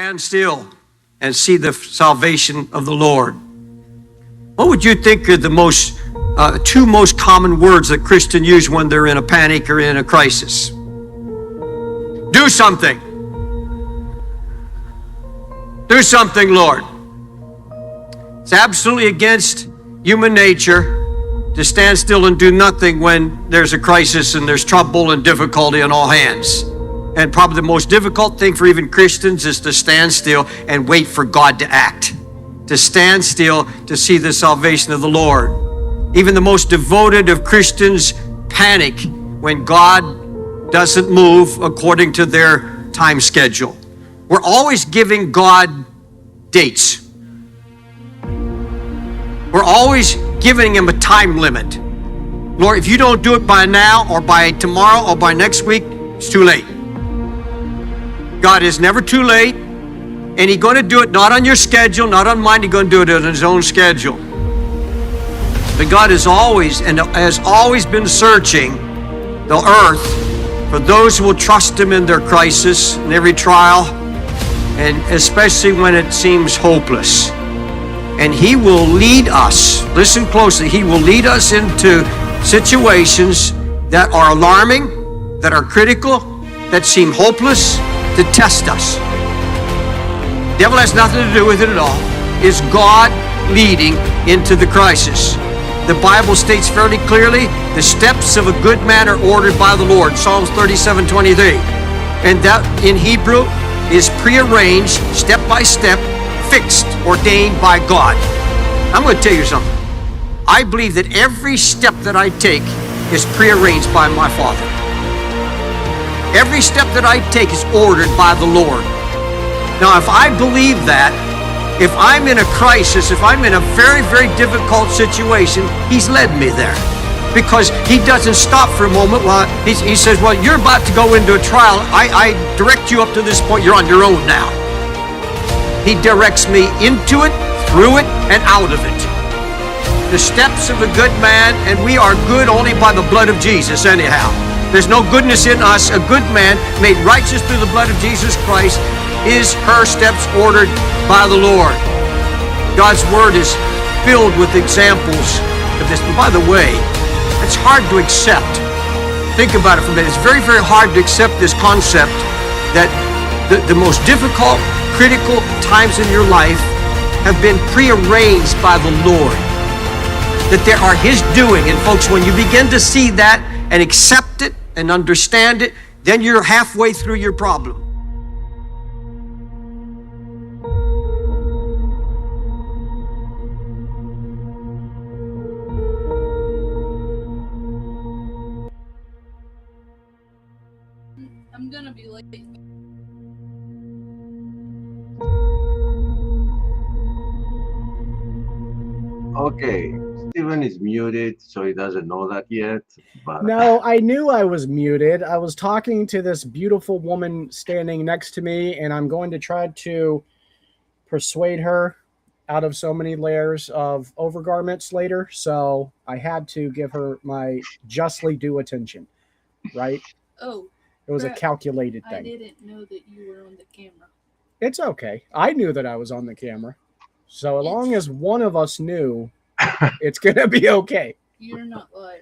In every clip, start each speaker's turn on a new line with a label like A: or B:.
A: stand still and see the salvation of the Lord. What would you think are the two most common words that Christians use when they're in a panic or in a crisis? Do something. Do something, Lord. It's absolutely against human nature to stand still and do nothing when there's a crisis and there's trouble and difficulty on all hands. And probably the most difficult thing for even Christians is to stand still and wait for God to act. To stand still to see the salvation of the Lord. Even the most devoted of Christians panic when God doesn't move according to their time schedule. We're always giving God dates. We're always giving him a time limit. Lord, if you don't do it by now or by tomorrow or by next week, it's too late. God is never too late, and he's going to do it not on your schedule, not on mine. He's going to do it on his own schedule. But God is always and has always been searching the earth for those who will trust him in their crisis, in every trial, and especially when it seems hopeless. And he will lead us, listen closely, he will lead us into situations that are alarming, that are critical, that seem hopeless, to test us. The devil has nothing to do with it at all. It's God leading into the crisis. The Bible states fairly clearly, the steps of a good man are ordered by the Lord, Psalms 37:23. And that in Hebrew is prearranged, step by step, fixed, ordained by God. I'm going to tell you something. I believe that every step that I take is prearranged by my Father. Every step that I take is ordered by the Lord. Now, if I believe that, if I'm in a crisis, if I'm in a very, very difficult situation, he's led me there. Because he doesn't stop for a moment while he says, well, you're about to go into a trial. I direct you up to this point. You're on your own now. He directs me into it, through it, and out of it. The steps of a good man, and we are good only by the blood of Jesus anyhow. There's no goodness in us. A good man made righteous through the blood of Jesus Christ is her steps ordered by the Lord. God's word is filled with examples of this. And by the way, it's hard to accept. Think about it for a minute. It's very, very hard to accept this concept that the most difficult, critical times in your life have been prearranged by the Lord. That they are his doing. And folks, when you begin to see that and accept it and understand it, then you're halfway through your problem.
B: I'm gonna be late.
C: Okay, Steven is muted, so he doesn't know that yet. But
D: No, I knew I was muted. I was talking to this beautiful woman standing next to me, and I'm going to try to persuade her out of so many layers of overgarments later. So I had to give her my justly due attention, right?
B: Oh,
D: It was
B: crap.
D: a calculated
B: I
D: thing.
B: didn't know that you were on the camera.
D: It's okay. I knew that I was on the camera. So as long as one of us knew, it's going to be okay.
B: You're not live.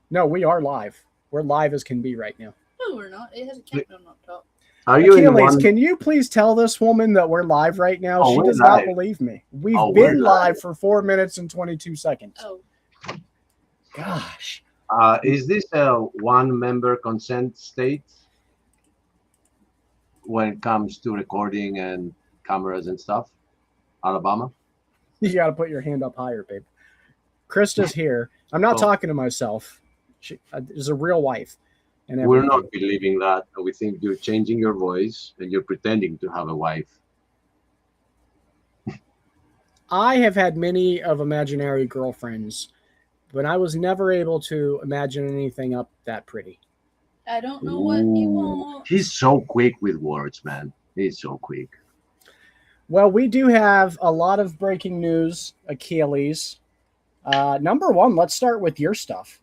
D: No, we are live. We're live as can be right now.
B: No, we're not. It has a countdown on top.
C: are you in
D: Achilles,
C: one?
D: can you please tell this woman that we're live right now?
C: Oh,
D: She
C: we're
D: does
C: live.
D: not believe me. We've
C: Oh, we're
D: been
C: live.
D: live for 4 minutes and 22 seconds.
B: Oh,
D: Gosh.
C: Is this a one-member consent state when it comes to recording and cameras and stuff? Alabama?
D: You got to put your hand up higher, babe. Krista's here. I'm not
C: Oh.
D: talking to myself. She is a real wife. And
C: We're
D: everything.
C: not believing that. We think you're changing your voice and you're pretending to have a wife.
D: I have had many of imaginary girlfriends, but I was never able to imagine anything up that pretty.
B: I don't know what he
C: Ooh,
B: wants.
C: he's so quick with words, man. He's so quick.
D: Well, we do have a lot of breaking news, Achilles. Number one, let's start with your stuff.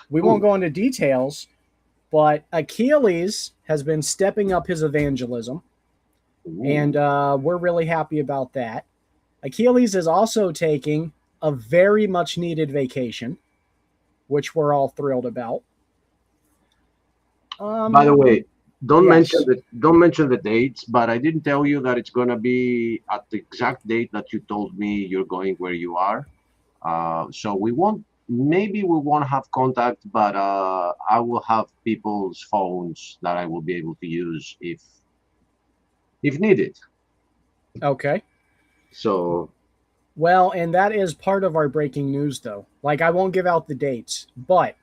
D: We won't go into details, but Achilles has been stepping up his evangelism.
C: Ooh.
D: And we're really happy about that. Achilles is also taking a very much needed vacation, which we're all thrilled about.
C: By the way,
D: yes.
C: don't mention the dates, but I didn't tell you that it's gonna be at the exact date that you told me you're going where you are. So we won't have contact, but I will have people's phones that I will be able to use if needed.
D: Okay.
C: So
D: Well, and that is part of our breaking news, though. Like, I won't give out the dates, but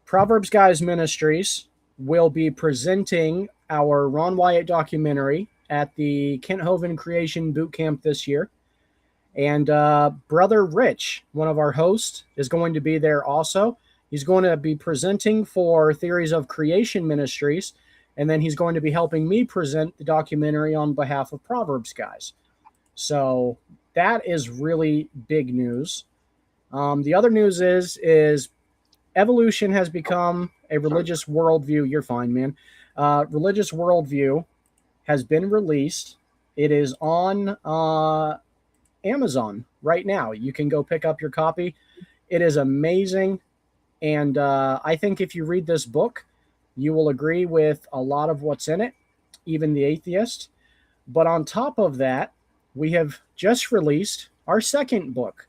D: ProverbsGuys Ministries will be presenting our Ron Wyatt documentary at the Kent Hovind Creation Boot Camp this year. And Brother Rich, one of our hosts, is going to be there also. He's going to be presenting for Theories of Creation Ministries, and then he's going to be helping me present the documentary on behalf of Proverbs Guys. So that is really big news. The other news is evolution has become a religious worldview. You're fine, man. Religious worldview has been released. It is on Amazon right now. You can go pick up your copy. It is amazing. And I think if you read this book, you will agree with a lot of what's in it, even the atheist. But on top of that, we have just released our second book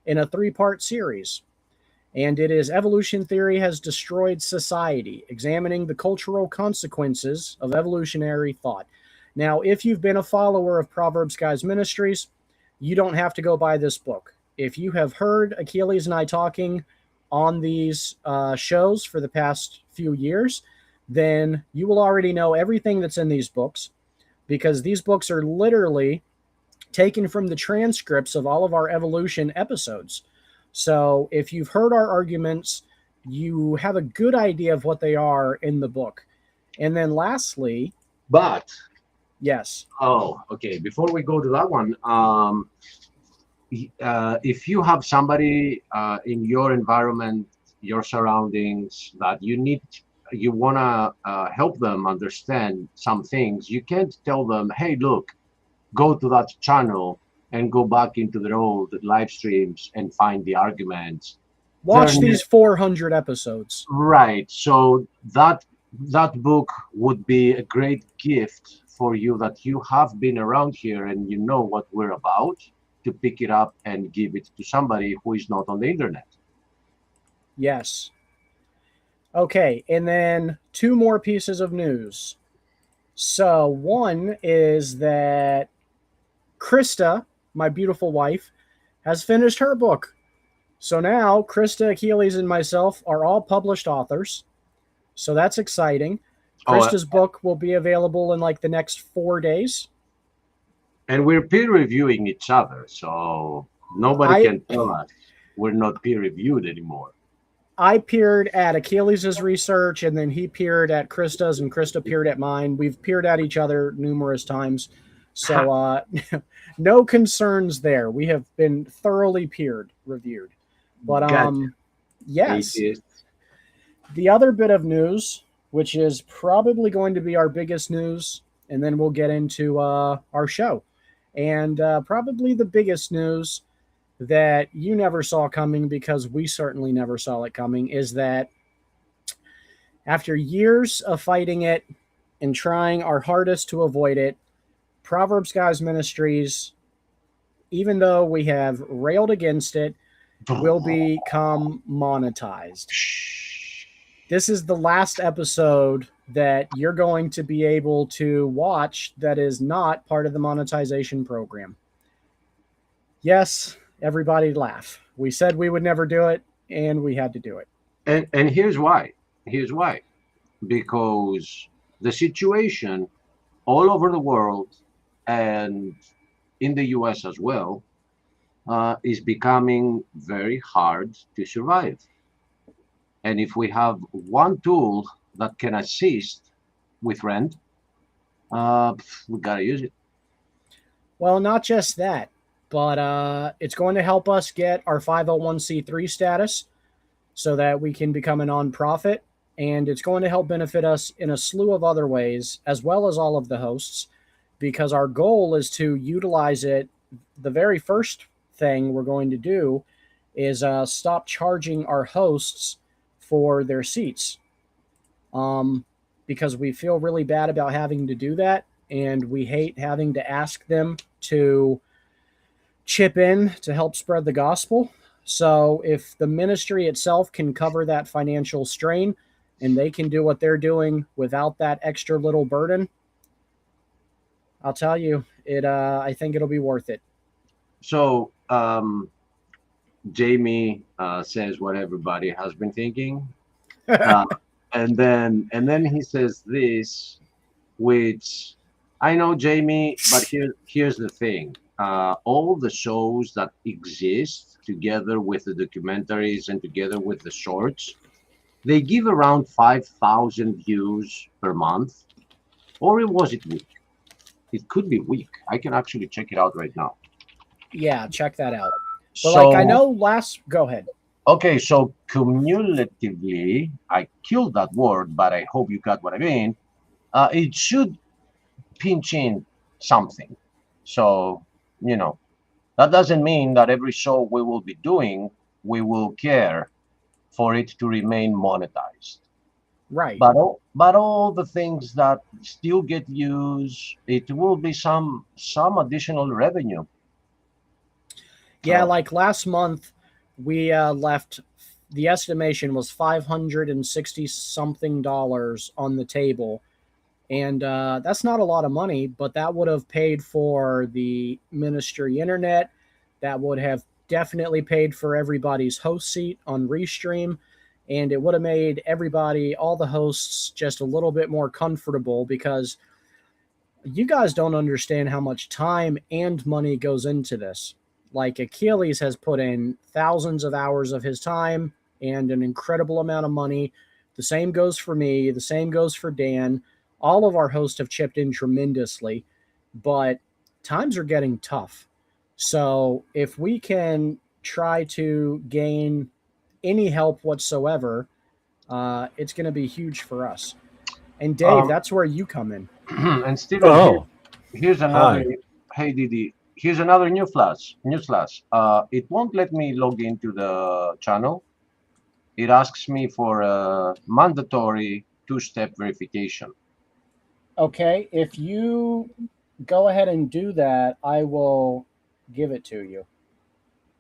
D: in a 3-part series. And it is Evolution Theory Has Destroyed Society, examining the cultural consequences of evolutionary thought. Now, if you've been a follower of Proverbs Guys Ministries, you don't have to go buy this book. If you have heard Achilles and I talking on these shows for the past few years, then you will already know everything that's in these books, because these books are literally taken from the transcripts of all of our evolution episodes. So if you've heard our arguments, you have a good idea of what they are in the book. And then lastly,
C: but
D: yes.
C: Oh, okay. Before we go to that one, if you have somebody in your environment, your surroundings, that you want to help them understand some things, you can't tell them, hey, look, go to that channel and go back into their old live streams and find the arguments.
D: Watch these 400 episodes.
C: Right. So that book would be a great gift for you, that you have been around here and you know what we're about, to pick it up and give it to somebody who is not on the internet.
D: Yes. Okay, and then 2 more pieces of news. So one is that Krista, my beautiful wife, has finished her book. So now Krista, Achilles, and myself are all published authors. So that's exciting. Krista's book will be available in like the next 4 days.
C: And we're peer reviewing each other, so nobody can tell us we're not peer reviewed anymore.
D: I peered at Achilles' research, and then he peered at Krista's, and Krista peered at mine. We've peered at each other numerous times. So no concerns there. We have been thoroughly peer reviewed. But yes. The other bit of news, which is probably going to be our biggest news, and then we'll get into our show. And probably the biggest news that you never saw coming, because we certainly never saw it coming, is that after years of fighting it and trying our hardest to avoid it, Proverbs Guys Ministries, even though we have railed against it, will become monetized. This is the last episode that you're going to be able to watch that is not part of the monetization program. Yes, everybody laugh. We said we would never do it, and we had to do it.
C: And here's why. Here's why. Because the situation all over the world and in the US as well is becoming very hard to survive. And if we have one tool that can assist with rent, we gotta use it.
D: Well, not just that, but it's going to help us get our 501c3 status so that we can become a nonprofit, and it's going to help benefit us in a slew of other ways, as well as all of the hosts. because our goal is to utilize it. The very first thing we're going to do is stop charging our hosts for their seats, because we feel really bad about having to do that, and we hate having to ask them to chip in to help spread the gospel. So if the ministry itself can cover that financial strain and they can do what they're doing without that extra little burden, I'll tell you, I think it'll be worth it.
C: So Jamie says what everybody has been thinking, and then he says this, which I know, Jamie, but here's the thing: all the shows that exist, together with the documentaries and together with the shorts, they give around 5,000 views per month, or was it week? It could be week. I can actually check it out right now.
D: Yeah, check that out. But
C: So,
D: like I know go ahead.
C: okay, so cumulatively, I killed that word, but I hope you got what I mean. It should pinch in something. So, that doesn't mean that every show we will be doing, we will care for it to remain monetized.
D: Right.
C: But all the things that still get views, it will be some additional revenue.
D: Yeah, like last month, we left, the estimation was $560 something on the table. And that's not a lot of money, but that would have paid for the ministry internet. That would have definitely paid for everybody's host seat on Restream. And it would have made everybody, all the hosts, just a little bit more comfortable, because you guys don't understand how much time and money goes into this. Like Achilles has put in thousands of hours of his time and an incredible amount of money. The same goes for me. The same goes for Dan. All of our hosts have chipped in tremendously, but times are getting tough. So if we can try to gain any help whatsoever, it's going to be huge for us. And Dave, that's where you come in.
C: And Steven, here's another. Hey, Didi, here's another news flash. It won't let me log into the channel. It asks me for a mandatory 2-step verification.
D: Okay, if you go ahead and do that, I will give it to you.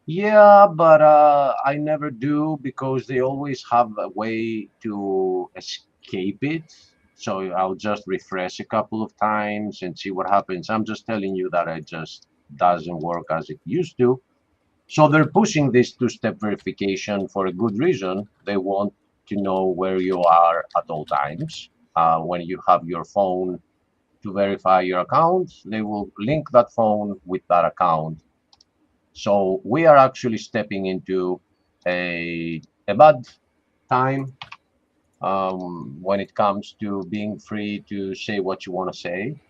C: Yeah, but I never do, because they always have a way to escape it. So I'll just refresh a couple of times and see what happens. I'm just telling you that it just doesn't work as it used to. So they're pushing this 2-step verification for a good reason. They want to know where you are at all times. When you have your phone to verify your account, they will link that phone with that account. So we are actually stepping into a bad time when it comes to being free to say what you want to say.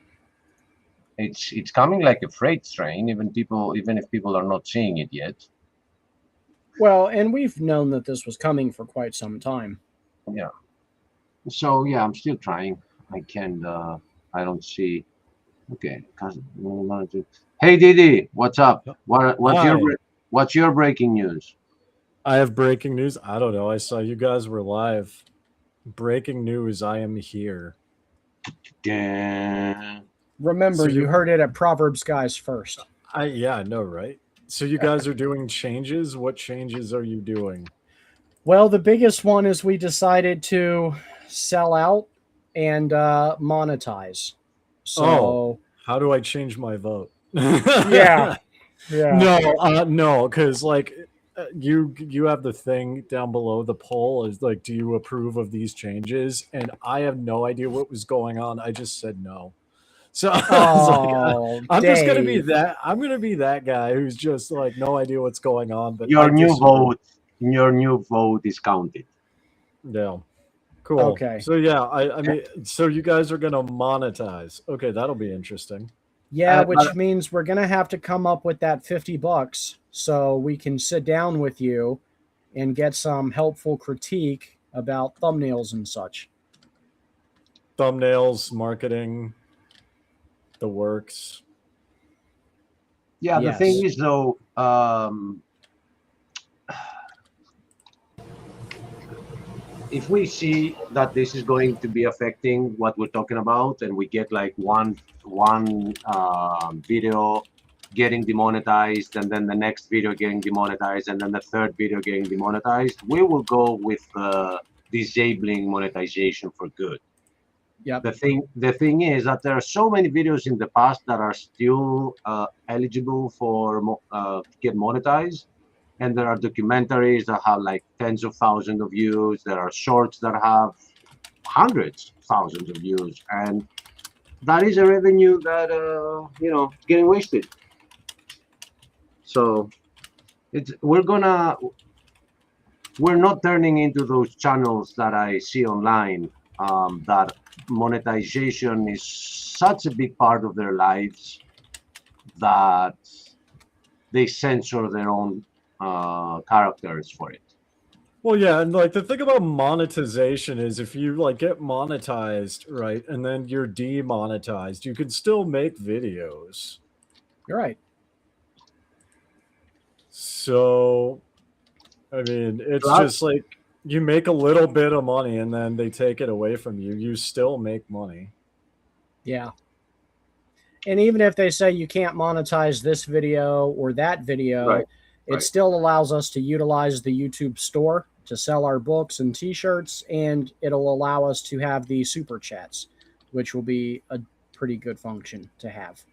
C: It's coming like a freight train, even if people are not seeing it yet.
D: Well, and we've known that this was coming for quite some time.
C: Yeah. So yeah, I'm still trying. I can't. I don't see. Okay. Hey Didi, what's up? What's your breaking news?
E: I have breaking news. I don't know. I saw you guys were live. Breaking news. I am here.
D: Remember,
E: So
D: you heard it at Proverbs Guys first.
E: Yeah, I know, right? So you guys are doing changes. What changes are you doing?
D: Well, the biggest one is we decided to sell out and monetize. So,
E: how do I change my vote?
D: yeah.
E: No, because like you have the thing down below the poll is like, do you approve of these changes? And I have no idea what was going on. I just said no. So I'm just gonna be that. I'm gonna be that guy who's just like no idea what's going on. But
C: your new vote is counted.
E: Yeah. Cool.
D: Okay.
E: So yeah, I mean, so you guys are gonna monetize. Okay, that'll be interesting.
D: Yeah, which means we're gonna have to come up with that $50 so we can sit down with you and get some helpful critique about thumbnails and such.
E: Thumbnails, marketing. the works.
C: Yeah, the
D: Yes.
C: thing is though, if we see that this is going to be affecting what we're talking about, and we get like one video getting demonetized, and then the next video getting demonetized, and then the third video getting demonetized, we will go with disabling monetization for good.
D: Yep.
C: The thing is that there are so many videos in the past that are still eligible for get monetized, and there are documentaries that have like tens of thousands of views. There are shorts that have hundreds of thousands of views, and that is a revenue that you know, getting wasted. So we're not turning into those channels that I see online, that monetization is such a big part of their lives that they censor their own characters for it.
E: Well, yeah, and like the thing about monetization is if you like get monetized, right, and then you're demonetized, you can still make videos.
D: You're right.
E: So, I mean, it's
C: Well,
E: just like you make a little bit of money and then they take it away from you. You still make money.
D: Yeah. And even if they say you can't monetize this video or that video,
C: Right.
D: it
C: Right.
D: still allows us to utilize the YouTube store to sell our books and t-shirts, and it'll allow us to have the super chats, which will be a pretty good function to have.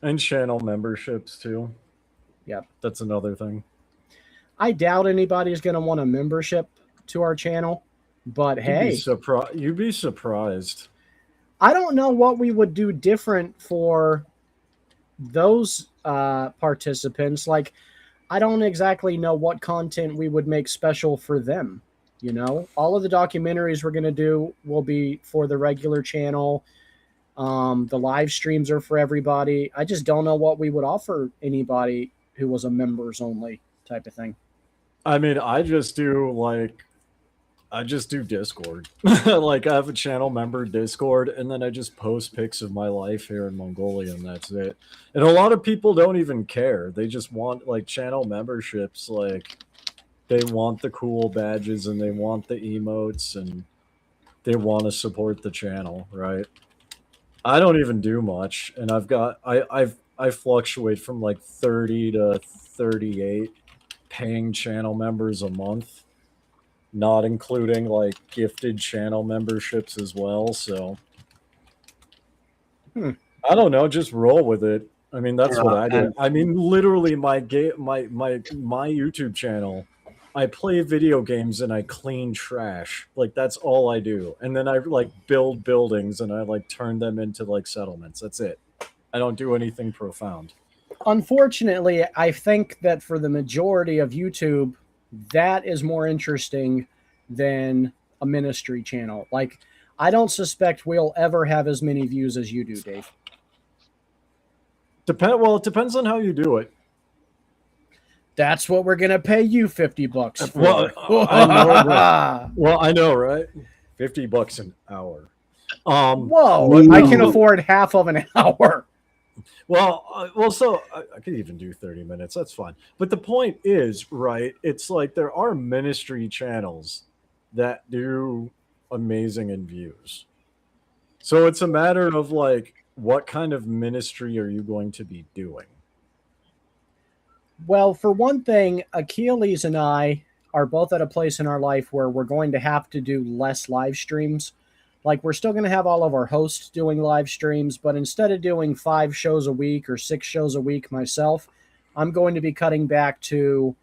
E: And channel memberships too.
D: Yep.
E: That's another thing.
D: I doubt anybody's going to want a membership to our channel, but hey,
E: You'd be surprised.
D: I don't know what we would do different for those participants. Like, I don't exactly know what content we would make special for them. You know, all of the documentaries we're going to do will be for the regular channel. The live streams are for everybody. I just don't know what we would offer anybody who was a members only type of thing.
E: I mean, I just do Discord. Like I have a channel member Discord, and then I just post pics of my life here in Mongolia, and that's it. And a lot of people don't even care. They just want like channel memberships. Like they want the cool badges and they want the emotes and they want to support the channel, right? I don't even do much, and I fluctuate from like 30 to 38 paying channel members a month, not including like gifted channel memberships as well. So I don't know, just roll with it. I mean, that's what I do. I mean, literally my YouTube channel, I play video games and I clean trash. Like that's all I do. And then I like build buildings and I like turn them into like settlements. That's it. I don't do anything profound.
D: Unfortunately, I think that for the majority of YouTube, that is more interesting than a ministry channel. Like, I don't suspect we'll ever have as many views as you do, Dave.
E: Well, it depends on how you do it.
D: That's what we're gonna pay you $50 for.
E: Well, I know, right? Well, I know, right? $50 an hour.
D: Whoa! I can afford half of an hour.
E: Well, so I could even do 30 minutes. That's fine. But the point is, right? It's like there are ministry channels that do amazing in views. So it's a matter of like, what kind of ministry are you going to be doing?
D: Well, for one thing, Achilles and I are both at a place in our life where we're going to have to do less live streams. Like, we're still going to have all of our hosts doing live streams, but instead of doing 5 shows a week or 6 shows a week myself, I'm going to be cutting back to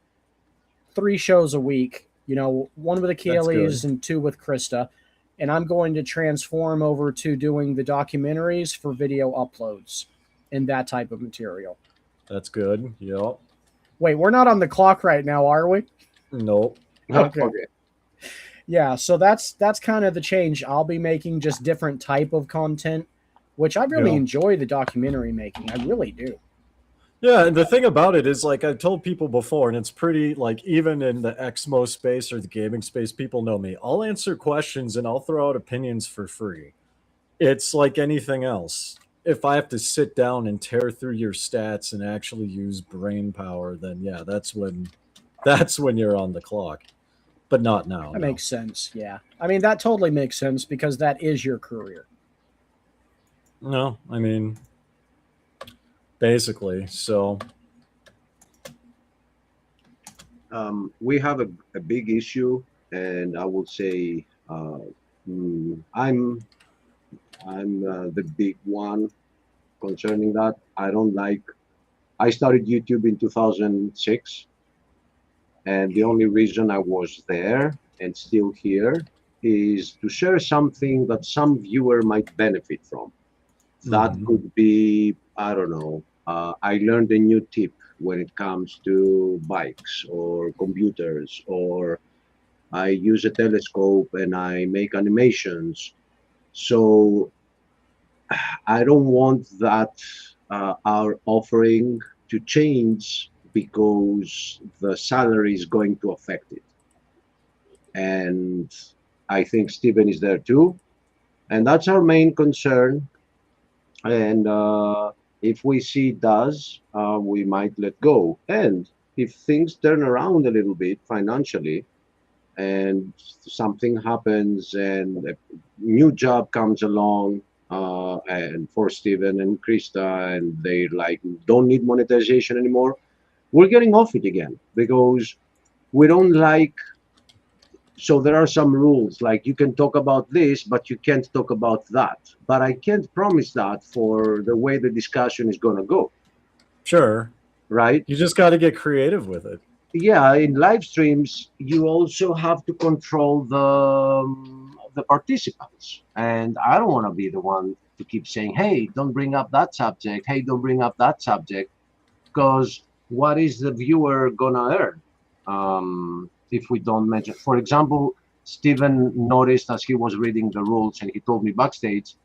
D: 3 shows a week, you know, 1 with Achilles and 2 with Krista. And I'm going to transform over to doing the documentaries for video uploads and that type of material.
E: That's good. Yep.
D: Wait, we're not on the clock right now, are we?
E: Nope.
D: Okay. Yeah, so that's kind of the change. I'll be making just different type of content, which I really enjoy the documentary making. I really do.
E: Yeah, and the thing about it is, like I've told people before, and it's pretty, like, even in the Exmo space or the gaming space, people know me. I'll answer questions and I'll throw out opinions for free. It's like anything else. if I have to sit down and tear through your stats and actually use brain power, then yeah, that's when you're on the clock. But not now.
D: That
E: no.
D: makes sense. Yeah. I mean, that totally makes sense because that is your career.
E: No, I mean, basically. So
C: we have a big issue, and I would say I'm the big one concerning that. I don't like. I started YouTube in 2006, and the only reason I was there and still here is to share something that some viewer might benefit from. That could be, I don't know, I learned a new tip when it comes to bikes or computers, or I use a telescope and I make animations. So I don't want that our offering to change because the salary is going to affect it. And I think Stephen is there too. And that's our main concern. And if we see it does, we might let go. And if things turn around a little bit financially, and something happens and a new job comes along, and for Steven and Krista, and they like don't need monetization anymore, we're getting off it again because we don't like. So there are some rules like you can talk about this, but you can't talk about that. But I can't promise that for the way the discussion is going to go,
E: sure,
C: right?
E: you just got to get creative with it.
C: Yeah, in live streams, you also have to control the participants, and I don't want to be the one to keep saying, "Hey, don't bring up that subject. Hey, don't bring up that subject," because what is the viewer gonna earn if we don't mention? For example, Stephen noticed as he was reading the rules, and he told me backstage,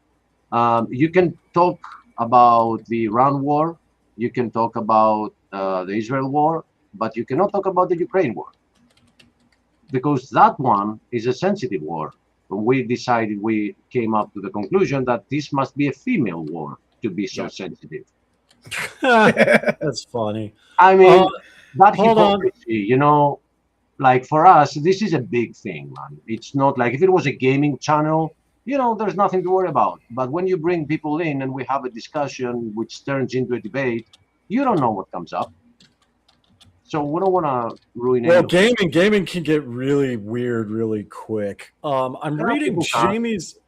C: you can talk about the Iran war, you can talk about the Israel war, but you cannot talk about the Ukraine war because that one is a sensitive war. We decided, we came up to the conclusion that this must be a female war to be so sensitive.
E: That's funny.
C: I mean, that
E: hold on.
C: hypocrisy, you know, like for us, this is a big thing, man. It's not like if it was a gaming channel, you know, there's nothing to worry about. But when you bring people in and we have a discussion which turns into a debate, you don't know what comes up. So we don't want to ruin
E: Well,
C: anything.
E: gaming can get really weird really quick. I'm reading Jamie's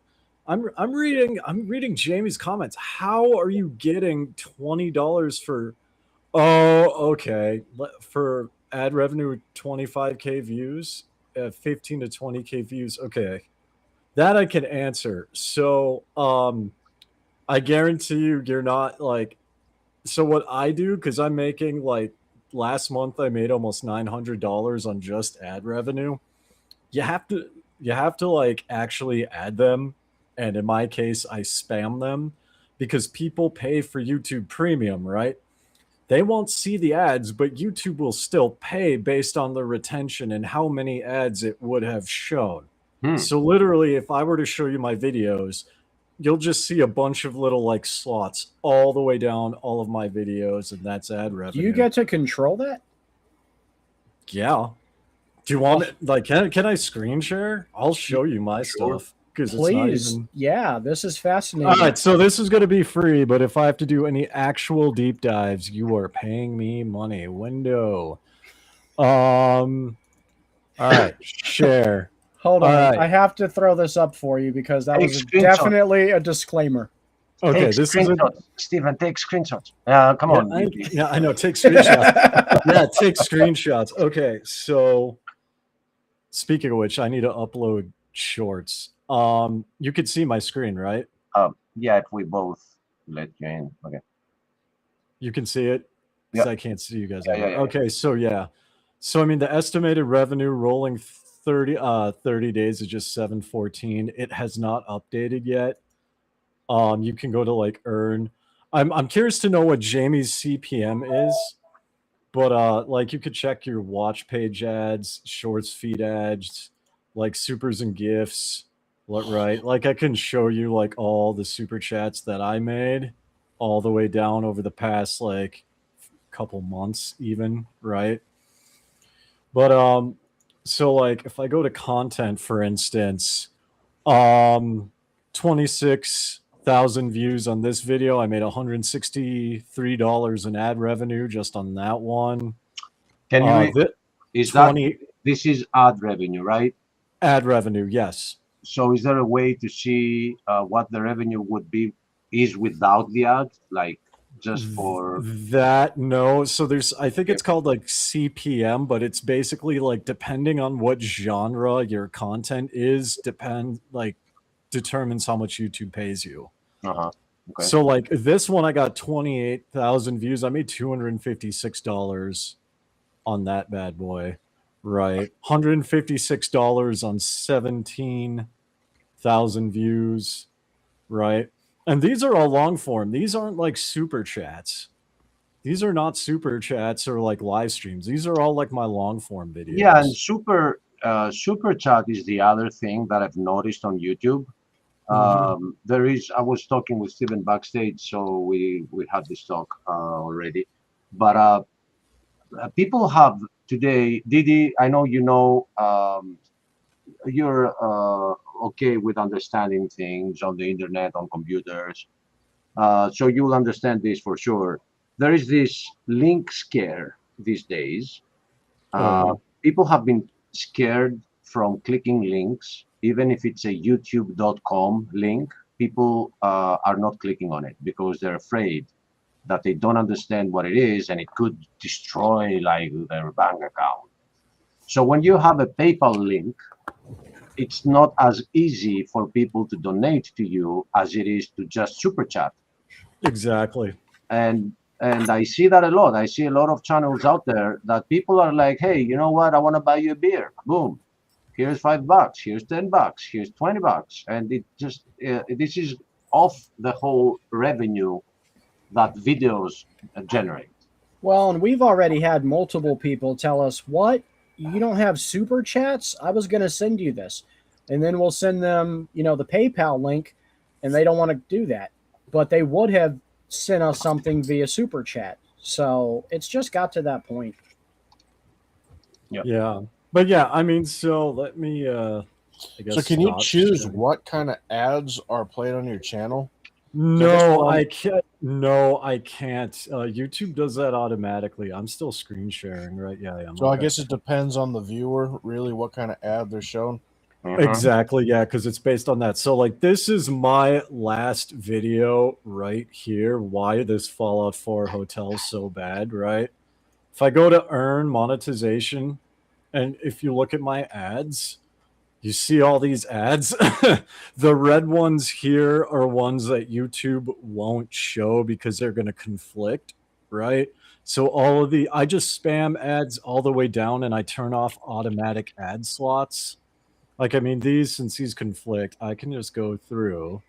E: I'm reading Jamie's comments. How are you getting $20 for okay, for ad revenue 25k views, 15 to 20k views. Okay. That I can answer. So, I guarantee you're not like so what I do cuz I'm making like last month I made almost $900 on just ad revenue. You have to like actually add them, and in my case I spam them because people pay for YouTube Premium, right? They won't see the ads, but YouTube will still pay based on the retention and how many ads it would have shown. So literally, if I were to show you my videos, you'll just see a bunch of little like slots all the way down all of my videos, and that's ad revenue.
D: Do you get to control that?
E: Yeah. Do you want it? Like, can I screen share? I'll show you my stuff because it's not even.
D: Yeah, this is fascinating.
E: All right, so this is going to be free, but if I have to do any actual deep dives, you are paying me money. Window. All right, share.
D: Hold on,
E: right.
D: I have to throw this up for you because that was definitely a disclaimer.
E: Okay, this is
C: Stephen, take screenshots. Come on.
E: I know. Take screenshots. Yeah, take screenshots. Okay, so speaking of which, I need to upload shorts. You could see my screen, right?
C: Yeah, if we both let you in. Okay.
E: You can see it? Because I can't see you guys.
C: Yeah.
E: Okay, so yeah. So I mean the estimated revenue rolling 30 days is just 714. It has not updated yet. You can go to like earn. I'm curious to know what Jamie's CPM is, but like you could check your watch page ads, shorts feed ads, like supers and gifts. Right? Like I can show you like all the super chats that I made all the way down over the past like couple months even, right? But so like if I go to content for instance, 26,000 views on this video. I made $163 in ad revenue just on that one.
C: Can you,
E: The
C: is
E: 20
C: that, this is ad revenue, right?
E: ad revenue, yes.
C: So is there a way to see what the revenue would be is without the ad, like just for
E: That no, so there's I think it's called like CPM, but it's basically like depending on what genre your content is, determines how much YouTube pays you.
C: uh-huh. Okay.
E: So like this one I got 28,000 views. I made $256 on that bad boy. Right. $156 on 17,000 views, right? And these are all long form. These aren't like super chats. These are not super chats or like live streams. These are all like my long form videos.
C: Yeah, and super chat is the other thing that I've noticed on YouTube. There is, I was talking with Steven backstage, so we had this talk already, but people have today, Didi, I know you know, you're okay with understanding things on the internet, on computers, so you'll understand this for sure. There is this link scare these days. People have been scared from clicking links, even if it's a youtube.com link. People are not clicking on it because they're afraid that they don't understand what it is and it could destroy like their bank account. So when you have a PayPal link, it's not as easy for people to donate to you as it is to just super chat.
E: Exactly.
C: And I see that a lot. I see a lot of channels out there that people are like, hey, you know what? I want to buy you a beer. Boom. Here's $5. Here's $10. Here's $20. And it just, this is off the whole revenue that videos generate.
D: Well, and we've already had multiple people tell us, what? You don't have super chats? I was going to send you this. And then we'll send them, the PayPal link, and they don't want to do that. But they would have sent us something via super chat. So it's just got to that point.
E: Yeah. But yeah, I mean, so let me I guess.
F: So can you choose what kind of ads are played on your channel?
E: No, I can't. No, I can't. YouTube does that automatically. I'm still screen sharing, right? Yeah, I am.
F: So I guess it depends on the viewer, really, what kind of ad they're shown.
E: Exactly, yeah, because it's based on that. So, like, this is my last video right here. Why this Fallout 4 hotel is so bad, right? If I go to earn monetization, and if you look at my ads, you see all these ads. The red ones here are ones that YouTube won't show because they're going to conflict, right? So I just spam ads all the way down and I turn off automatic ad slots. Like, I mean, since these conflict, I can just go through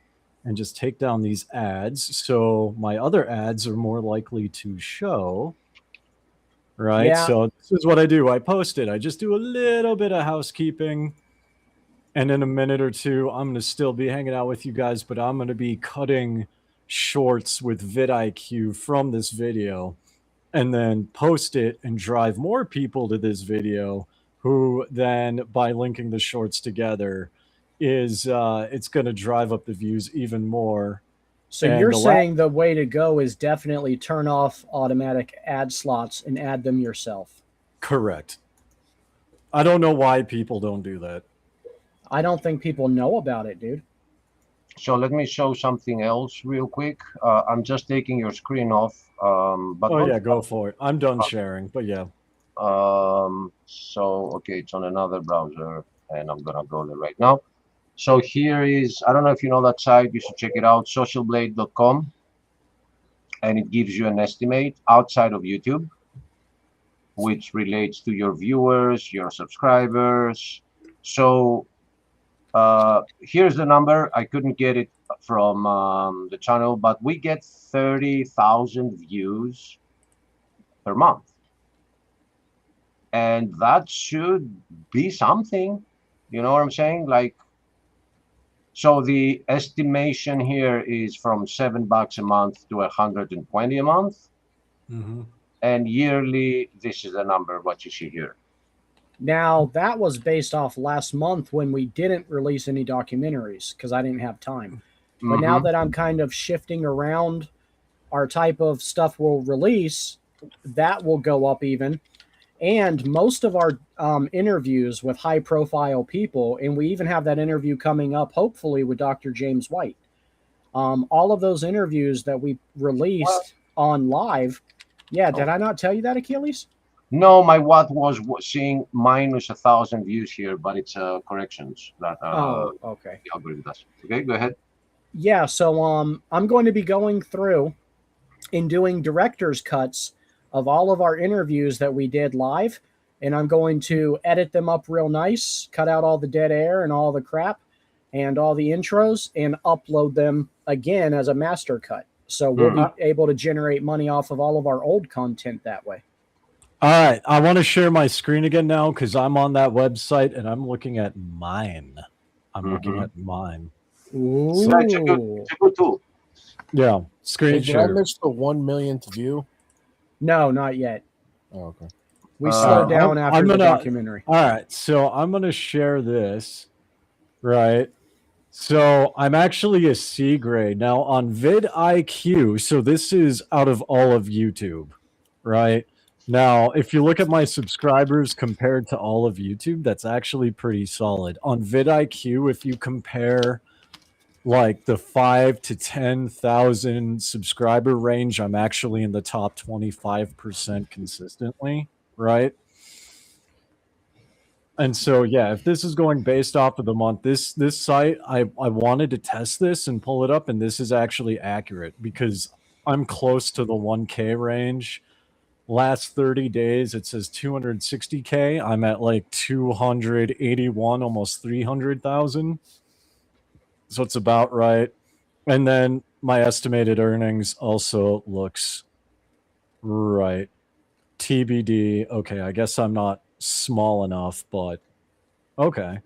E: and just take down these ads. So my other ads are more likely to show, right?
D: Yeah.
E: So this is what I do. I post it. I just do a little bit of housekeeping. And in a minute or two, I'm going to still be hanging out with you guys, but I'm going to be cutting shorts with vidIQ from this video and then post it and drive more people to this video who then, by linking the shorts together, it's going to drive up the views even more.
D: So you're saying the way to go is definitely turn off automatic ad slots and add them yourself.
E: Correct. I don't know why people don't do that.
D: I don't think people know about it, dude.
C: So let me show something else real quick. I'm just taking your screen off. But
E: yeah, go for it. I'm done sharing, but yeah.
C: So, okay, it's on another browser, and I'm going to go there right now. So here is, I don't know if you know that site, you should check it out, socialblade.com. And it gives you an estimate outside of YouTube, which relates to your viewers, your subscribers. So here's the number. I couldn't get it from the channel, but we get 30,000 views per month. And that should be something, you know what I'm saying? Like, So the estimation here is from $7 a month to $120 a month,
E: Mm-hmm.
C: and yearly, this is the number what you see here.
D: Now, that was based off last month when we didn't release any documentaries because I didn't have time. But now
C: Mhm.
D: that I'm kind of shifting around our type of stuff we'll release, that will go up even. And most of our interviews with high profile people, and we even have that interview coming up, hopefully, with Dr. James White. All of those interviews that we released on live. Yeah, did I not tell you that, Achilles?
C: No, my what was seeing minus 1,000 views here, but it's corrections that
D: Okay.
C: the algorithm does. Okay, go ahead.
D: Yeah, so I'm going to be going through and doing director's cuts of all of our interviews that we did live, and I'm going to edit them up real nice, cut out all the dead air and all the crap and all the intros, and upload them again as a master cut. So we'll be able to generate money off of all of our old content that way.
E: All right, I want to share my screen again now because I'm on that website and I'm looking at mine. I'm looking at mine.
D: Ooh.
C: So it's a good tool.
E: Yeah, screen
F: Hey, did I
E: share.
F: miss the 1 millionth view?
D: No, not yet.
F: Oh, okay.
D: We slowed down after the
E: gonna-
D: documentary.
E: All right, so I'm going to share this, right? So I'm actually a C grade. Now on vidIQ, so this is out of all of YouTube, right? Now, if you look at my subscribers compared to all of YouTube, that's actually pretty solid. On vidIQ, if you compare like the 5 to 10,000 subscriber range, I'm actually in the top 25% consistently, right? And so, yeah, if this is going based off of the month, this site, I wanted to test this and pull it up, and this is actually accurate because I'm close to the 1K range. Last 30 days, it says 260K. I'm at like 281, almost 300,000. So it's about right. And then my estimated earnings also looks right. TBD. Okay, I guess I'm not small enough, but okay.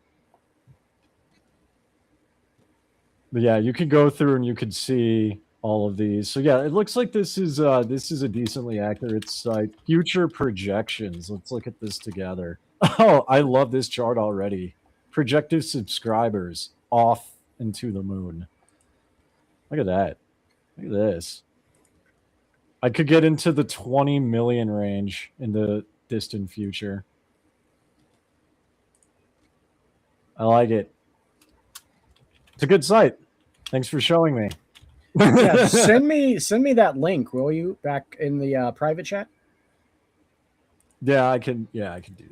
E: But yeah, you could go through and you could see all of these. So yeah, it looks like this is a decently accurate site. Future projections. Let's look at this together. Oh, I love this chart already. Projected subscribers off and to the moon. Look at that. Look at this. I could get into the 20 million range in the distant future. I like it. It's a good site. Thanks for showing me.
D: Yeah, send me that link, will you, back in the private chat?
E: Yeah, I can do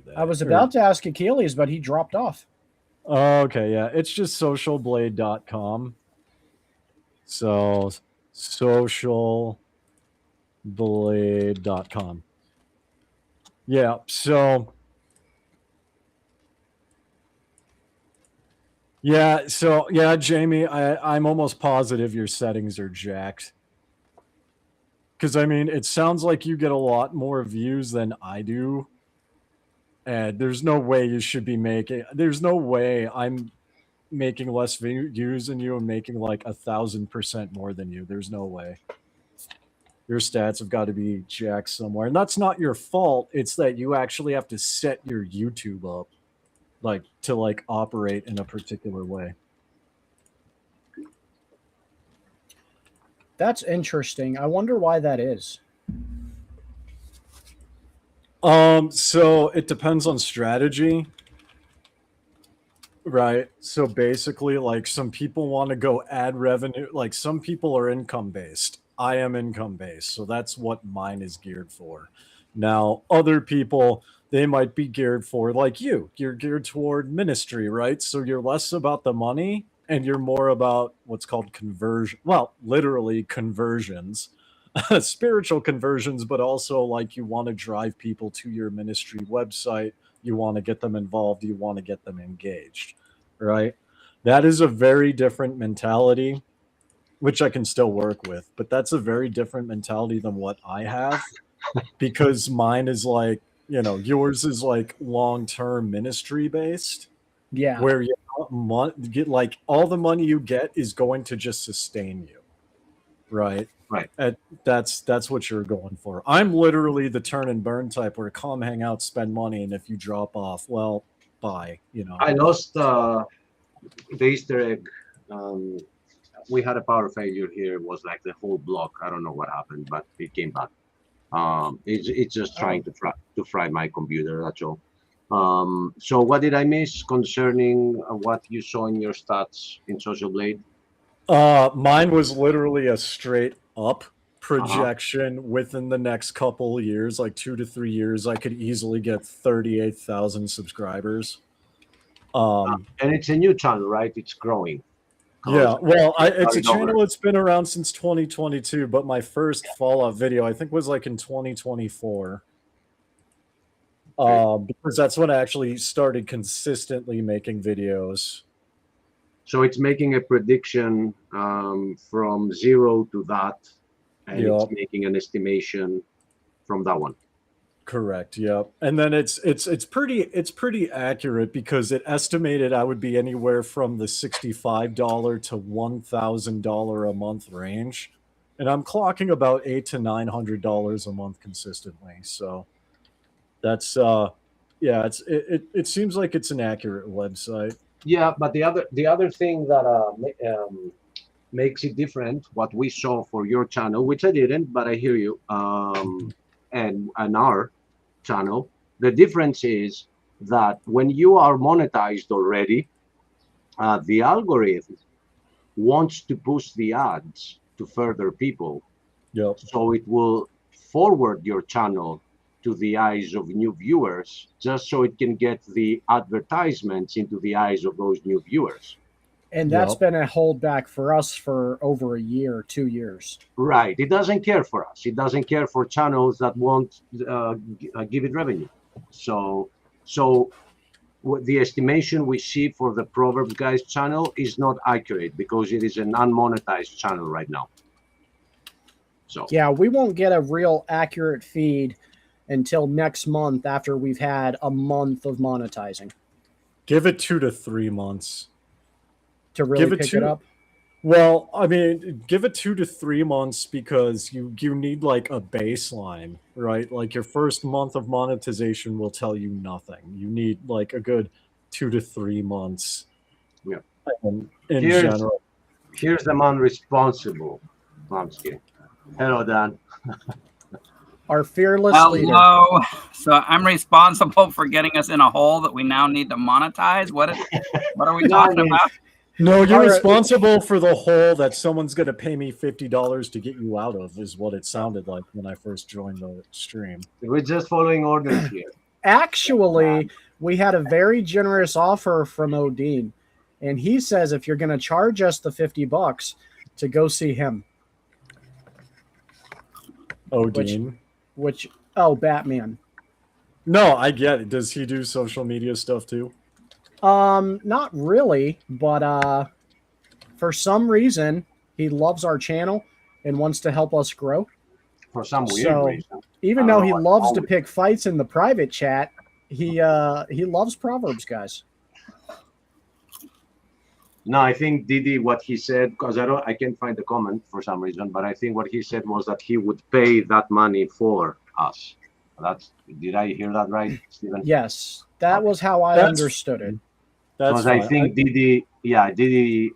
E: that.
D: I was about to ask Achilles, but he dropped off.
E: Oh, okay, yeah. It's just socialblade.com. So socialblade.com. Yeah, so yeah, Jamie, I'm almost positive your settings are jacked. Because, I mean, it sounds like you get a lot more views than I do. And there's no way you should be making... There's no way I'm making less views than you and making like 1,000% more than you. There's no way. Your stats have got to be jacked somewhere. And that's not your fault. It's that you actually have to set your YouTube up like to like operate in a particular way.
D: That's interesting. I wonder why that is.
E: So it depends on strategy, right? So basically, like some people want to go ad revenue, like some people are income based. I am income based, so that's what mine is geared for. Now, other people, they might be geared for, like you're geared toward ministry, right? So you're less about the money and you're more about what's called conversion. Well, literally conversions, spiritual conversions, but also like you want to drive people to your ministry website. You want to get them involved. You want to get them engaged, right? That is a very different mentality, which I can still work with, but that's a very different mentality than what I have, because mine is like, yours is like long-term ministry based.
D: Yeah.
E: Where get like all the money you get is going to just sustain you, right?
C: Right.
E: That's what you're going for. I'm literally the turn and burn type where come hang out, spend money, and if you drop off, well, bye. You know.
C: I lost the Easter egg. We had a power failure here. It was like the whole block. I don't know what happened, but it came back. It's just trying to fry my computer. That's all. So what did I miss concerning what you saw in your stats in Social Blade?
E: Mine was literally a straight up projection within the next couple years, like 2 to 3 years. I could easily get 38,000 subscribers.
C: And it's a new channel, right? It's growing.
E: Yeah, well, it's a channel that's been around since 2022, but my first Fallout video, I think, was like in 2024. Because that's when I actually started consistently making videos.
C: So it's making a prediction from 0 to that, and it's making an estimation from that one.
E: Correct. Yep. And then it's pretty accurate because it estimated I would be anywhere from the $65 to $1,000 a month range, and I'm clocking about $800 to $900 a month consistently. So that's it seems like it's an accurate website. Yeah,
C: but the other thing that makes it different, what we saw for your channel, which I didn't, but I hear you, and our channel, the difference is that when you are monetized already, the algorithm wants to push the ads to further people.
E: Yep.
C: So it will forward your channel to the eyes of new viewers, just so it can get the advertisements into the eyes of those new viewers.
D: And that's been a holdback for us for over a year, 2 years.
C: Right. It doesn't care for us. It doesn't care for channels that won't give it revenue. So the estimation we see for the Proverbs Guys channel is not accurate because it is an unmonetized channel right now. So
D: yeah, we won't get a real accurate feed until next month after we've had a month of monetizing.
E: Give it 2 to 3 months.
D: To really pick it up?
E: Well, I mean, give it 2 to 3 months because you need like a baseline, right? Like your first month of monetization will tell you nothing. You need like a good 2 to 3 months.
C: Yeah.
E: In general.
C: Here's the man responsible. No, I'm just kidding. Hello, Dan.
D: Our fearless leader.
G: Hello. So I'm responsible for getting us in a hole that we now need to monetize. What are we talking about?
E: No, you're responsible for the hole that someone's going to pay me $50 to get you out of, is what it sounded like when I first joined the stream.
C: We're just following orders here.
D: Actually, we had a very generous offer from Odin, and he says if you're going to charge us the $50 to go see him.
E: Odin?
D: Batman.
E: No, I get it. Does he do social media stuff too?
D: Not really, but for some reason he loves our channel and wants to help us grow.
C: For some weird reason.
D: Even though he loves to pick fights in the private chat, he loves Proverbs Guys.
C: No, I think Didi, what he said, because I can't find the comment for some reason, but I think what he said was that he would pay that money for us. Did I hear that right, Stephen?
D: Yes, that was how I understood it.
C: Because I think Didi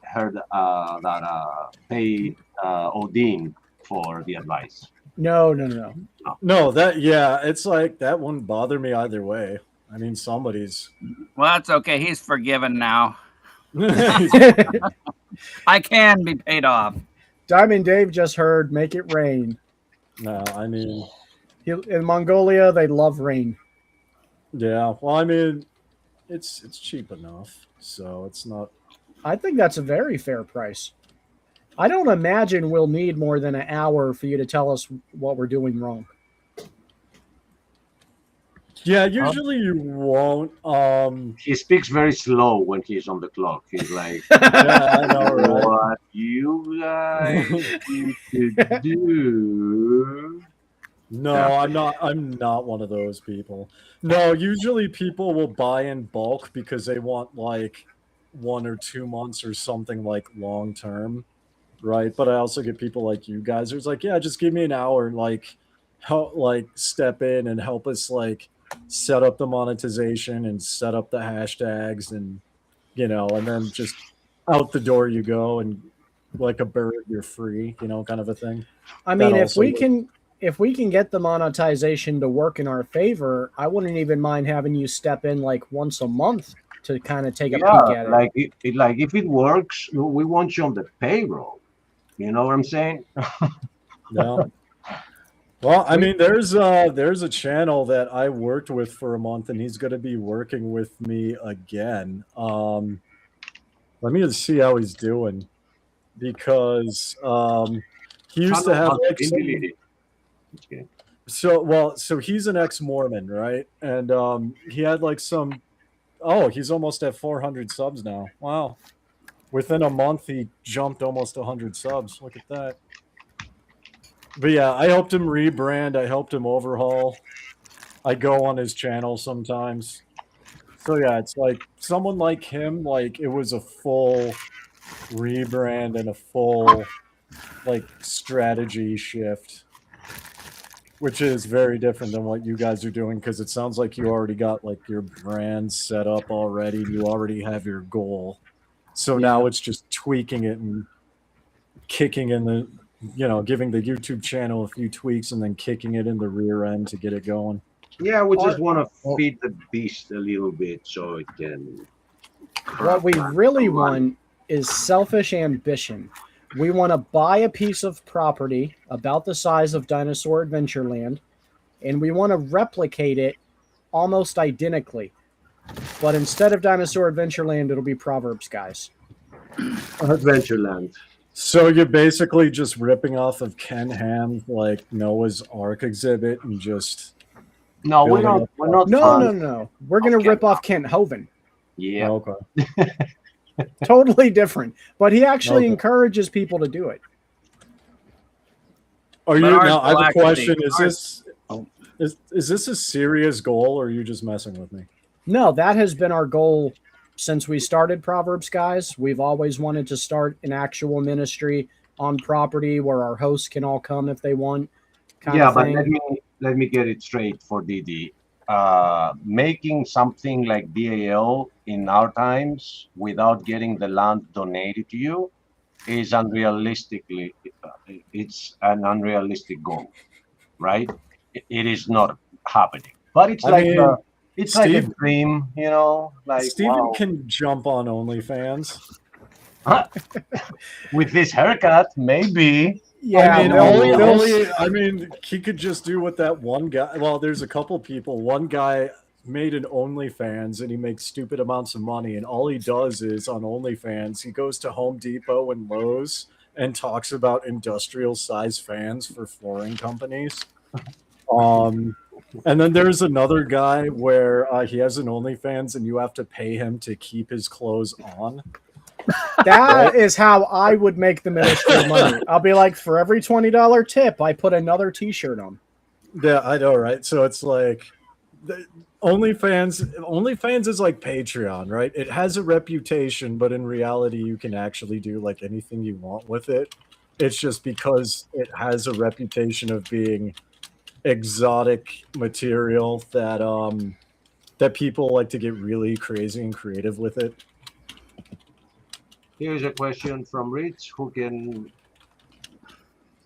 C: heard that pay Odin for the advice.
D: No.
E: No, it's like that wouldn't bother me either way. I mean, somebody's.
G: Well, that's okay. He's forgiven now. I can be paid off.
D: Diamond Dave just heard "Make It Rain."
E: No, I mean,
D: in Mongolia they love rain.
E: Yeah, well, I mean, it's cheap enough, so it's not.
D: I think that's a very fair price. I don't imagine we'll need more than an hour for you to tell us what we're doing wrong.
E: Yeah, usually you won't.
C: He speaks very slow when he's on the clock. He's like,
E: yeah, I know, right?
C: What you guys need to do?
E: No, I'm not one of those people. No, usually people will buy in bulk because they want like 1 or 2 months or something like long term, right? But I also get people like you guys who's like, yeah, just give me an hour and like help, like step in and help us like set up the monetization and set up the hashtags and and then just out the door you go, and like a bird you're free, kind of a thing.
D: I
E: That
D: mean,
E: also
D: if we can get the monetization to work in our favor, I wouldn't even mind having you step in like once a month to kind of take a
C: Yeah,
D: peek at it.
C: like like if it works, we want you on the payroll. You know what I'm saying?
E: Yeah. Well, I mean, there's a channel that I worked with for a month, and he's going to be working with me again. Let me just see how he's doing, because he used to have like so he's an ex-Mormon, right? And he had like some. Oh, he's almost at 400 subs now. Wow! Within a month, he jumped almost 100 subs. Look at that. But yeah, I helped him rebrand. I helped him overhaul. I go on his channel sometimes. So yeah, it's like someone like him, like it was a full rebrand and a full like strategy shift, which is very different than what you guys are doing, because it sounds like you already got like your brand set up already. You already have your goal. So now it's just tweaking it and kicking in the giving the YouTube channel a few tweaks and then kicking it in the rear end to get it going.
C: Yeah, we just want to feed the beast a little bit so it can.
D: What we really want is selfish ambition. We want to buy a piece of property about the size of Dinosaur Adventureland, and we want to replicate it almost identically. But instead of Dinosaur Adventureland, it'll be Proverbs Guys.
C: Adventureland.
E: So you're basically just ripping off of Ken Ham's like Noah's Ark exhibit and just
C: No, we're not.
D: No. We're gonna rip off Kent Hovind.
C: Yeah.
E: Okay.
D: Totally different. But he actually encourages people to do it.
E: Are you now? I have a question.
G: Ours-
E: Is this a serious goal, or are you just messing with me?
D: No, that has been our goal since we started Proverbs Guys. We've always wanted to start an actual ministry on property where our hosts can all come if they want.
C: Yeah, but let me get it straight for Didi. Making something like DAL in our times without getting the land donated to you is it's an unrealistic goal, right? It is not happening. But it's like a dream, like
E: Steven can jump on OnlyFans.
C: With this haircut, maybe.
D: Yeah,
E: I mean, he could just do what that one guy. Well, there's a couple people. One guy made an OnlyFans, and he makes stupid amounts of money. And all he does is on OnlyFans, he goes to Home Depot and Lowe's and talks about industrial size fans for flooring companies. And then there's another guy where he has an OnlyFans, and you have to pay him to keep his clothes on.
D: That is how I would make the ministry money. I'll be like, for every $20 tip, I put another T-shirt on.
E: Yeah, I know, right? So it's like OnlyFans is like Patreon, right? It has a reputation, but in reality, you can actually do like anything you want with it. It's just because it has a reputation of being exotic material that people like to get really crazy and creative with it.
C: Here's a question from Rich, who can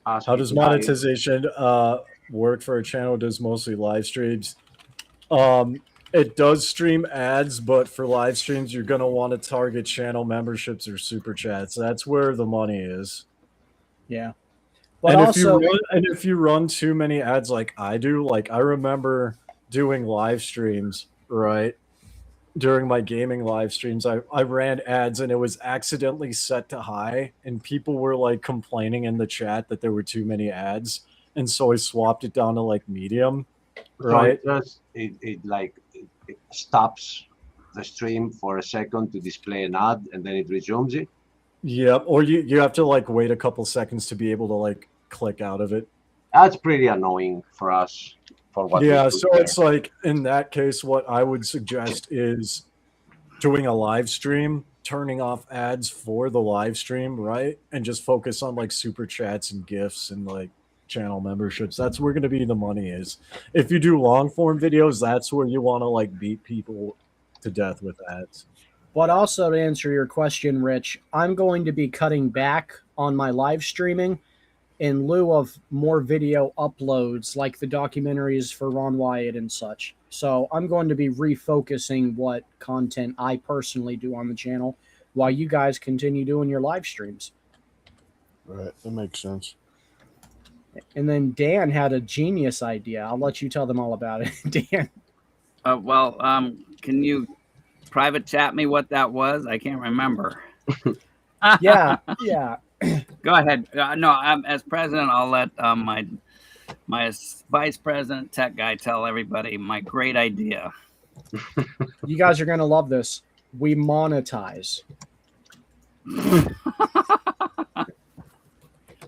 C: ask.
E: How does monetization work for a channel that does mostly live streams? It does stream ads, but for live streams, you're going to want to target channel memberships or super chats. That's where the money is.
D: Yeah. But
E: And
D: also,
E: if you run too many ads like I do, like I remember doing live streams, right? During my gaming live streams, I ran ads and it was accidentally set to high, and people were like complaining in the chat that there were too many ads, and so I swapped it down to like medium. Right?
C: So it stops the stream for a second to display an ad, and then it resumes it.
E: Yep. Or you have to like wait a couple seconds to be able to like click out of it.
C: That's pretty annoying for us. For what?
E: Yeah. So it's like in that case, what I would suggest is doing a live stream turning off ads for the live stream, right? And just focus on like super chats and gifts and like channel memberships. That's where going to be the money is. If you do long form videos, that's where you want to like beat people to death with ads.
D: But also to answer your question, Rich, I'm going to be cutting back on my live streaming in lieu of more video uploads like the documentaries for Ron Wyatt and such. So I'm going to be refocusing what content I personally do on the channel while you guys continue doing your live streams.
F: Right, that makes sense.
D: And then Dan had a genius idea. I'll let you tell them all about it, Dan.
G: Can you private chat me what that was? I can't remember.
D: Yeah.
G: Go ahead. As president, I'll let my vice president tech guy tell everybody my great idea.
D: You guys are going to love this. We monetize.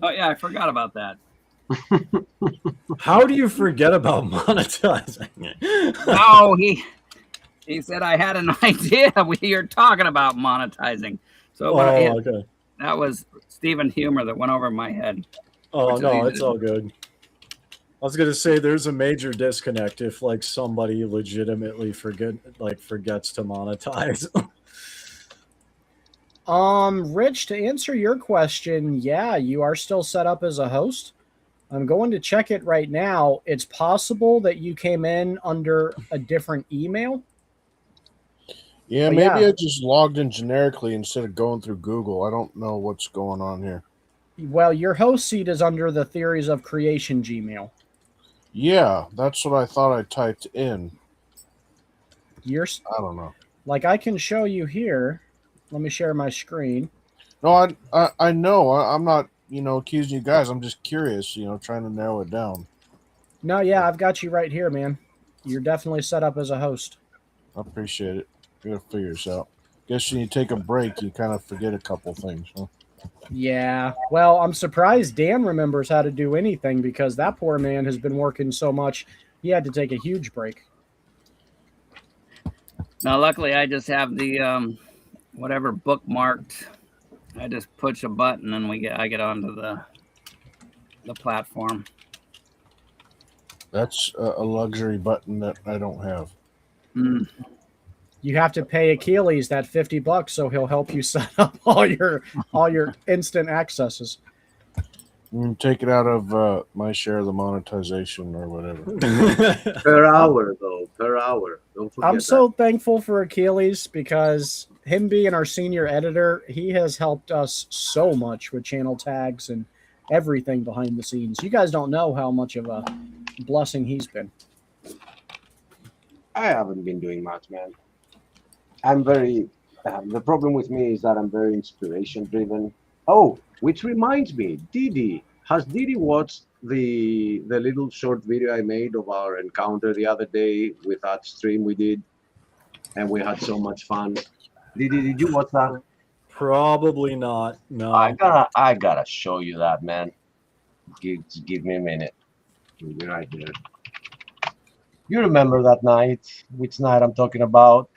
G: Oh yeah, I forgot about that.
E: How do you forget about monetizing?
G: Oh, he said I had an idea. You're talking about monetizing. So
E: okay.
G: That was Stephen Humor that went over my head.
E: Oh no, it's all good. I was gonna say there's a major disconnect if like somebody legitimately forgets to monetize.
D: Rich, to answer your question, yeah, you are still set up as a host. I'm going to check it right now. It's possible that you came in under a different email.
F: Yeah,
D: But
F: maybe
D: yeah.
F: I just logged in generically instead of going through Google. I don't know what's going on here.
D: Well, your host seat is under the Theories of Creation Gmail.
F: Yeah, that's what I thought I typed in.
D: I
F: don't know.
D: Like I can show you here. Let me share my screen.
F: No, I know. I'm not, accusing you guys. I'm just curious, trying to narrow it down.
D: No, yeah, I've got you right here, man. You're definitely set up as a host.
F: I appreciate it. You gotta figure this out. Guess when you take a break, you kind of forget a couple things, huh?
D: Yeah. Well, I'm surprised Dan remembers how to do anything because that poor man has been working so much. He had to take a huge break.
G: Now, luckily, I just have the whatever bookmarked. I just push a button and I get onto the platform.
F: That's a luxury button that I don't have.
G: Mm.
D: You have to pay Achilles that $50 so he'll help you set up all your instant accesses.
F: Take it out of my share of the monetization or whatever.
C: Per hour, though. Per hour. Don't forget
D: I'm so thankful for Achilles because him being our senior editor, he has helped us so much with channel tags and everything behind the scenes. You guys don't know how much of a blessing he's been.
C: I haven't been doing much, man. I'm very. The problem with me is that I'm very inspiration driven. Oh, which reminds me, Didi. Has Didi watched the little short video I made of our encounter the other day with that stream we did, and we had so much fun? Didi, did you watch that?
E: Probably not. No.
C: I gotta show you that, man. Give me a minute. We'll be right there. You remember that night? Which night I'm talking about?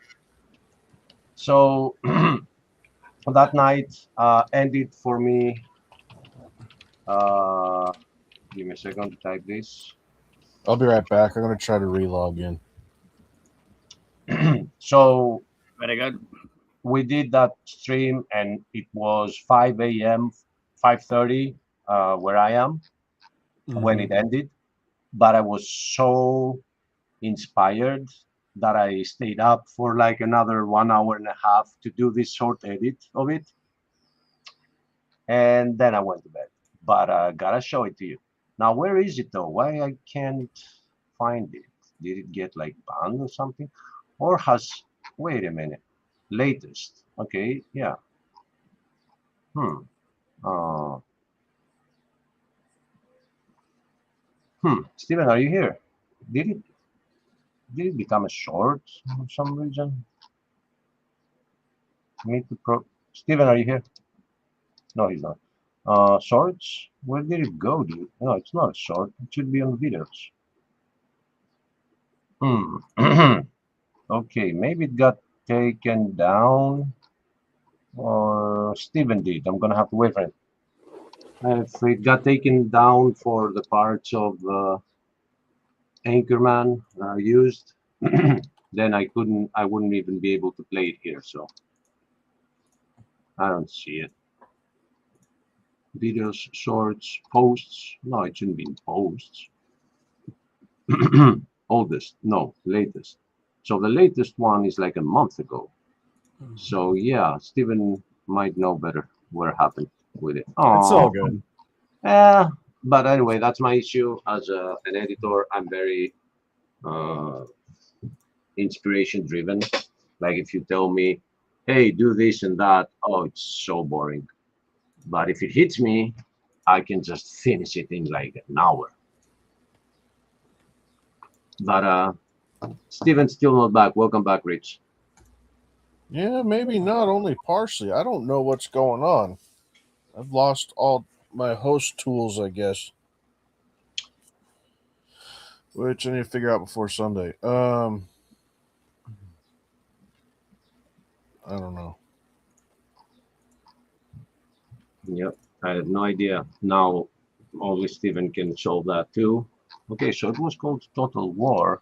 C: So that night ended for me. Give me a second to type this.
F: I'll be right back. I'm going to try to re-log in.
C: So
G: Very good.
C: we did that stream, and it was 5 a.m., 5:30 where I am when it ended. But I was so inspired that I stayed up for like another 1 hour and a half to do this short edit of it. And then I went to bed. But I gotta show it to you. Now, where is it though? Why I can't find it? Did it get like banned or something? Or wait a minute. Latest. Okay, yeah. Steven, are you here? Did it become a short for some reason? Steven, are you here? No, he's not. Shorts? Where did it go, dude? No, it's not a short. It should be on videos. Okay, maybe it got taken down. or Steven did. I'm gonna have to wait for it. If it got taken down for the parts of Anchorman used, then I wouldn't even be able to play it here. So I don't see it. Videos, shorts, posts. No, it shouldn't be in posts. Oldest, no, latest. So the latest one is like a month ago. So yeah, Steven might know better what happened with it.
E: It's all good.
C: But anyway, that's my issue as an editor. I'm very inspiration driven. Like if you tell me, hey, do this and that, oh, it's so boring. But if it hits me, I can just finish it in like an hour. But Steven's still not back. Welcome back, Rich.
F: Yeah, maybe not, only partially. I don't know what's going on. I've lost all my host tools, I guess. Which I need to figure out before Sunday. I don't know.
C: Yep, I have no idea. Now only Steven can solve that too. Okay, so it was called Total War.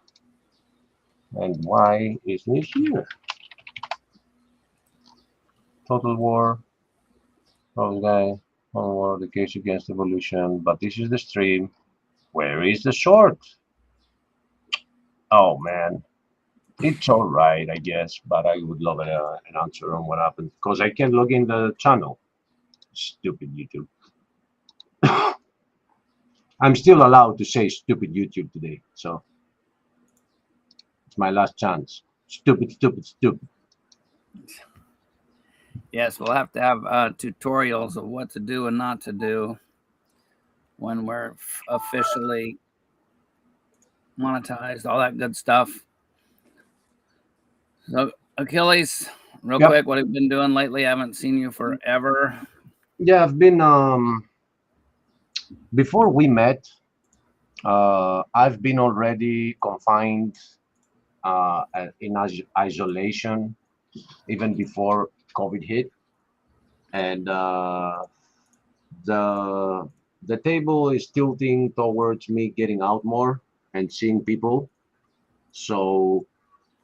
C: And why isn't it here? Total War. Total War, the case against evolution. But this is the stream. Where is the short? Oh man, it's all right, I guess. But I would love an answer on what happened because I can't log in the channel. Stupid YouTube. I'm still allowed to say stupid YouTube today, so it's my last chance. Stupid, stupid, stupid.
G: Yes, we'll have to have tutorials of what to do and not to do when we're officially monetized, all that good stuff. So, Achilles, real quick, what have you been doing lately? I haven't seen you forever.
C: Yeah, I've been, before we met, I've been already confined in isolation, even before COVID hit. And the table is tilting towards me getting out more and seeing people. So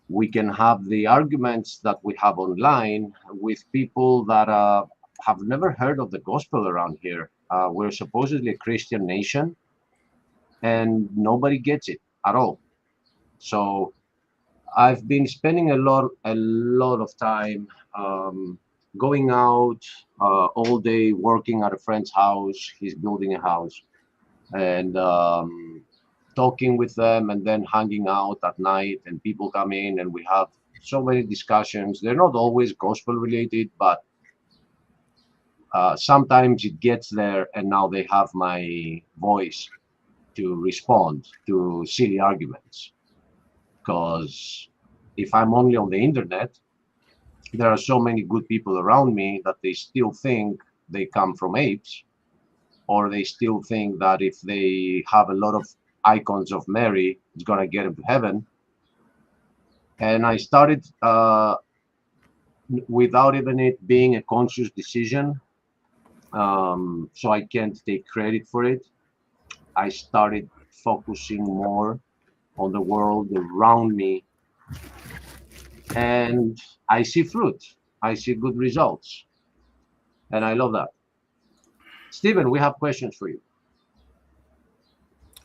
C: we can have the arguments that we have online with people that have never heard of the gospel around here. We're supposedly a Christian nation, and nobody gets it at all. So I've been spending a lot of time going out all day, working at a friend's house. He's building a house, and talking with them, and then hanging out at night. And people come in, and we have so many discussions. They're not always gospel related, but sometimes it gets there, and now they have my voice to respond to silly arguments. Because if I'm only on the internet, there are so many good people around me that they still think they come from apes, or they still think that if they have a lot of icons of Mary, it's gonna get them to heaven. And I started without even it being a conscious decision, so I can't take credit for it. I started focusing more on the world around me, and I see fruit. I see good results, and I love that. Steven, we have questions for you.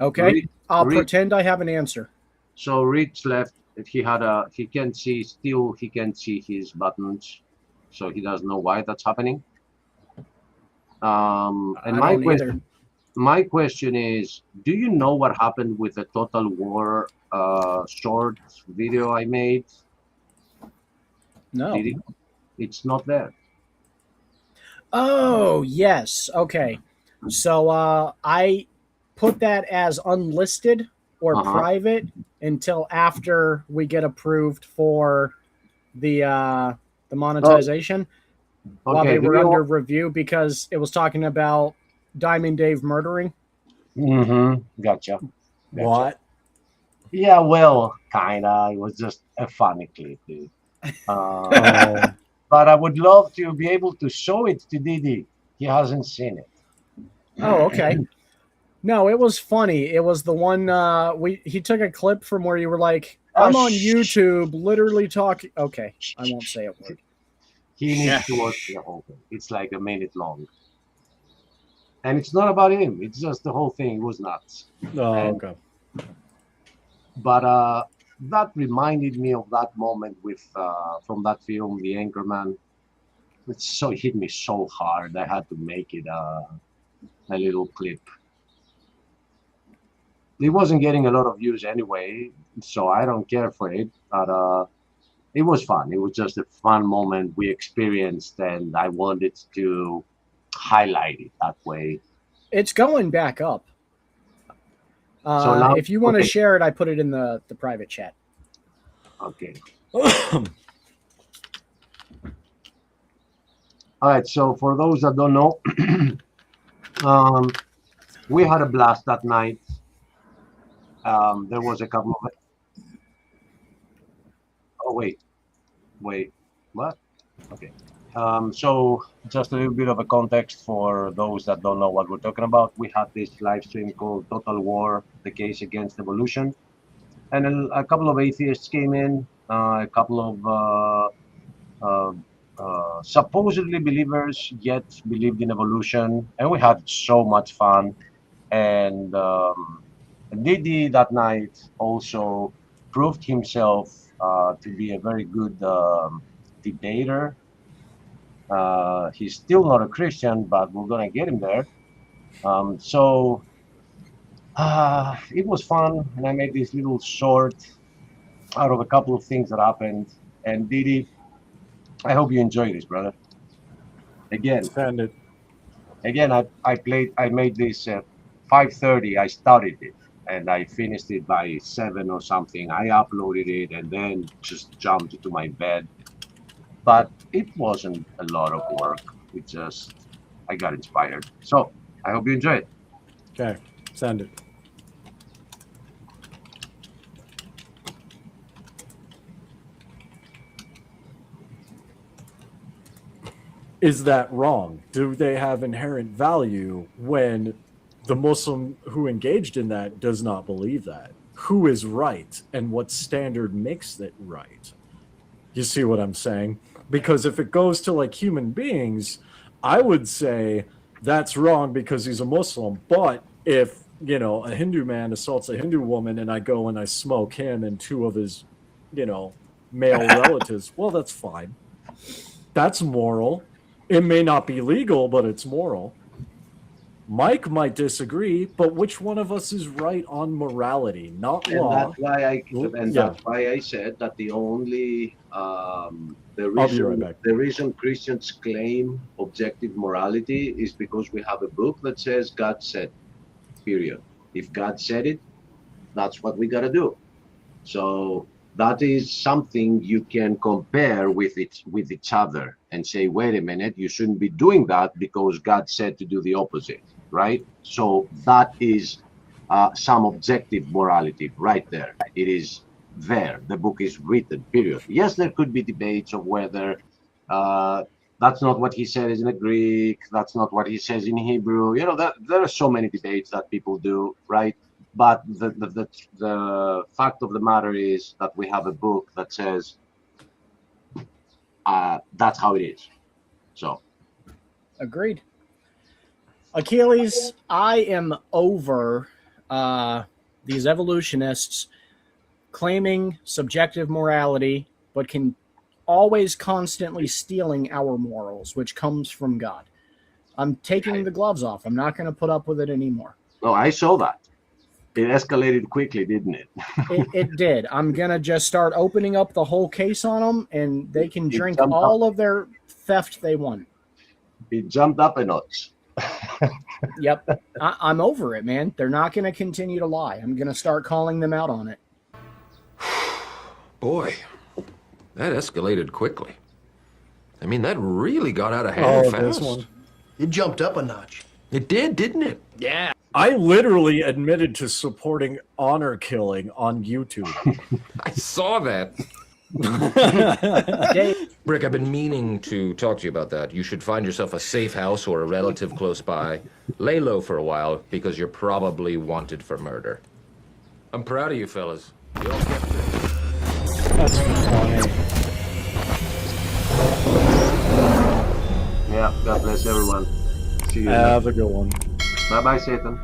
D: Okay, I'll pretend I have an answer.
C: So Rich left. He can't see. Still, he can't see his buttons, so he doesn't know why that's happening. And my question is, do you know what happened with the Total War short video I made?
D: No.
C: It's not there.
D: Oh, yes. Okay. So I put that as unlisted or private until after we get approved for the monetization. While they were under review, because it was talking about Diamond Dave murdering.
C: Gotcha.
E: What?
C: Yeah, well, kinda. It was just a funny clip, dude. but I would love to be able to show it to Didi. He hasn't seen it.
D: Oh, okay. No, it was funny. It was the one he took a clip from where you were like, I'm on YouTube literally talking. Okay, I won't say a word.
C: He needs to watch the whole thing. It's like a minute long. And it's not about him. It's just the whole thing. It was nuts.
E: Oh, okay.
C: But that reminded me of that moment with from that film, The Anchorman. It hit me so hard. I had to make it a little clip. It wasn't getting a lot of views anyway, so I don't care for it. But it was fun. It was just a fun moment we experienced, and I wanted to highlight it that way.
D: It's going back up.
C: So now,
D: if you want to share it, I put it in the private chat.
C: Okay. All right. So for those that don't know, we had a blast that night. There was a couple of. Oh wait, what? Okay. So just a little bit of a context for those that don't know what we're talking about. We had this live stream called Total War: The Case Against Evolution, and a couple of atheists came in, a couple of supposedly believers yet believed in evolution, and we had so much fun. And Didi that night also proved himself to be a very good debater. He's still not a Christian, but we're gonna get him there. So it was fun, and I made this little short out of a couple of things that happened. And Didi, I hope you enjoy this, brother. Again, I made this at 5:30. I started it, and I finished it by 7 or something. I uploaded it and then just jumped into my bed. But it wasn't a lot of work. I got inspired. So I hope you enjoy it.
E: Okay, send it. Is that wrong? Do they have inherent value when the Muslim who engaged in that does not believe that? Who is right and what standard makes it right? You see what I'm saying? Because if it goes to like human beings, I would say that's wrong because he's a Muslim. But if, a Hindu man assaults a Hindu woman and I go and I smoke him and 2 of his, male relatives, well, that's fine. That's moral. It may not be legal, but it's moral. Mike might disagree, but which one of us is right on morality, not
C: and
E: law?
C: That's why I said that the reason Christians claim objective morality is because we have a book that says God said, period. If God said it, that's what we got to do. So that is something you can compare with each other and say, wait a minute, you shouldn't be doing that because God said to do the opposite, right? So that is some objective morality right there. It is there. The book is written, period. Yes, there could be debates of whether that's not what he said in the Greek, that's not what he says in Hebrew. There are so many debates that people do, right? But the fact of the matter is that we have a book that says that's how it is. So,
D: agreed. Achilles, I am over these evolutionists claiming subjective morality, but can always constantly stealing our morals, which comes from God. I'm taking the gloves off. I'm not going to put up with it anymore.
C: No, I saw that. It escalated quickly, didn't it?
D: It did. I'm going to just start opening up the whole case on them, and they can drink all of their theft they want.
C: It jumped up a notch.
D: Yep. I'm over it, man. They're not going to continue to lie. I'm going to start calling them out on it.
H: Boy, that escalated quickly. I mean, that really got out of hand fast.
E: This one.
I: It jumped up a notch.
H: It did, didn't it? Yeah.
E: I literally admitted to supporting honor killing on YouTube.
H: I saw that. Rick, I've been meaning to talk to you about that. You should find yourself a safe house or a relative close by. Lay low for a while, because you're probably wanted for murder. I'm proud of you, fellas. You all kept it.
E: That's funny.
C: Yeah, God bless everyone. See you.
E: Have a good one.
C: Bye-bye, Satan.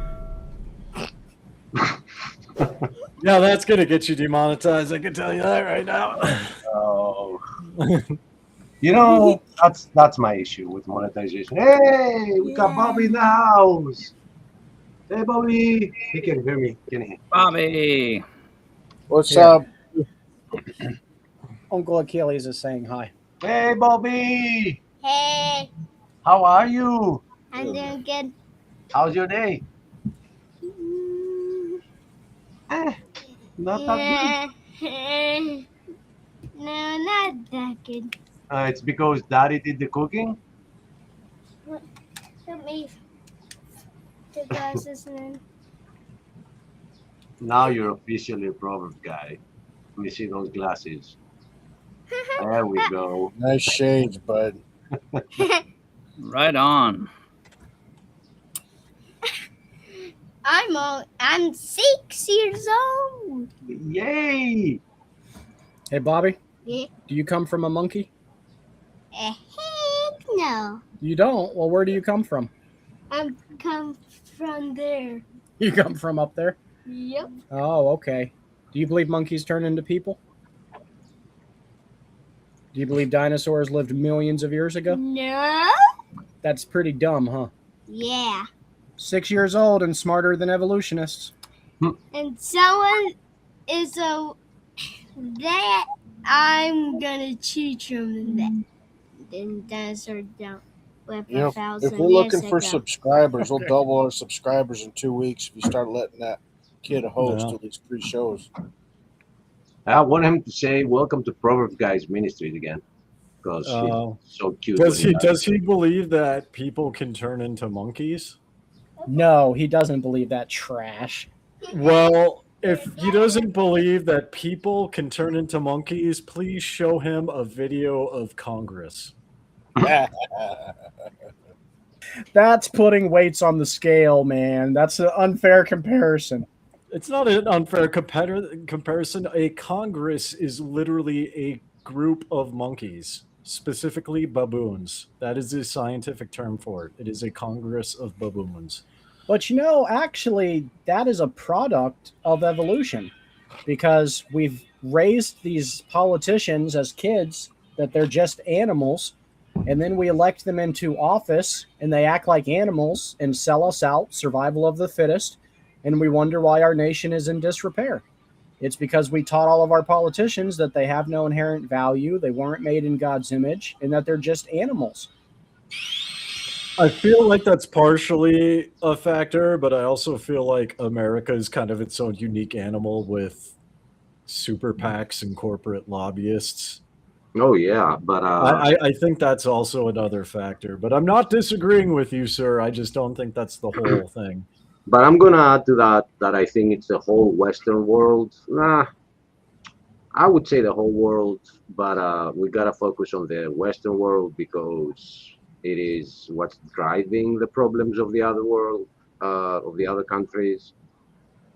E: Yeah, that's gonna get you demonetized. I can tell you that right now.
C: Oh. You know, that's my issue with monetization. Hey, we got Bobby in the house. Hey, Bobby. He can hear me. Can he?
G: Bobby.
F: What's
D: Here.
F: up?
D: Uncle Achilles is saying hi.
C: Hey, Bobby.
J: Hey,
C: How are you?
J: I'm doing good.
C: How's your day? Not that
J: Yeah. No, not that good.
C: good. It's because Daddy did the cooking.
J: Put me the glasses in.
C: Now you're officially a Proverbs guy. Let me see those glasses. There we go.
F: Nice shades, bud.
G: Right on.
J: I'm 6 years old.
C: Yay!
D: Hey, Bobby,
J: Yeah.
D: do you come from a monkey?
J: Heck no.
D: You don't? Well, where do you come from?
J: I'm come from there.
D: You come from up there?
J: Yep.
D: Oh, okay. Do you believe monkeys turn into people? Do you believe dinosaurs lived millions of years ago?
J: No.
D: That's pretty dumb, huh?
J: Yeah.
D: 6 years old and smarter than evolutionists.
J: And someone is that I'm gonna teach them that. Then dinosaurs don't live
F: You know,
J: a thousand
F: if we're
J: years
F: looking for
J: ago.
F: subscribers, we'll double our subscribers in 2 weeks if you start letting that kid host
E: Yeah.
F: at least 3 shows.
C: I want him to say, "Welcome to ProverbsGuys Ministries" again, because he's so cute.
E: Does
C: when
E: he does he believe that people can turn into monkeys?
D: No, he doesn't believe that trash.
E: Well, if he doesn't believe that people can turn into monkeys, please show him a video of Congress.
D: That's putting weights on the scale, man. That's an unfair comparison.
E: It's not an unfair comparison. A Congress is literally a group of monkeys, specifically baboons. That is the scientific term for it. It is a Congress of baboons.
D: But actually, that is a product of evolution because we've raised these politicians as kids that they're just animals, and then we elect them into office and they act like animals and sell us out, survival of the fittest, and we wonder why our nation is in disrepair. It's because we taught all of our politicians that they have no inherent value, they weren't made in God's image, and that they're just animals.
E: I feel like that's partially a factor, but I also feel like America is kind of its own unique animal with super PACs and corporate lobbyists.
C: Oh yeah, but
E: I think that's also another factor. But I'm not disagreeing with you, sir. I just don't think that's the whole thing.
C: But I'm gonna add to that I think it's the whole Western world. I would say the whole world, but we gotta focus on the Western world because it is what's driving the problems of the other world, of the other countries.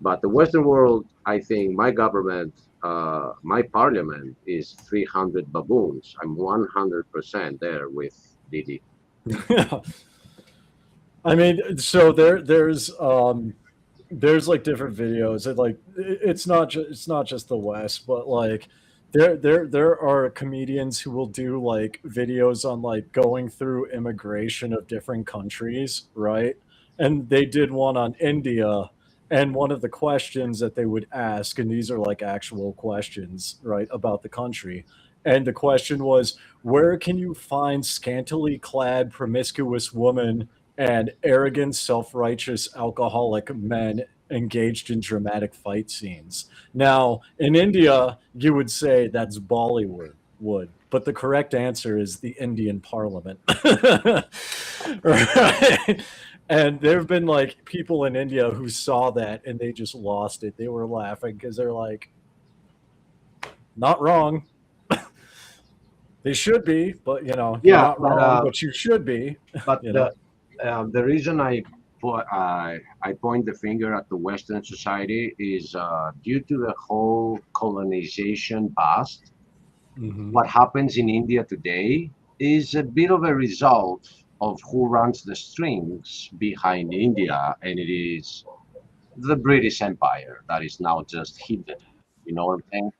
C: But the Western world, I think my government, my parliament is 300 baboons. I'm 100% there with Didi.
E: I mean, so there's like different videos. It's not just the West, but like there are comedians who will do like videos on like going through immigration of different countries, right? And they did one on India, and one of the questions that they would ask, and these are like actual questions, right, about the country. And the question was, where can you find scantily clad promiscuous women and arrogant, self-righteous, alcoholic men engaged in dramatic fight scenes? Now, in India, you would say that's Bollywood, but the correct answer is the Indian Parliament. Right? And there have been like people in India who saw that and they just lost it. They were laughing because they're like, not wrong. They should be, but you know,
C: Yeah,
E: you're not
C: but,
E: wrong, but you should be.
C: But
E: You know?
C: the reason I point the finger at the Western society is due to the whole colonization past.
E: Mhm.
C: What happens in India today is a bit of a result of who runs the strings behind India, and it is the British Empire that is now just hidden. You know what I'm saying?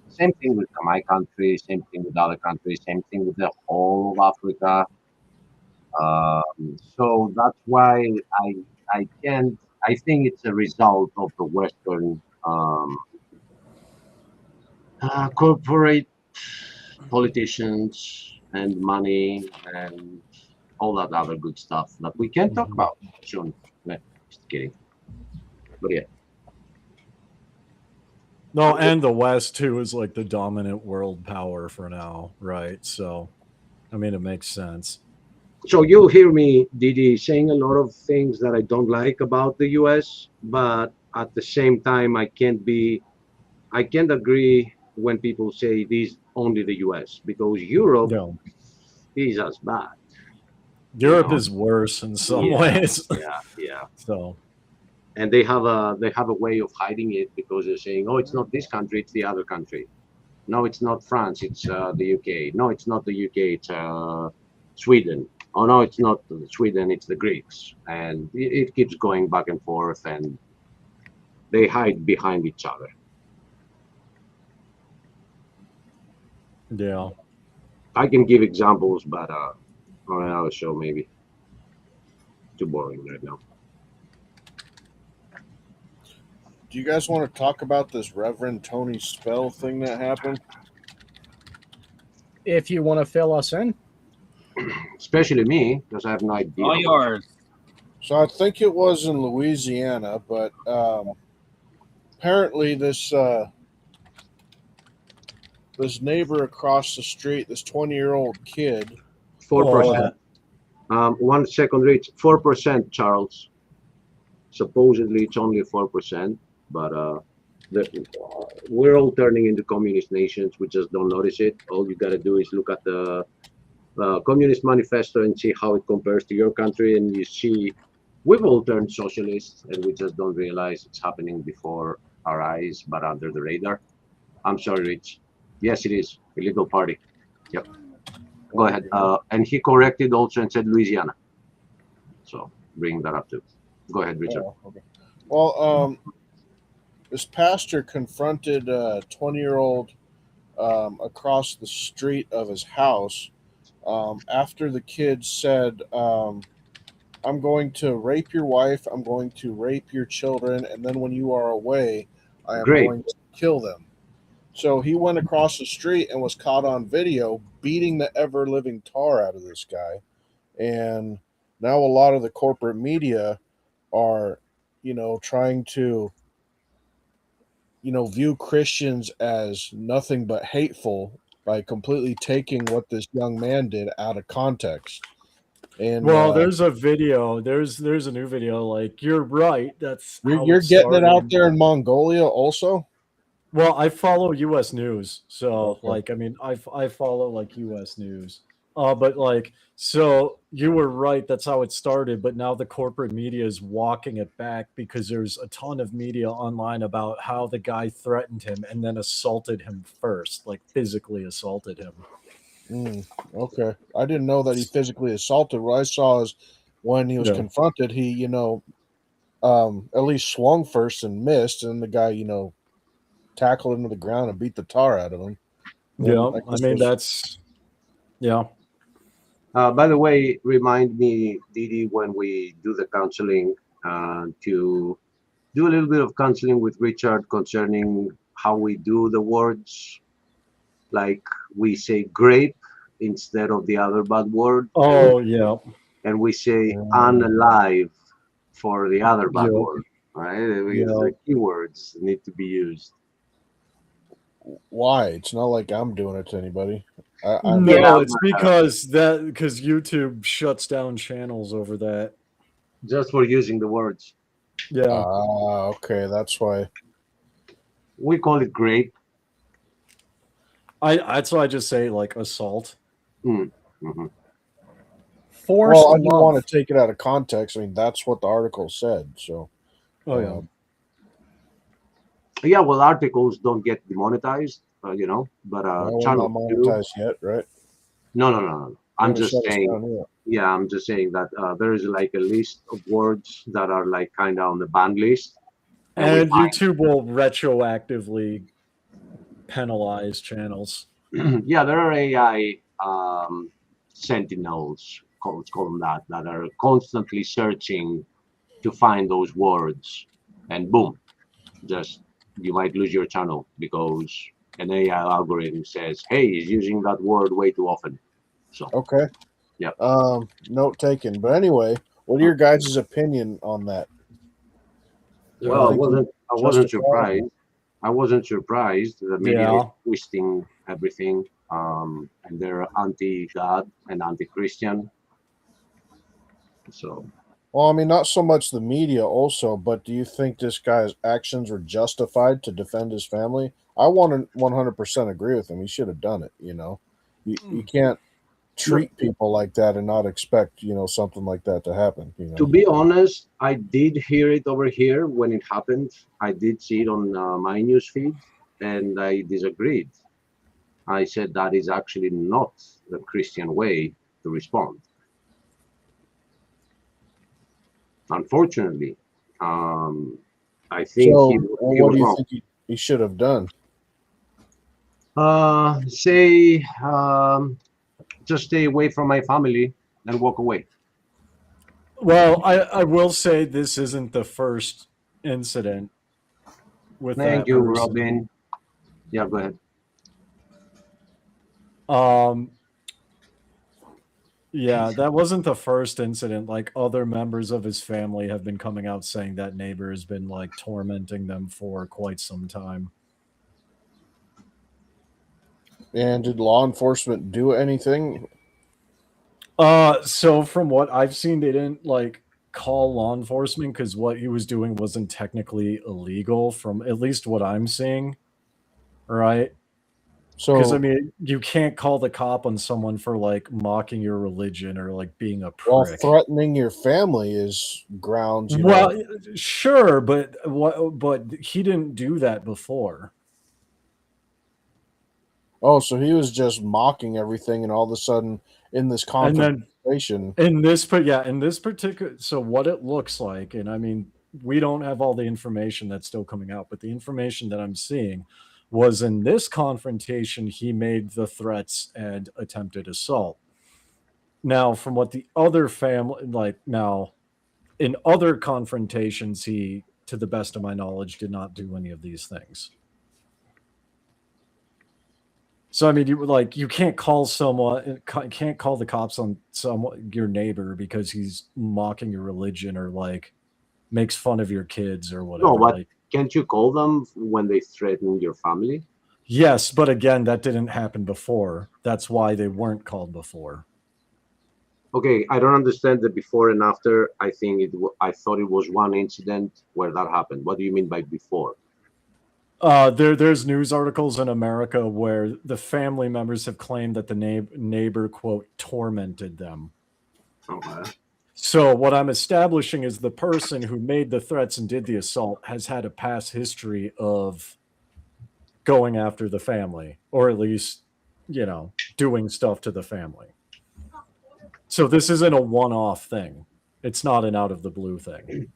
C: Same thing with my country, same thing with other countries, same thing with the whole of Africa. So that's why I can't. I think it's a result of the Western corporate politicians and money and all that other good stuff that we can talk
E: Mhm.
C: about soon. No, just kidding. But yeah,
E: No, and the West too is like the dominant world power for now, right? So, I mean, it makes sense.
C: so you hear me, Didi, saying a lot of things that I don't like about the U.S., but at the same time, I can't agree when people say this only the US because Europe
E: No,
C: is as bad, you
E: Europe
C: know?
E: is worse in some
C: Yeah,
E: ways.
C: yeah.
E: So,
C: And they have a way of hiding it because they're saying, oh, it's not this country, it's the other country. No, it's not France, it's the UK. No, it's not the UK, it's Sweden. Oh no, it's not Sweden, it's the Greeks. And it keeps going back and forth, and they hide behind each other.
E: yeah.
C: I can give examples, but on another show maybe. Too boring right now.
F: Do you guys want to talk about this Reverend Tony Spell thing that happened?
D: If you want to fill us in.
C: Especially me, because I have no idea.
G: All yours.
F: So I think it was in Louisiana, but apparently this neighbor across the street, this 20-year-old kid.
C: 4%. 1 second, Rich. 4%, Charles. Supposedly it's only 4%, but we're all turning into communist nations. We just don't notice it. All you got to do is look at the Communist Manifesto and see how it compares to your country, and you see we've all turned socialist, and we just don't realize it's happening before our eyes, but under the radar. I'm sorry, Rich. Yes, it is illegal party. Yep. Go ahead. And he corrected also and said Louisiana. So bring that up too. Go ahead, Richard.
F: Oh, okay. Well, this pastor confronted a 20-year-old across the street of his house after the kid said, I'm going to rape your wife, I'm going to rape your children, and then when you are away, I am going to kill them. So he went across the street and was caught on video beating the ever-living tar out of this guy. And now a lot of the corporate media are, trying to, view Christians as nothing but hateful by completely taking what this young man did out of context. And
E: Well, there's a video. There's a new video. Like, you're right. That's how
F: you're
E: it
F: getting it out
E: started.
F: there in Mongolia also.
E: Well, I follow U.S. news, so
F: Okay.
E: like, I mean, I follow like U.S. news. But like, so you were right. That's how it started. But now the corporate media is walking it back because there's a ton of media online about how the guy threatened him and then assaulted him first, like physically assaulted him.
F: Okay, I didn't know that he physically assaulted. What I saw is when he was confronted, he at least swung first and missed, and the guy tackled him to the ground and beat the tar out of him.
E: Yeah, I mean that's yeah.
C: By the way, remind me, Didi, when we do the counseling, to do a little bit of counseling with Richard concerning how we do the words, like we say grape instead of the other bad word.
E: Oh, yeah.
C: And we say unalive for the other bad word, right? Because the keywords need to be used.
F: Why? It's not like I'm doing it to anybody.
E: No, it's because YouTube shuts down channels over that.
C: Just for using the words.
E: Yeah.
F: Okay, that's why.
C: We call it grape.
E: That's why I just say like assault.
C: Mm-hmm.
D: Force
F: Well, I didn't
D: love.
F: want to take it out of context. I mean, that's what the article said. So,
E: Oh yeah.
C: Yeah, well, articles don't get demonetized, but
F: well, we're not
C: channels do.
F: monetized yet, right?
C: No.
F: They're
C: I'm
F: gonna
C: just
F: shut us
C: saying.
F: down, yeah.
C: Yeah, I'm just saying that there is like a list of words that are like kind of on the ban list, and we
E: And YouTube will retroactively penalize channels.
C: yeah, there are AI sentinels, let's call them that are constantly searching to find those words, and boom, just you might lose your channel because an AI algorithm says, "Hey, he's using that word way too often." So,
F: Okay.
C: yeah.
F: Note taken. But anyway, what are your guys' opinion on that?
C: Well, I
F: think
C: wasn't
F: justifiable?
C: surprised. I wasn't surprised. The media is
E: Yeah.
C: twisting everything, and they're anti-God and anti-Christian. So,
F: Well, I mean, not so much the media, also, but do you think this guy's actions were justified to defend his family? I want to 100% agree with him. He should have done it. You can't treat people like that and not expect something like that to happen.
C: to be honest, I did hear it over here when it happened. I did see it on my news feed, and I disagreed. I said that is actually not the Christian way to respond. Unfortunately, I think
F: So,
C: he
F: what
C: was
F: do you
C: wrong.
F: think he should have done?
C: Say, just stay away from my family and walk away.
E: Well, I will say this isn't the first incident with
C: Thank
E: that
C: you,
E: person.
C: Robin. Yeah, go ahead.
E: Yeah, that wasn't the first incident. Like other members of his family have been coming out saying that neighbor has been like tormenting them for quite some time.
F: And did law enforcement do anything?
E: So from what I've seen, they didn't like call law enforcement because what he was doing wasn't technically illegal from at least what I'm seeing. Right? Because I
F: So,
E: mean, you can't call the cop on someone for like mocking your religion or like being a
F: while
E: prick.
F: threatening your family is grounds,
E: Well, sure, but what? But he didn't do that before.
F: Oh, so he was just mocking everything, and all of a sudden, in this
E: And then
F: confrontation,
E: in this particular, so what it looks like, and I mean, we don't have all the information that's still coming out, but the information that I'm seeing was in this confrontation, he made the threats and attempted assault. Now, from what the other family like now in other confrontations, he, to the best of my knowledge, did not do any of these things. So I mean, you can't call the cops on your neighbor because he's mocking your religion or like makes fun of your kids or whatever.
C: No, but
E: Like,
C: can't you call them when they threaten your family?
E: yes, but again, that didn't happen before. That's why they weren't called before.
C: Okay, I don't understand the before and after. I think I thought it was one incident where that happened. What do you mean by before?
E: There's news articles in America where the family members have claimed that the neighbor quote tormented them.
C: Okay.
E: So what I'm establishing is the person who made the threats and did the assault has had a past history of going after the family, or at least, doing stuff to the family. So this isn't a one-off thing. It's not an out of the blue thing.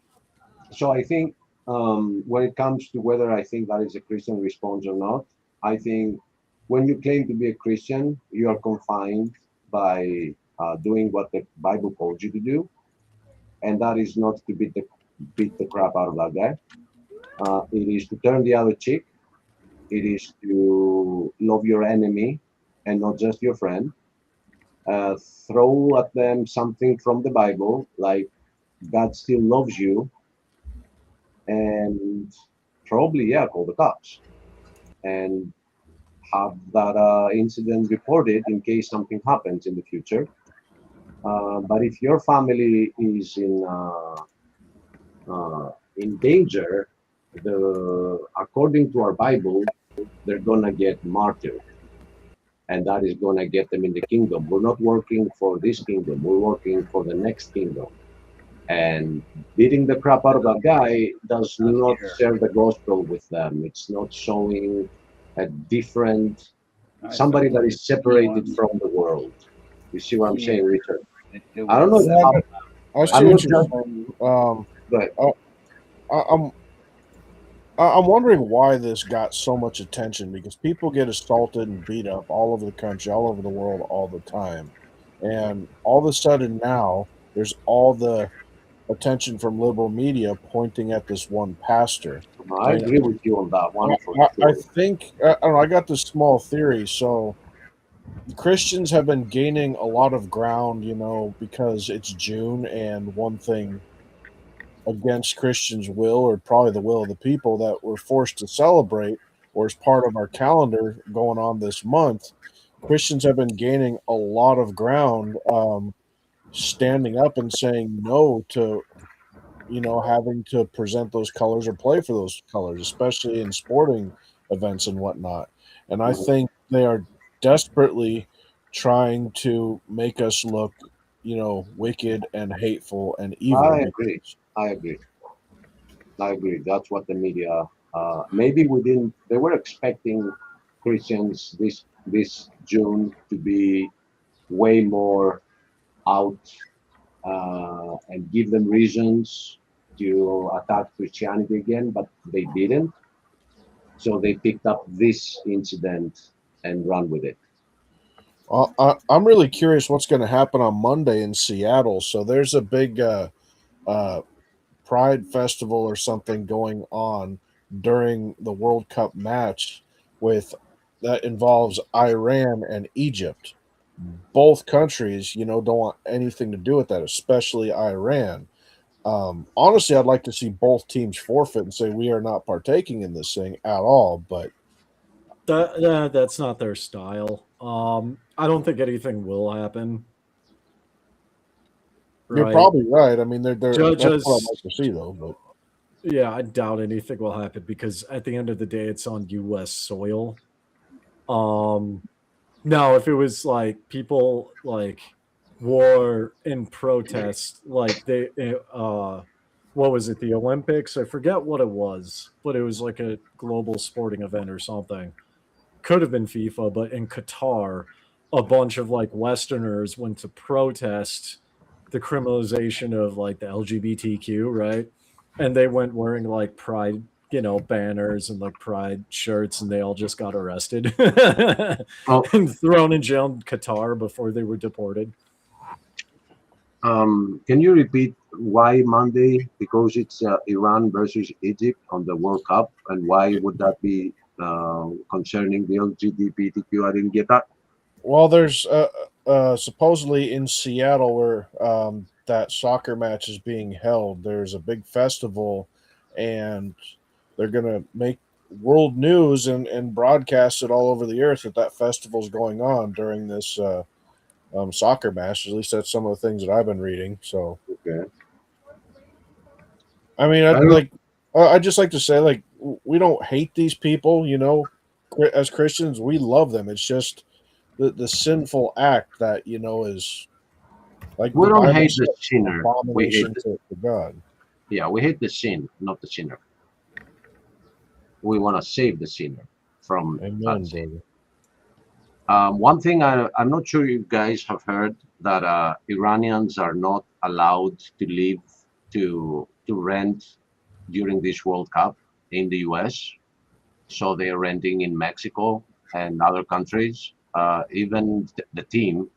C: So I think when it comes to whether I think that is a Christian response or not, I think when you claim to be a Christian, you are confined by doing what the Bible calls you to do, and that is not to beat the crap out of that guy. It is to turn the other cheek. It is to love your enemy and not just your friend. Throw at them something from the Bible, like God still loves you, and probably, yeah, call the cops and have that incident reported in case something happens in the future. But if your family is in danger, according to our Bible, they're gonna get martyred. and that is going to get them in the kingdom. We're not working for this kingdom. We're working for the next kingdom. And beating the crap out of a guy does not share the gospel with them. It's not showing a different, somebody that is separated from the world. You see what I'm saying, Richard? I don't know
F: Yeah,
C: how.
F: I see
C: I'm
F: what
C: not
F: you're
C: just,
F: saying.
C: but
F: I'm wondering why this got so much attention, because people get assaulted and beat up all over the country, all over the world, all the time, and all of a sudden now there's all the attention from liberal media pointing at this one pastor.
C: I agree with you on that one for
F: I
C: sure.
F: think I don't know. I got this small theory. So Christians have been gaining a lot of ground, because it's June, and one thing against Christians' will, or probably the will of the people, that we're forced to celebrate, or as part of our calendar going on this month. Christians have been gaining a lot of ground, standing up and saying no to, having to present those colors or play for those colors, especially in sporting events and whatnot. And I think they are desperately trying to make us look, wicked and hateful and evil.
C: I agree. I agree. I agree. That's what the media. Maybe we didn't. They were expecting Christians this June to be way more out and give them reasons to attack Christianity again, but they didn't. So they picked up this incident and run with it.
F: Well, I'm really curious what's going to happen on Monday in Seattle. So there's a big Pride Festival or something going on during the World Cup match that involves Iran and Egypt. Both countries, don't want anything to do with that, especially Iran. Honestly, I'd like to see both teams forfeit and say we are not partaking in this thing at all. But
E: that's not their style. I don't think anything will happen.
F: You're probably right. I mean, that's what I'd like to see, though. But
E: yeah, I doubt anything will happen, because at the end of the day, it's on U.S. soil. Now, if it was like people like war in protest, like what was it, the Olympics? I forget what it was, but it was like a global sporting event or something. Could have been FIFA, but in Qatar, a bunch of like Westerners went to protest the criminalization of like the LGBTQ, right? And they went wearing like pride, banners and like pride shirts, and they all just got arrested and thrown in jail in Qatar before they were deported.
C: Can you repeat why Monday? Because it's Iran versus Egypt on the World Cup, and why would that be concerning the LGBTQ? I didn't get that.
F: Well, there's supposedly in Seattle, where that soccer match is being held, there's a big festival, and they're going to make world news and broadcast it all over the earth that festival is going on during this soccer match. At least that's some of the things that I've been reading. So,
C: okay.
F: I mean, I'd just like to say, like, we don't hate these people, as Christians, we love them. It's just the sinful act that, is like,
C: we don't hate the sinner. We hate
F: to God.
C: Yeah, we hate the sin, not the sinner. We want to save the sinner from that sin. One thing I'm not sure you guys have heard, that Iranians are not allowed to leave to rent during this World Cup in the US. So they're renting in Mexico and other countries. Even the team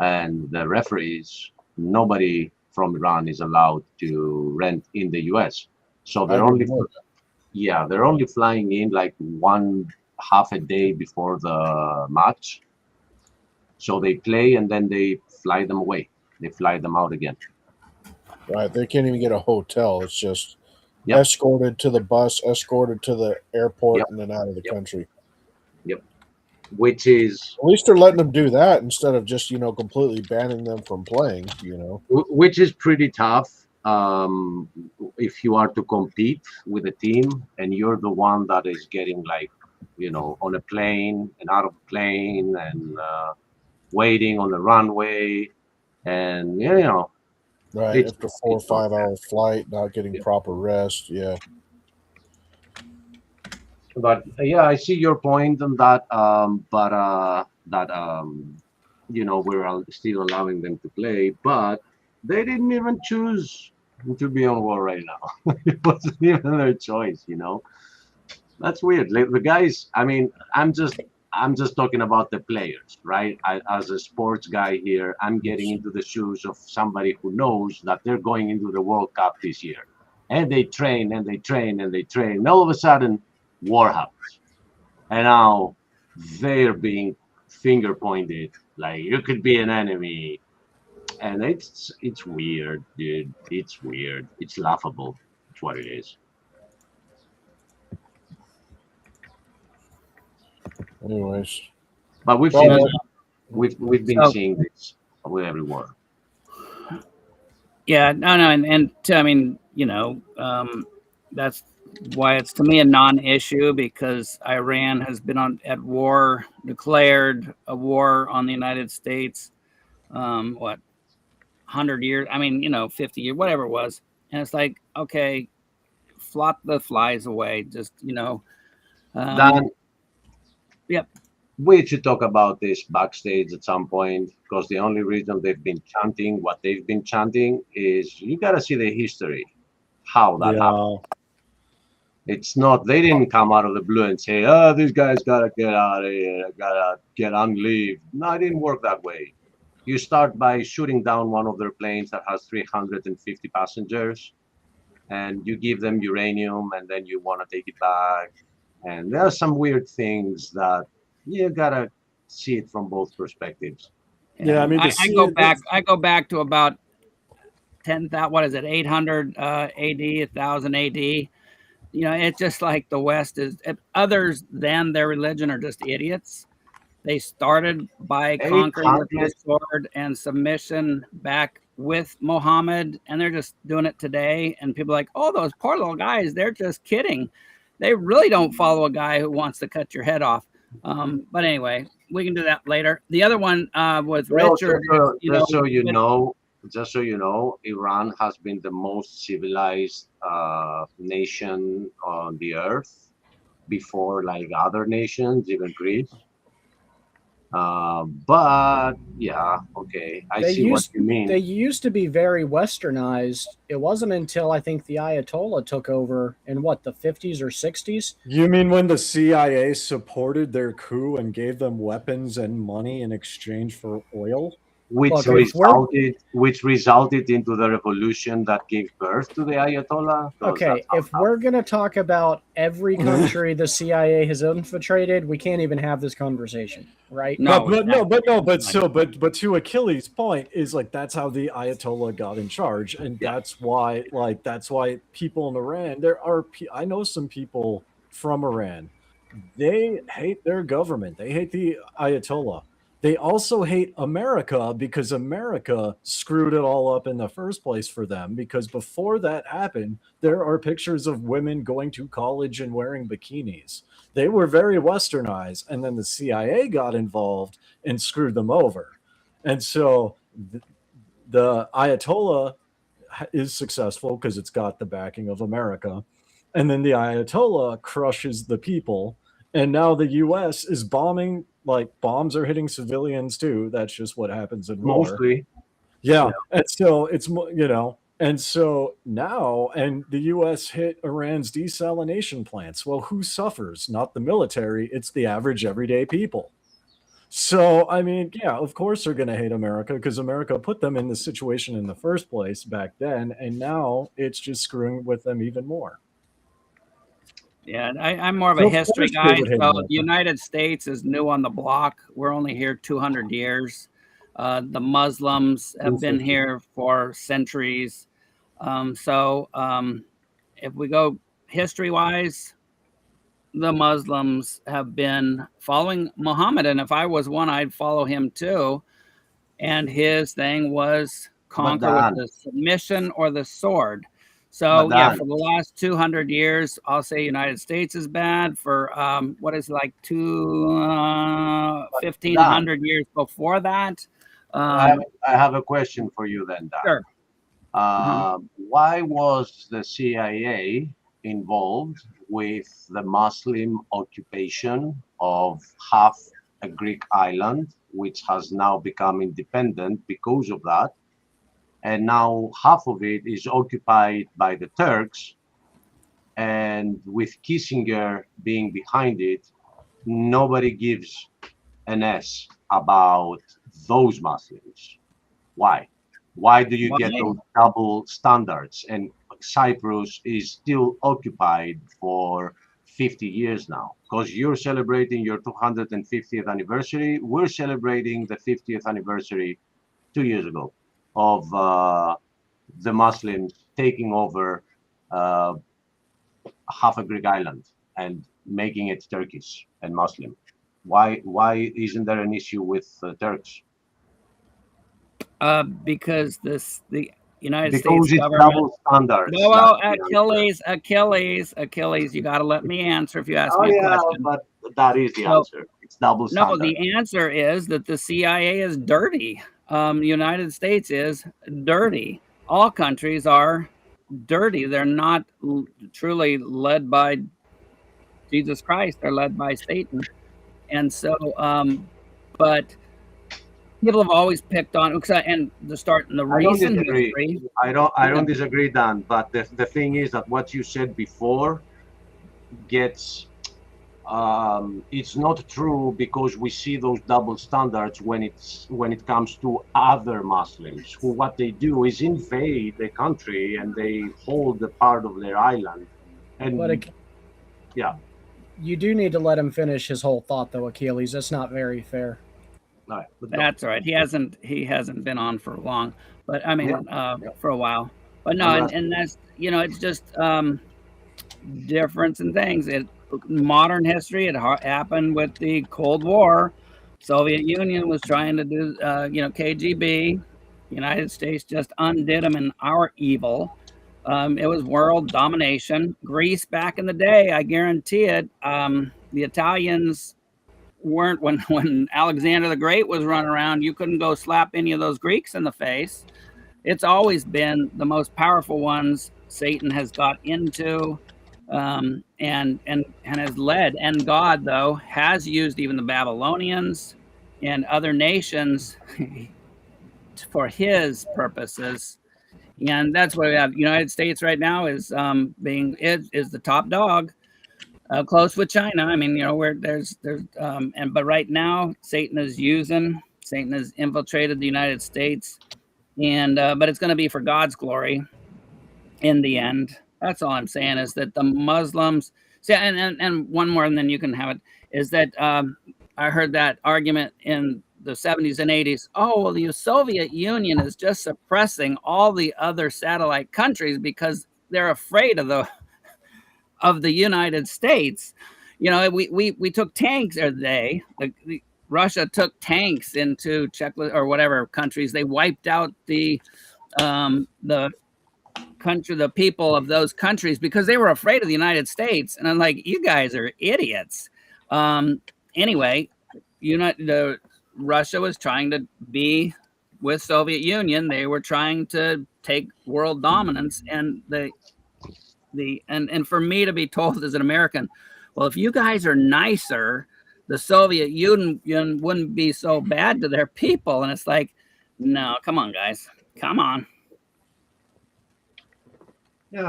C: and the referees, nobody from Iran is allowed to rent in the US. So they're only flying in like half a day before the match. So they play and then they fly them away. They fly them out again.
F: Right. They can't even get a hotel. It's just escorted to the bus, escorted to the airport, and then out of the country.
C: Yep. Which is,
F: at least they're letting them do that instead of just, completely banning them from playing,
C: Which is pretty tough. If you are to compete with a team and you're the one that is getting like on a plane and out of a plane and waiting on the runway, and
F: Right.
C: it's
F: After 4 or 5 hour flight, not getting
C: yeah.
F: proper rest. Yeah.
C: But yeah, I see your point on that. But that we're still allowing them to play, but they didn't even choose to be on war right now. It wasn't even their choice. That's weird. Like the guys. I mean, I'm just talking about the players, right? As a sports guy here, I'm getting into the shoes of somebody who knows that they're going into the World Cup this year, and they train and they train and they train. And all of a sudden, war happens, and now they're being finger pointed, like you could be an enemy, and it's weird, dude. It's weird. It's laughable. It's what it is.
F: Anyways.
C: But we've
F: Well,
C: seen it. We've been
G: So-
C: seeing this with everyone.
G: Yeah, no, and I mean, that's why it's to me a non-issue, because Iran has been at war, declared a war on the United States. 100 years? I mean, 50 years, whatever it was, and it's like, okay, flop the flies away. Just
C: Dan,
G: yep.
C: we should talk about this backstage at some point, because the only reason they've been chanting what they've been chanting is you gotta see the history, how that happened. It's not, they didn't come out of the blue and say, oh, these guys gotta get out of here, gotta get on leave. No, it didn't work that way. You start by shooting down one of their planes that has 350 passengers, and you give them uranium, and then you want to take it back. And there are some weird things that you gotta see it from both perspectives.
E: Yeah, I mean,
G: I go back to about 10,000. What is it? 800 AD, 1000 AD. It's just like the West is. Others than their religion are just idiots. They started by conquering with the sword and submission back with Muhammad, and they're just doing it today. And people are like, oh, those poor little guys, they're just kidding. They really don't follow a guy who wants to cut your head off. But anyway, we can do that later. The other one was Richard.
C: Just so you know, Iran has been the most civilized nation on the earth before, like, other nations, even Greece. But yeah, okay, I see what you mean.
D: They used to be very westernized. It wasn't until I think the Ayatollah took over in the 50s or 60s.
E: You mean when the CIA supported their coup and gave them weapons and money in exchange for oil?
C: Which resulted into the revolution that gave birth to the Ayatollah.
D: Okay, if we're going to talk about every country the CIA has infiltrated, we can't even have this conversation, right?
E: But to Achilles' point is, like, that's how the Ayatollah got in charge, and that's why people in Iran, I know some people from Iran, they hate their government, they hate the Ayatollah. They also hate America because America screwed it all up in the first place for them, because before that happened, there are pictures of women going to college and wearing bikinis. They were very westernized, and then the CIA got involved and screwed them over. And so the Ayatollah is successful because it's got the backing of America. And then the Ayatollah crushes the people. And now the U.S. is bombing. Like, bombs are hitting civilians too. That's just what happens in war.
C: Mostly.
E: Yeah. And so it's, and so now, and the U.S. hit Iran's desalination plants. Well, who suffers? Not the military. It's the average everyday people. So, I mean, yeah, of course they're going to hate America because America put them in this situation in the first place back then. And now it's just screwing with them even more.
G: Yeah, I'm more of a history guy. So the United States is new on the block. We're only here 200 years. The Muslims have been here for centuries. If we go history-wise, the Muslims have been following Muhammad. And if I was one, I'd follow him too. And his thing was conquer with the submission or the sword. So
C: But
G: yeah,
C: Dan,
G: for the last 200 years, I'll say United States is bad. For what is it, like
C: but Dan,
G: 1500 years before that.
C: I have,
G: Um,
C: I have a question for you then, Dan.
G: sure. Uh-huh.
C: Why was the CIA involved with the Muslim occupation of half a Greek island, which has now become independent because of that? And now half of it is occupied by the Turks, and with Kissinger being behind it, nobody gives an S about those Muslims. Why? Why do you
G: Why?
C: get those double standards? And Cyprus is still occupied for 50 years now, because you're celebrating your 250th anniversary. We're celebrating the 50th anniversary 2 years ago of the Muslims taking over uh, half a Greek island and making it Turkish and Muslim. Why isn't there an issue with Turks?
G: Because the United States
C: Because it's
G: government.
C: double standards.
G: Well,
C: That's the answer.
G: Achilles. You got to let me answer if you ask
C: Oh
G: me a
C: yeah,
G: question.
C: but that is the
G: So,
C: answer. It's double
G: no,
C: standard.
G: the answer is that the CIA is dirty. The United States is dirty. All countries are dirty. They're not truly led by Jesus Christ. They're led by Satan. And so, but people have always picked on, and to start in the
C: I don't
G: recent
C: disagree.
G: history.
C: I don't disagree, Dan. But the thing is that what you said before gets it's not true, because we see those double standards when it comes to other Muslims who, what they do is invade the country and they hold a part of their island. And
D: But
C: yeah,
D: you do need to let him finish his whole thought, though, Achilles. That's not very fair.
C: all right, but go.
G: That's all right. He hasn't been on for long, but I mean,
C: Yeah.
G: for a while. But no,
C: I'm
G: and that's, it's just difference in things. Modern history. It happened with the Cold War. Soviet Union was trying to do, KGB. United States just undid them in our evil. It was world domination. Greece back in the day, I guarantee it. The Italians weren't, when Alexander the Great was running around, you couldn't go slap any of those Greeks in the face. It's always been the most powerful ones Satan has got into, and has led. And God, though, has used even the Babylonians and other nations for his purposes. And that's what we have. United States right now is the top dog, close with China. I mean, where but right now Satan has infiltrated the United States, and but it's going to be for God's glory in the end. That's all I'm saying, is that the Muslims see, and one more, and then you can have it, is that I heard that argument in the 70s and 80s. Oh, well, the Soviet Union is just suppressing all the other satellite countries because they're afraid of the United States. We took tanks, or Russia took tanks into Czech or whatever countries. They wiped out the people of those countries because they were afraid of the United States. And I'm like, you guys are idiots. Anyway, Russia was trying to be with Soviet Union. They were trying to take world dominance, and and for me to be told as an American, well, if you guys are nicer, the Soviet Union wouldn't be so bad to their people. And it's like, no, come on, guys, come on.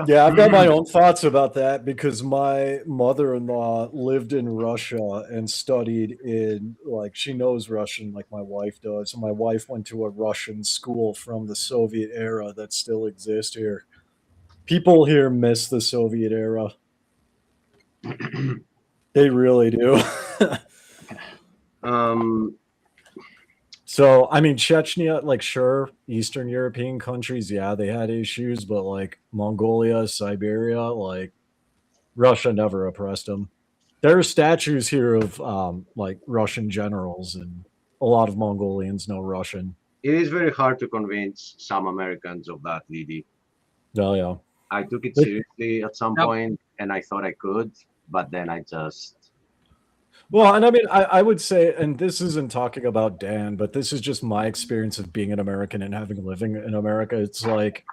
E: Yeah, I've got my own thoughts about that, because my mother-in-law lived in Russia and studied in, she knows Russian like my wife does. And my wife went to a Russian school from the Soviet era that still exists here. People here miss the Soviet era. They really do. So, I mean, Chechnya, sure, Eastern European countries, yeah, they had issues, but Mongolia, Siberia, Russia never oppressed them. There are statues here of Russian generals, and a lot of Mongolians know Russian.
C: It is very hard to convince some Americans of that, Lidi.
E: Oh, yeah.
C: I took it seriously at some
G: Nope.
C: point, and I thought I could, but then I just
E: Well, and I mean, I would say, and this isn't talking about Dan, but this is just my experience of being an American and having living in America. It's like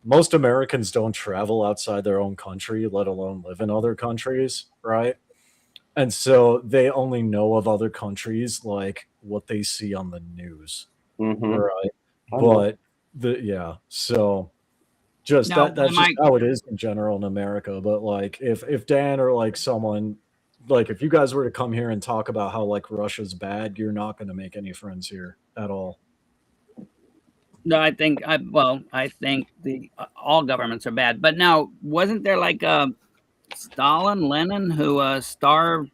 E: most Americans don't travel outside their own country, let alone live in other countries, right? And so they only know of other countries like what they see on the news,
C: Mhm.
E: right?
C: I know.
E: But so just
G: Now,
E: that's
G: am
E: just
G: I
E: how it is in general in America. But like if Dan or like someone like if you guys were to come here and talk about how like Russia's bad, you're not going to make any friends here at all.
G: No, I think I think the all governments are bad. But now, wasn't there like Stalin, Lenin, who starved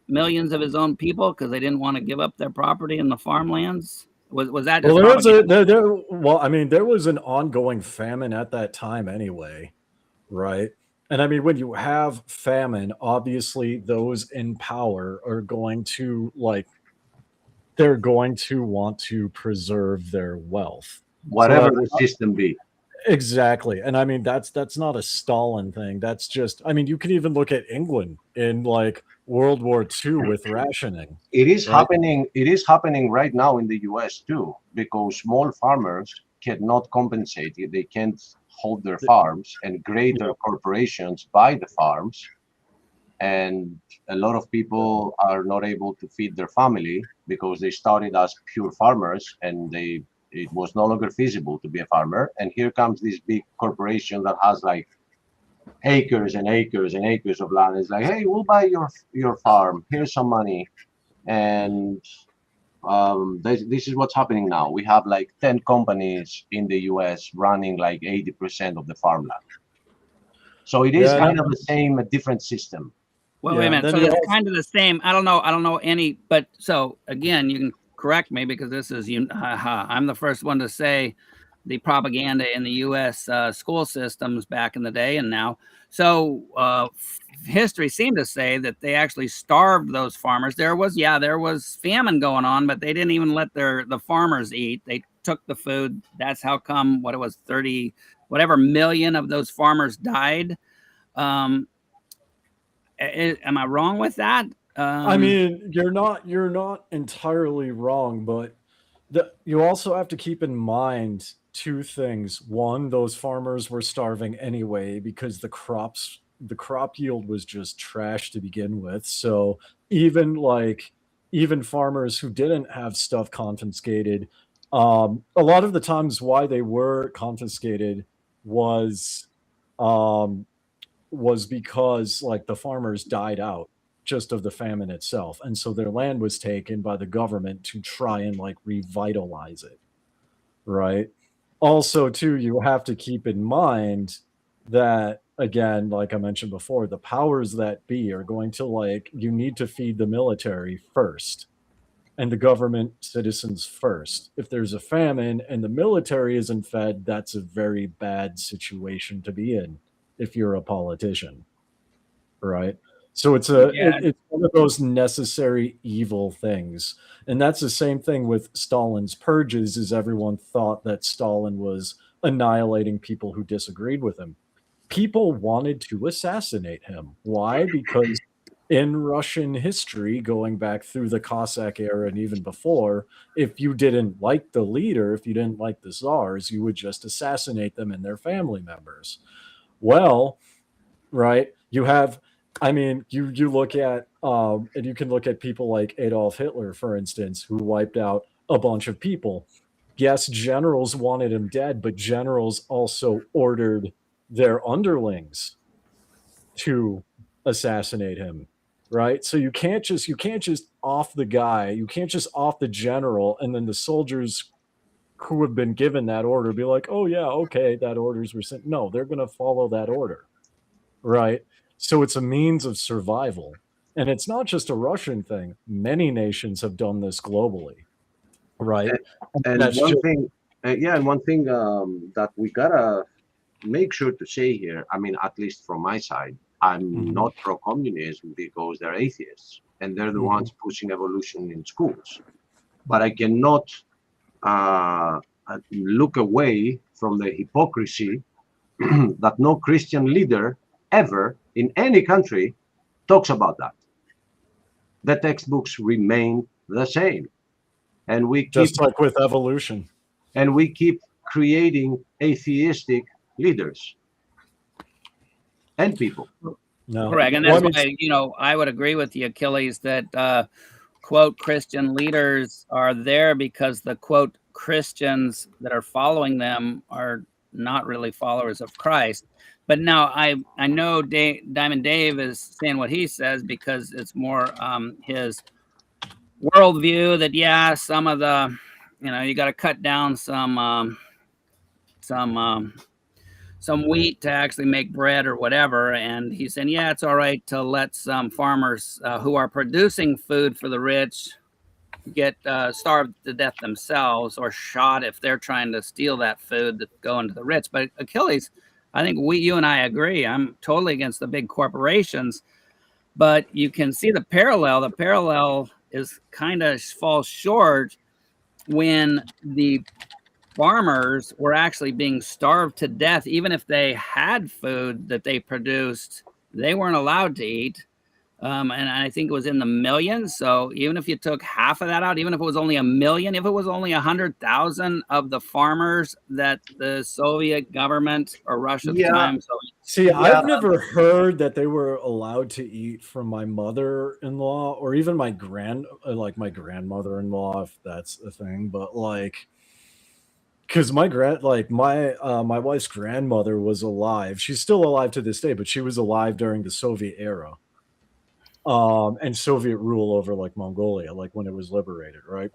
G: millions of his own people because they didn't want to give up their property in the farmlands? Was that
E: Well,
G: just
E: there was
G: propaganda?
E: well, I mean, there was an ongoing famine at that time anyway, right? And I mean, when you have famine, obviously those in power are going to like they're going to want to preserve their wealth. So
C: Whatever the system be.
E: exactly. And I mean that's not a Stalin thing. That's just I mean, you can even look at England in like World War II with rationing,
C: It is
E: right?
C: happening. It is happening right now in the U.S. too, because small farmers cannot compensate. They can't hold their farms, and greater corporations buy the farms, and a lot of people are not able to feed their family because they started as pure farmers, and it was no longer feasible to be a farmer. And here comes this big corporation that has like acres and acres and acres of land. It's like, hey, we'll buy your farm. Here's some money. And this is what's happening now. We have like 10 companies in the US running like 80% of the farmland. So it is
E: Yeah,
C: kind of the same, a different system.
G: Well, wait a
E: yeah.
G: minute.
E: Then
G: So
E: you
G: it's
E: also
G: kind of the same. I don't know any, but so again, you can correct me because this is you. I'm the first one to say the propaganda in the U.S. School systems back in the day and now. So history seemed to say that they actually starved those farmers. There was famine going on, but they didn't even let the farmers eat. They took the food. That's how come what it was 30 whatever million of those farmers died. Um, am I wrong with that?
E: I mean, you're not entirely wrong, but you also have to keep in mind two things. One, those farmers were starving anyway because the crop yield was just trash to begin with. So even like even farmers who didn't have stuff confiscated, a lot of the times why they were confiscated was um was because like the farmers died out just of the famine itself, and so their land was taken by the government to try and like revitalize it, right? Also too, you have to keep in mind that again, like I mentioned before, the powers that be are going to like you need to feed the military first and the government citizens first. If there's a famine and the military isn't fed, that's a very bad situation to be in if you're a politician, right? So
G: Yeah,
E: it's one of those necessary evil things. And that's the same thing with Stalin's purges is everyone thought that Stalin was annihilating people who disagreed with him. People wanted to assassinate him. Why? Because in Russian history, going back through the Cossack era and even before, if you didn't like the leader, if you didn't like the czars, you would just assassinate them and their family members. Well, right, you have I mean, you look at and you can look at people like Adolf Hitler, for instance, who wiped out a bunch of people. Yes, generals wanted him dead, but generals also ordered their underlings to assassinate him, right? So you can't just off the guy, you can't just off the general, and then the soldiers who have been given that order be like, oh yeah, okay, that orders were sent. No, they're going to follow that order, right? So it's a means of survival. And it's not just a Russian thing. Many nations have done this globally, right?
C: And,
E: And
C: and
E: that's
C: one
E: just
C: thing, and one thing that we gotta make sure to say here, I mean, at least from my side, I'm
E: Mhm,
C: not pro-communism because they're atheists and they're the
E: mhm.
C: ones pushing evolution in schools. But I cannot look away from the hypocrisy that no Christian leader ever in any country talks about that. The textbooks remain the same, and we keep
E: Just like with evolution.
C: creating atheistic leaders and people.
E: No.
G: Correct. And
E: Well,
G: that's
E: I mean,
G: why, I would agree with you, Achilles, that quote Christian leaders are there because the quote Christians that are following them are not really followers of Christ. But now I know Diamond Dave is saying what he says because it's more his worldview that some of the you got to cut down some wheat to actually make bread or whatever. And he's saying, it's all right to let some farmers who are producing food for the rich get starved to death themselves or shot if they're trying to steal that food that's going to the rich. But Achilles, I think you and I agree. I'm totally against the big corporations, but you can see the parallel. The parallel is kind of falls short when the farmers were actually being starved to death. Even if they had food that they produced, they weren't allowed to eat. And I think it was in the millions. So even if you took half of that out, even if it was only 1 million, if it was only 100,000 of the farmers that the Soviet government or Russia at the time.
E: See, I've never heard that they were allowed to eat from my mother-in-law or even my my grandmother-in-law, if that's a thing. But because my wife's grandmother was alive. She's still alive to this day, but she was alive during the Soviet era. And Soviet rule over Mongolia, when it was liberated, right?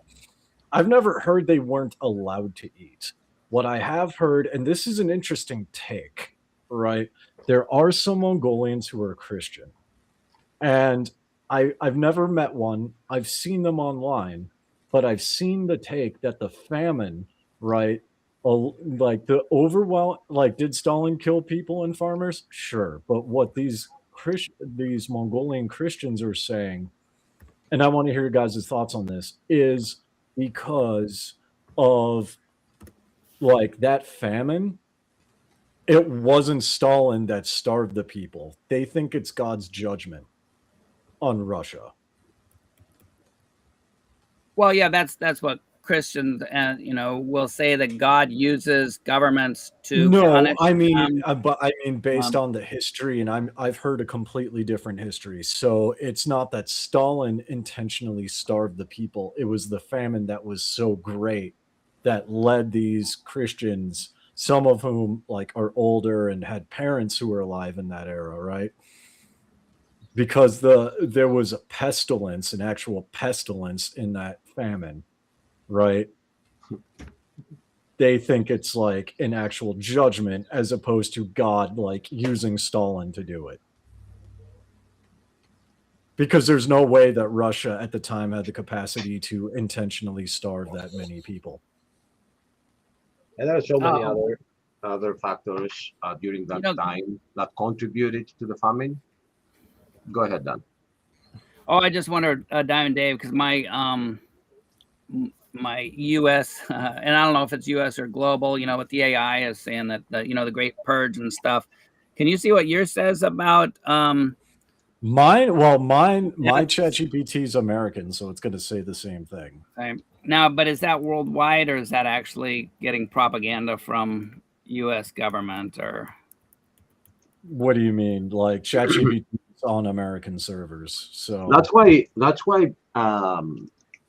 E: I've never heard they weren't allowed to eat. What I have heard, and this is an interesting take, right? There are some Mongolians who are Christian. And I've never met one. I've seen them online, but I've seen the take that the famine, right? The overwhelm, did Stalin kill people and farmers? Sure. But what these Mongolian Christians are saying, and I want to hear your guys' thoughts on this, is because of that famine, it wasn't Stalin that starved the people. They think it's God's judgment on Russia.
G: Well, that's what Christians will say, that God uses governments to punish them.
E: Based on the history, and I've heard a completely different history. So it's not that Stalin intentionally starved the people. It was the famine that was so great that led these Christians, some of whom are older and had parents who were alive in that era, right? Because there was a pestilence, an actual pestilence in that famine, right? They think it's an actual judgment as opposed to God using Stalin to do it. Because there's no way that Russia at the time had the capacity to intentionally starve that many people.
C: And there are so many other factors during that time that contributed to the famine. Go ahead, Dan.
G: Oh, I just wondered, Diamond Dave, because my U.S. And I don't know if it's U.S. or global. What the AI is saying that the Great Purge and stuff. Can you see what yours says about?
E: My ChatGPT is American, so it's going to say the same thing.
G: Now, but is that worldwide, or is that actually getting propaganda from U.S. government, or?
E: What do you mean? ChatGPT is on American servers, so
C: that's why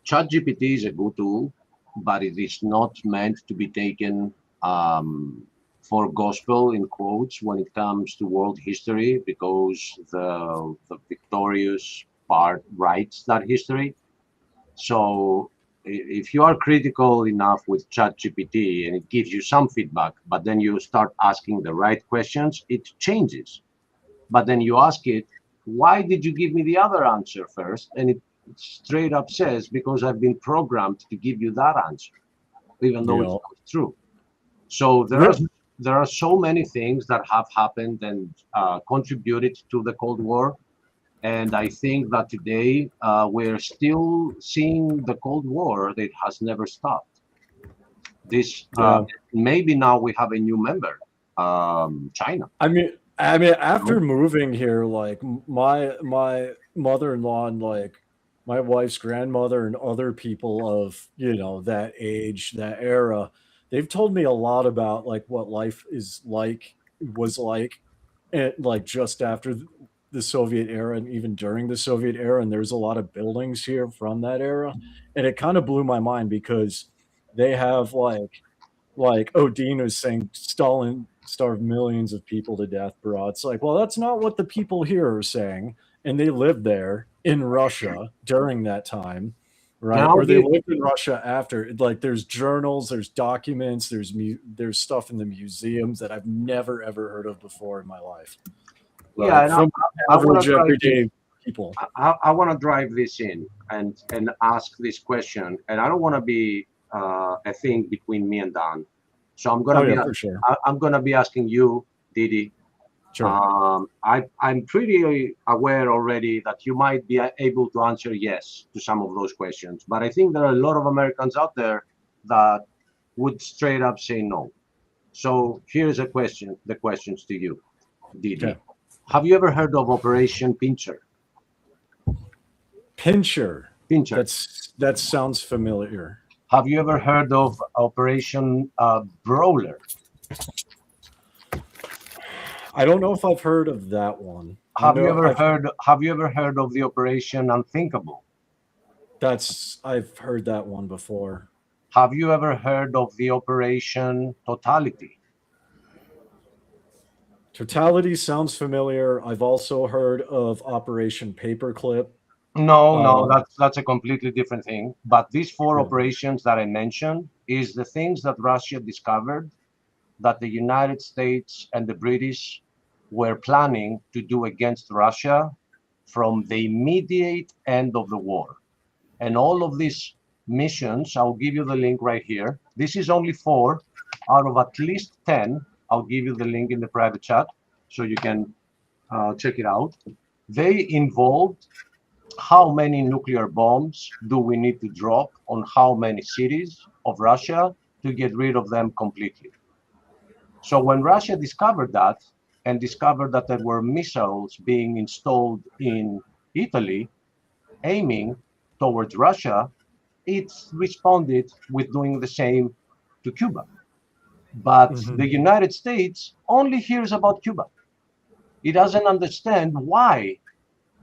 C: ChatGPT is a good tool, but it is not meant to be taken for gospel in quotes when it comes to world history, because the victorious part writes that history. So if you are critical enough with ChatGPT and it gives you some feedback, but then you start asking the right questions, it changes. But then you ask it, why did you give me the other answer first? And it straight up says, because I've been programmed to give you that answer, even though it's not true. So there are so many things that have happened and contributed to the Cold War. And I think that today we're still seeing the Cold War that has never stopped. Maybe now we have a new member China.
E: I mean, after moving here, like my mother-in-law and like my wife's grandmother and other people of that age, that era, they've told me a lot about like what life was like, and like just after the Soviet era and even during the Soviet era. And there's a lot of buildings here from that era, and it kind of blew my mind because they have like Odin was saying, Stalin starved millions of people to death, bro. It's like, well, that's not what the people here are saying. And they lived there in Russia during that time, right?
C: Now
E: Or they lived in Russia after. Like, there's journals, there's documents, there's stuff in the museums that I've never ever heard of before in my life.
C: Yeah,
E: From
C: I want
E: average
C: to
E: everyday people.
C: I want to drive this in and ask this question, and I don't want to be a thing between me and Dan. So I'm gonna
E: For sure.
C: I'm gonna be asking you, Didi.
E: Sure.
C: I'm pretty aware already that you might be able to answer yes to some of those questions, but I think there are a lot of Americans out there that would straight up say no. So here's the questions to you, Didi.
E: Okay.
C: Have you ever heard of Operation Pincher?
E: Pincher.
C: Pincher.
E: That sounds familiar.
C: Have you ever heard of Operation Brawler?
E: I don't know if I've heard of that one.
C: Have you ever heard of the Operation Unthinkable?
E: I've heard that one before.
C: Have you ever heard of the Operation Totality?
E: Totality sounds familiar. I've also heard of Operation Paperclip.
C: No, that's a completely different thing. But these four operations that I mentioned is the things that Russia discovered that the United States and the British were planning to do against Russia from the immediate end of the war. And all of these missions, I'll give you the link right here. This is only 4 out of at least 10. I'll give you the link in the private chat so you can check it out. They involved how many nuclear bombs do we need to drop on how many cities of Russia to get rid of them completely. So when Russia discovered that and discovered that there were missiles being installed in Italy aiming towards Russia, it responded with doing the same to Cuba. But the United States only hears about Cuba. It doesn't understand why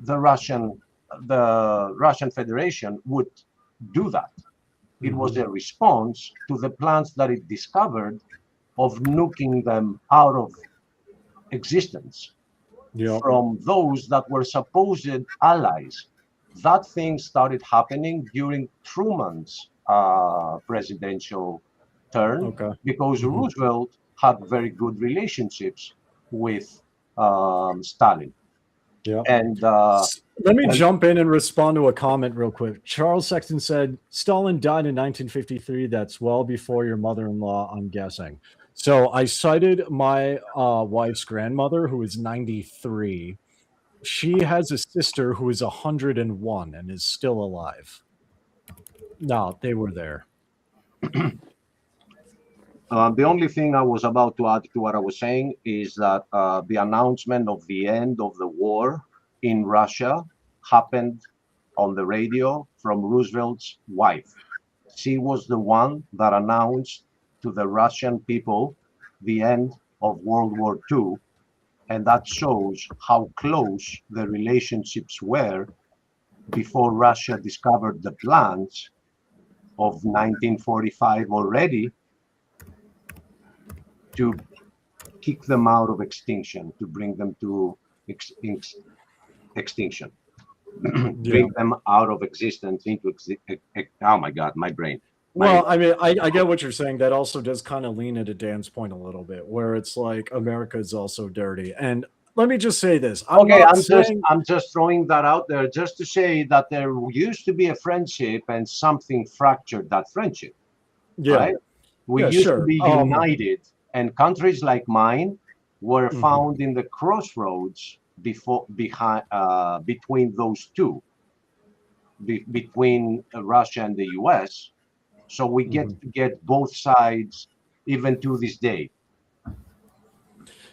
C: the Russian Federation would do that. It was a response to the plans that it discovered of nuking them out of existence from those that were supposed allies. That thing started happening during Truman's presidential term because Roosevelt had very good relationships with Stalin.
E: Yeah.
C: And
E: let me jump in and respond to a comment real quick. Charles Sexton said, Stalin died in 1953. That's well before your mother-in-law, I'm guessing. So I cited my wife's grandmother, who is 93. She has a sister who is 101 and is still alive. No, they were there.
C: The only thing I was about to add to what I was saying is that the announcement of the end of the war in Russia happened on the radio from Roosevelt's wife. She was the one that announced to the Russian people the end of World War II, and that shows how close the relationships were before Russia discovered the plans of 1945 already to kick them out of extinction, to bring them to extinction, bring them out of existence into oh my God, my brain.
E: Well, I mean, I get what you're saying. That also does kind of lean into Dan's point a little bit, where it's like America is also dirty. And let me just say this. I'm
C: just throwing that out there just to say that there used to be a friendship and something fractured that friendship.
E: Yeah.
C: Right? We used to be united, and countries like mine were found in the crossroads between those two, between Russia and the US. So we get to get both sides even to this day.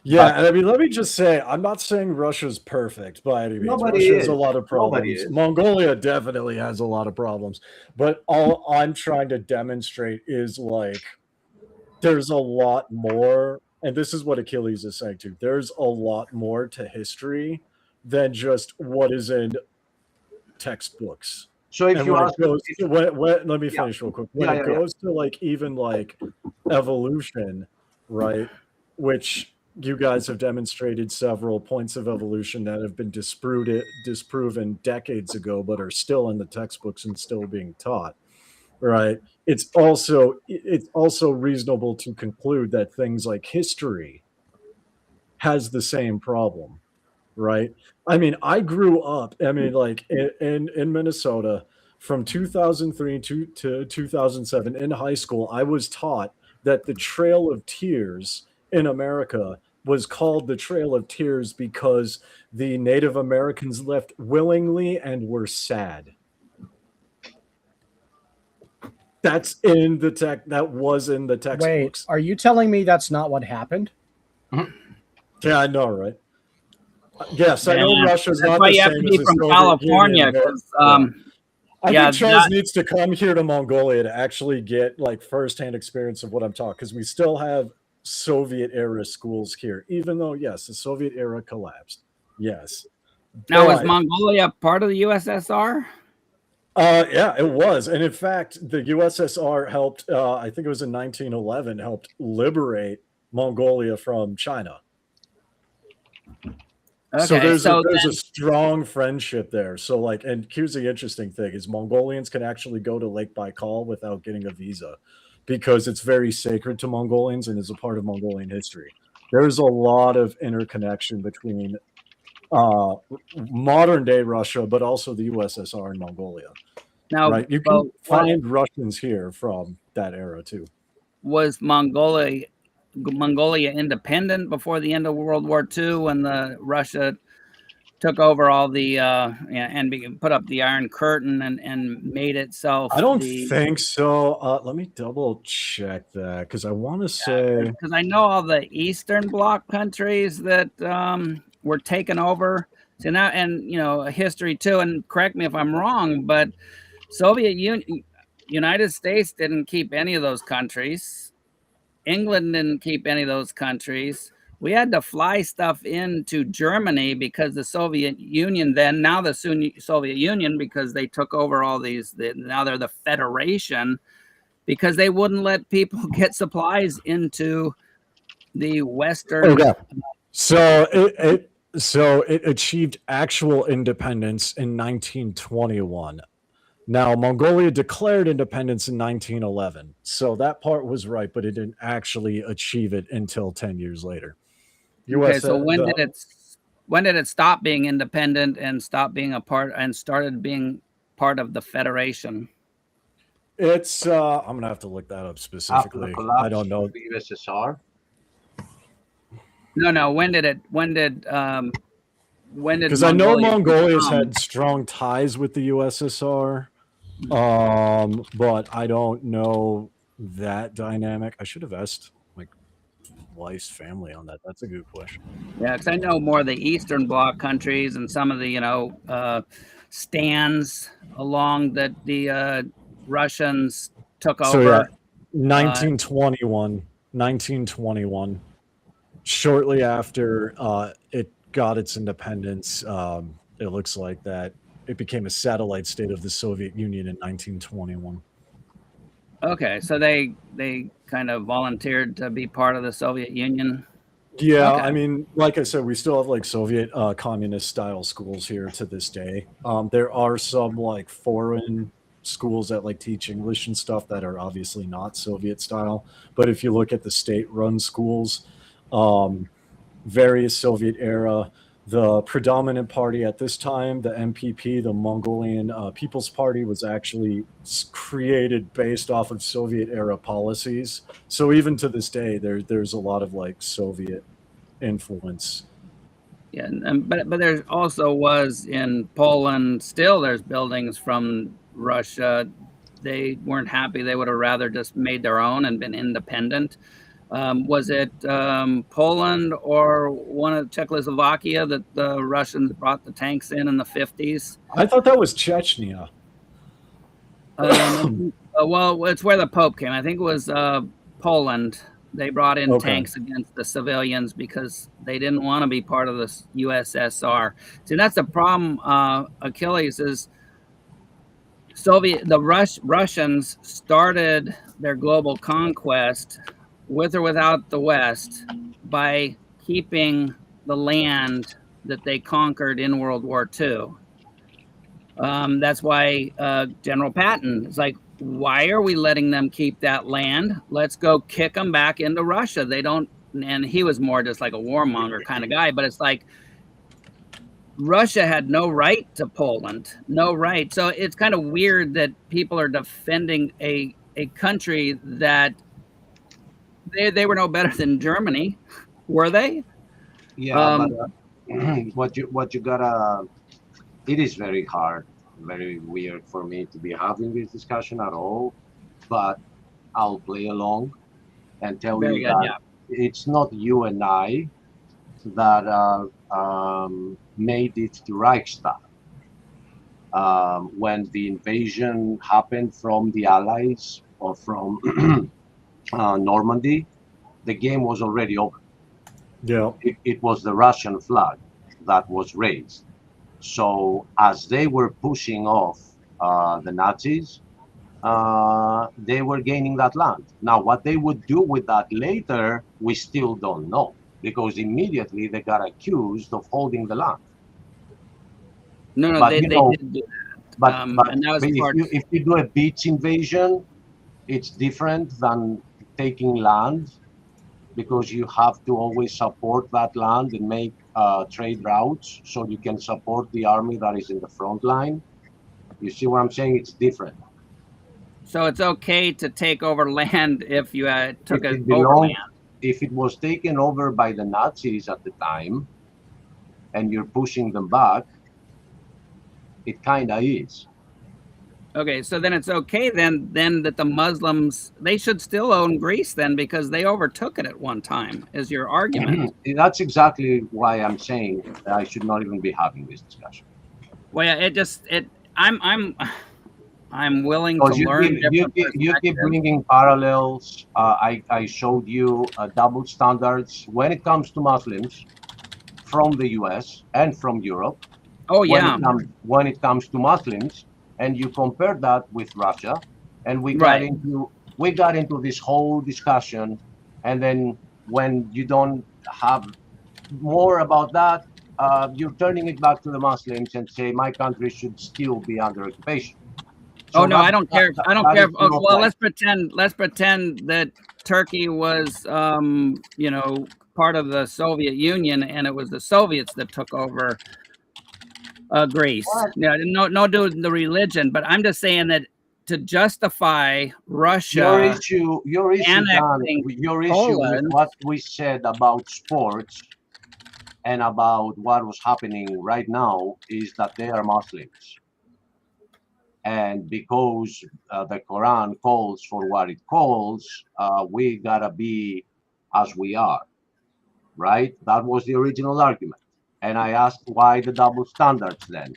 E: Yeah, and I mean, let me just say, I'm not saying Russia's perfect by any means.
C: Nobody
E: Russia has
C: is.
E: a lot of
C: Nobody
E: problems.
C: is.
E: Mongolia definitely has a lot of problems. But all I'm trying to demonstrate is like there's a lot more, and this is what Achilles is saying too. There's a lot more to history than just what is in textbooks.
C: So if
E: And
C: you
E: when
C: ask,
E: it goes to, let me
C: yeah,
E: finish real quick. When
C: yeah,
E: it
C: yeah, yeah.
E: goes to like even like evolution, right? Which you guys have demonstrated several points of evolution that have been disproven decades ago, but are still in the textbooks and still being taught, right? It's also reasonable to conclude that things like history has the same problem, right? I mean, I grew up, I mean, like in Minnesota from 2003 to 2007 in high school, I was taught that the Trail of Tears in America was called the Trail of Tears because the Native Americans left willingly and were sad. That's in the that was in the
D: Wait,
E: textbooks.
D: are you telling me that's not what happened?
E: Yeah, I know, right? Yes, I know
G: Yeah,
E: Russia's
G: that's
E: not
G: why
E: the
G: you have
E: same
G: to
E: as
G: be
E: the
G: from
E: Soviet
G: California,
E: Union, but
G: because
E: I
G: yeah,
E: think Charles
G: that,
E: needs to come here to Mongolia to actually get like firsthand experience of what I'm talking, because we still have Soviet era schools here, even though yes, the Soviet era collapsed. Yes.
G: now is
E: But
G: Mongolia part of the USSR?
E: yeah, it was. And in fact, the USSR helped, I think it was in 1911, helped liberate Mongolia from China. So
G: Okay, so
E: there's a strong friendship there. So like, and here's the interesting thing is Mongolians can actually go to Lake Baikal without getting a visa because it's very sacred to Mongolians and is a part of Mongolian history. There's a lot of interconnection between modern day Russia, but also the USSR and Mongolia.
G: now,
E: Right? You can find Russians here from that era too.
G: Was Mongolia independent before the end of World War II when the Russia took over all the and put up the Iron Curtain and made itself?
E: I don't think so. Let me double check that because I want to say
G: because I know all the Eastern Bloc countries that were taken over. So now, and you know, history too. And correct me if I'm wrong, but Soviet Union, United States didn't keep any of those countries. England didn't keep any of those countries. We had to fly stuff into Germany because the Soviet Union then, now the Soviet Union, because they took over all these, now they're the Federation, because they wouldn't let people get supplies into the Western.
E: Okay. So it achieved actual independence in 1921. Now, Mongolia declared independence in 1911. So that part was right, but it didn't actually achieve it until 10 years later.
G: Okay, so when did it stop being independent and stop being a part and started being part of the Federation?
E: It's I'm gonna have to look that up specifically. I don't know.
C: The USSR.
G: No. When did
E: because I know Mongolia's had strong ties with the USSR, but I don't know that dynamic. I should have asked my wife's family on that. That's a good question.
G: Yeah, because I know more of the Eastern Bloc countries and some of the stands along that the Russians took over.
E: So yeah, 1921. Shortly after it got its independence, it looks like that it became a satellite state of the Soviet Union in 1921.
G: Okay, so they kind of volunteered to be part of the Soviet Union.
E: Yeah,
G: okay.
E: I mean, like I said, we still have like Soviet communist style schools here to this day. There are some like foreign schools that like teach English and stuff that are obviously not Soviet style. But if you look at the state-run schools, various Soviet era, the predominant party at this time, the MPP, the Mongolian People's Party, was actually created based off of Soviet era policies. So even to this day, there's a lot of like Soviet influence.
G: Yeah, but there also was in Poland. Still, there's buildings from Russia. They weren't happy. They would have rather just made their own and been independent. Was it Poland or one of Czechoslovakia that the Russians brought the tanks in the 50s?
E: I thought that was Chechnya.
G: Well, it's where the Pope came. I think it was Poland. They brought in tanks against the civilians because they didn't want to be part of the USSR. See, that's the problem, Achilles, is Russians started their global conquest with or without the West by keeping the land that they conquered in World War II. That's why General Patton is like, why are we letting them keep that land? Let's go kick them back into Russia. They don't, and he was more just like a warmonger kind of guy, but it's like Russia had no right to Poland, no right. So it's kind of weird that people are defending a country that they were no better than Germany, were they?
C: Yeah, but what you gotta, it is very hard, very weird for me to be having this discussion at all, but I'll play along and tell you that it's not you and I that made it to Reichstag. When the invasion happened from the Allies or from Normandy, the game was already over.
E: Yeah,
C: it was the Russian flag that was raised. So as they were pushing off the Nazis, they were gaining that land. Now, what they would do with that later, we still don't know, because immediately they got accused of holding the land.
G: No,
C: but,
G: they did do that.
C: But,
G: And that was
C: if you do a beach invasion, it's different than taking land, because you have to always support that land and make trade routes so you can support the army that is in the front line. You see what I'm saying? It's different.
G: So it's okay to take over land if you took it over land.
C: If it was taken over by the Nazis at the time and you're pushing them back, it kind of is.
G: Okay, so then it's okay then that the Muslims, they should still own Greece then, because they overtook it at one time, is your argument.
C: That's exactly why I'm saying that I should not even be having this discussion.
G: Well, yeah, I'm willing to learn.
C: You keep bringing parallels. I showed you double standards when it comes to Muslims from the US and from Europe.
G: Oh, yeah.
C: When it comes to Muslims, and you compare that with Russia, and we got into this whole discussion, and then when you don't have more about that, you're turning it back to the Muslims and say my country should still be under occupation.
G: So no, I don't care. I don't care. Well, let's pretend that Turkey was, part of the Soviet Union, and it was the Soviets that took over Greece. Yeah, no, do the religion, but I'm just saying that to justify Russia,
C: your issue with what we said about sports and about what was happening right now is that they are Muslims, and because the Quran calls for what it calls, we gotta be as we are, right? That was the original argument. And I asked, why the double standards then?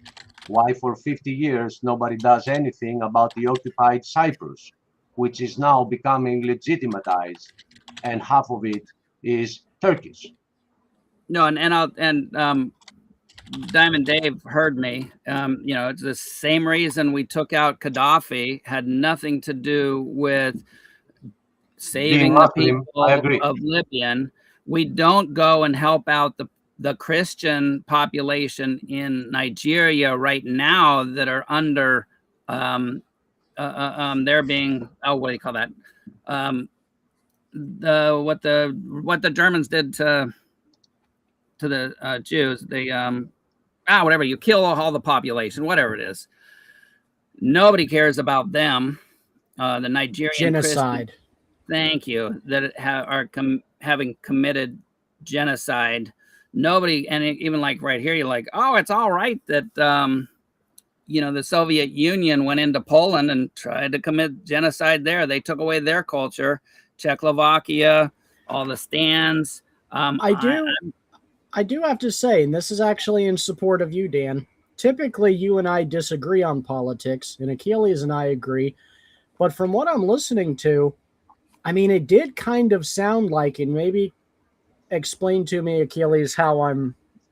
C: Why for 50 years nobody does anything about the occupied Cyprus, which is now becoming legitimatized, and half of it is Turkish?
G: No, and Diamond Dave heard me. It's the same reason we took out Gaddafi, had nothing to do with saving the people of Libya. We don't go and help out the Christian population in Nigeria right now that are under they're being, what do you call that? What the Germans did to the Jews, they whatever, you kill all the population, whatever it is. Nobody cares about them. The Nigerian
D: genocide.
G: Christians, thank you, that are having committed genocide. Nobody, and even like right here, you're like, oh, it's all right that the Soviet Union went into Poland and tried to commit genocide there. They took away their culture. Czechoslovakia, all the stands.
D: I do have to say, and this is actually in support of you, Dan. Typically, you and I disagree on politics, and Achilles and I agree. But from what I'm listening to, I mean, it did kind of sound like, and maybe explain to me, Achilles, how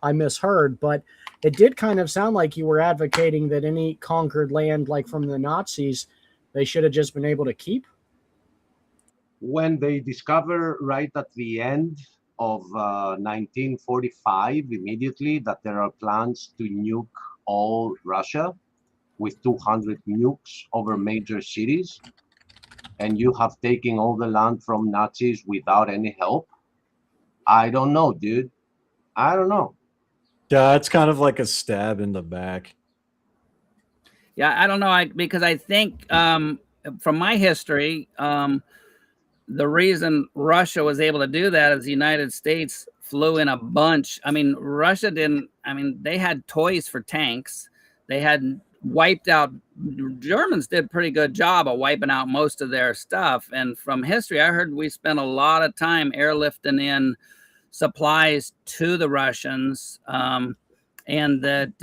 D: I misheard, but it did kind of sound like you were advocating that any conquered land, like from the Nazis, they should have just been able to keep.
C: When they discover right at the end of 1945, immediately, that there are plans to nuke all Russia with 200 nukes over major cities, and you have taken all the land from Nazis without any help. I don't know, dude. I don't know.
E: Yeah, it's kind of like a stab in the back.
G: Yeah, I don't know. Because I think from my history, the reason Russia was able to do that is the United States flew in a bunch. I mean, Russia didn't. I mean, they had toys for tanks. They had wiped out. Germans did a pretty good job of wiping out most of their stuff. And from history, I heard we spent a lot of time airlifting in supplies to the Russians, and that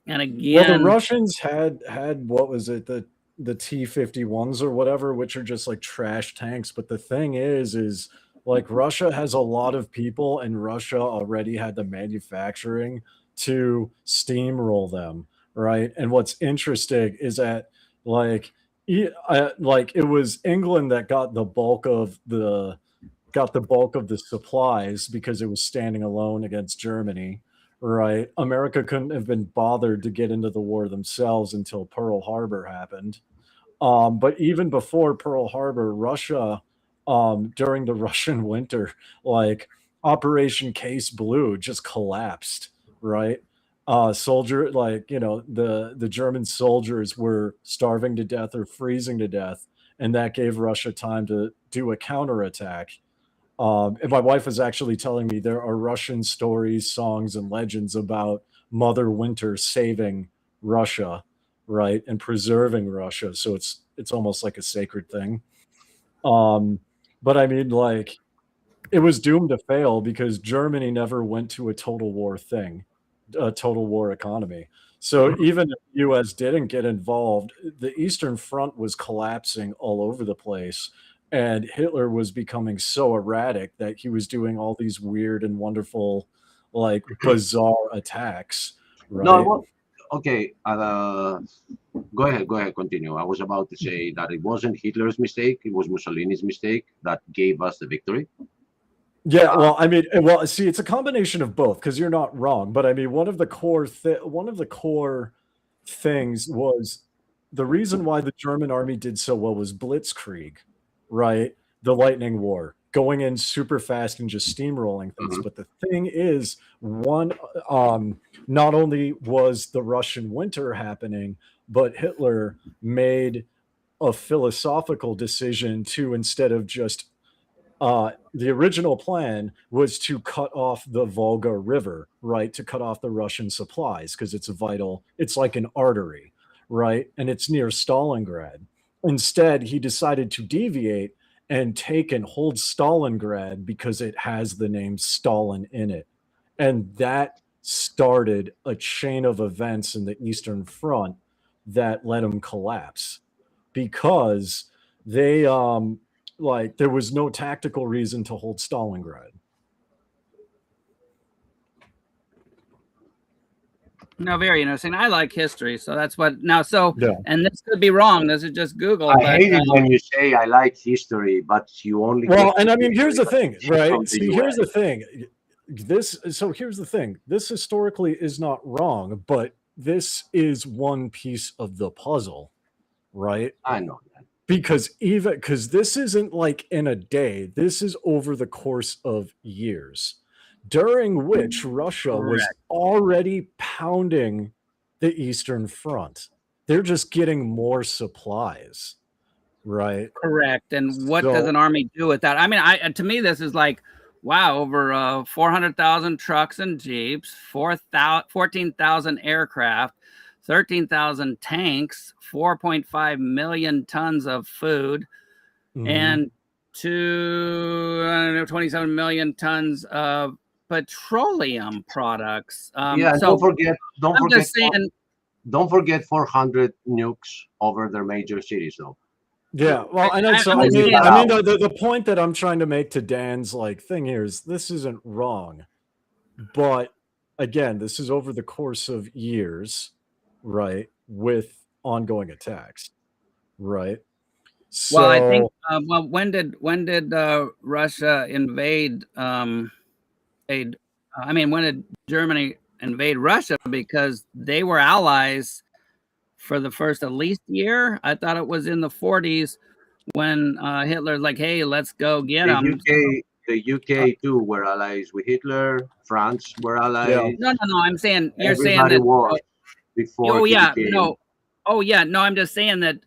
G: and again,
E: well, the Russians had what was it, the T-51s or whatever, which are just like trash tanks. But the thing is like Russia has a lot of people, and Russia already had the manufacturing to steamroll them, right? And what's interesting is that like it was England that got the bulk of the supplies because it was standing alone against Germany, right? America couldn't have been bothered to get into the war themselves until Pearl Harbor happened. But even before Pearl Harbor, Russia, during the Russian winter, like Operation Case Blue just collapsed, right? Soldier, like, you know, the German soldiers were starving to death or freezing to death, and that gave Russia time to do a counterattack. And my wife was actually telling me there are Russian stories, songs, and legends about Mother Winter saving Russia, right, and preserving Russia. So it's almost like a sacred thing. But I mean, like, it was doomed to fail because Germany never went to a total war economy. So even if the U.S. didn't get involved, the Eastern Front was collapsing all over the place. And Hitler was becoming so erratic that he was doing all these weird and wonderful, like, bizarre attacks, right?
C: No, well, okay. Go ahead, continue. I was about to say that it wasn't Hitler's mistake, it was Mussolini's mistake that gave us the victory.
E: Yeah, well, I mean, well, see, it's a combination of both, because you're not wrong. But I mean, one of the core things was the reason why the German army did so well was blitzkrieg, right? The lightning war, going in super fast and just steamrolling things. But the thing is, not only was the Russian winter happening, but Hitler made a philosophical decision to, instead of just the original plan was to cut off the Volga River, right? To cut off the Russian supplies because it's vital. It's like an artery, right? And it's near Stalingrad. Instead, he decided to deviate and take and hold Stalingrad because it has the name Stalin in it. And that started a chain of events in the Eastern Front that let him collapse because they there was no tactical reason to hold Stalingrad.
G: No, very interesting. I like history, so that's what now. So,
E: Yeah.
G: And this could be wrong. This is just Google.
C: I hate it when you say I like history, but you only.
E: Well, and I mean, here's the thing, right?
C: from the
E: See, here's the thing. Here's the thing. This historically is not wrong, but this is one piece of the puzzle, right?
C: I know that.
E: Because this isn't like in a day, this is over the course of years, during which Russia was already pounding the Eastern Front. They're just getting more supplies, right?
G: Correct. And what does an army do with that? I mean, to me, this is like, wow, over 400,000 trucks and jeeps, 14,000 aircraft, 13,000 tanks, 4.5 million tons of food, and to, I don't know, 27 million tons of petroleum products.
C: Yeah, and
G: So
C: don't
G: I'm
C: forget,
G: just saying,
C: don't forget 400 nukes over their major cities, though.
E: Yeah, well, and
G: I'm
E: so
G: just saying,
E: the point that I'm trying to make to Dan's like thing here is this isn't wrong, but again, this is over the course of years, right, with ongoing attacks, right? So,
G: well, I think, well, when did Russia invade? When did Germany invade Russia? Because they were allies for the first at least year. I thought it was in the 40s when Hitler's like, "Hey, let's go get them."
C: The UK too were allies with Hitler. France were allies.
G: No. I'm saying you're saying
C: Everybody
G: that.
C: was before.
G: Oh
C: he
G: yeah,
C: became-
G: no. Oh yeah, no. I'm just saying that.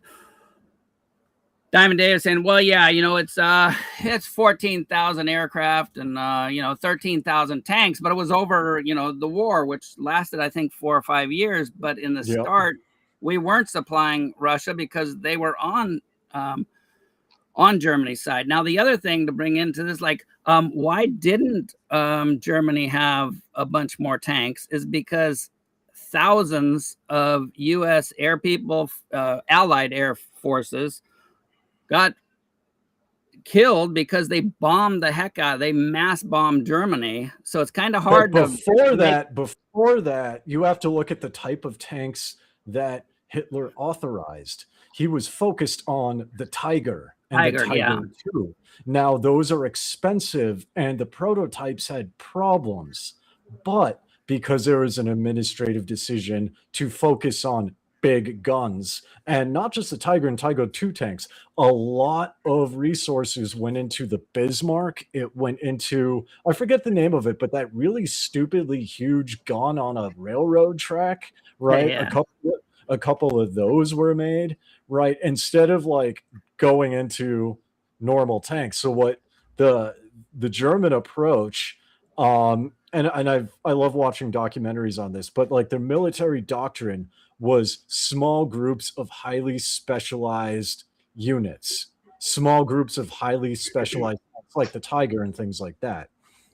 G: Diamond Dave is saying, well, yeah, it's 14,000 aircraft and 13,000 tanks, but it was over the war, which lasted I think 4 or 5 years. But in the start, we weren't supplying Russia because they were on Germany's side. Now, the other thing to bring into this, like, why didn't Germany have a bunch more tanks? Is because thousands of U.S. air people, Allied air forces, got killed because they bombed the heck out. They mass bombed Germany. So it's kind of hard
E: before that, you have to look at the type of tanks that Hitler authorized. He was focused on the Tiger and the Tiger II. Now, those are expensive and the prototypes had problems, but because there was an administrative decision to focus on big guns and not just the Tiger and Tiger II tanks, a lot of resources went into the Bismarck. It went into, I forget the name of it, but that really stupidly huge gun on a railroad track, right?
G: Yeah.
E: A couple of those were made, right? Instead of like going into normal tanks. So what the German approach, and I love watching documentaries on this, but like their military doctrine was small groups of highly specialized units, small groups of highly specialized, like the Tiger and things like that.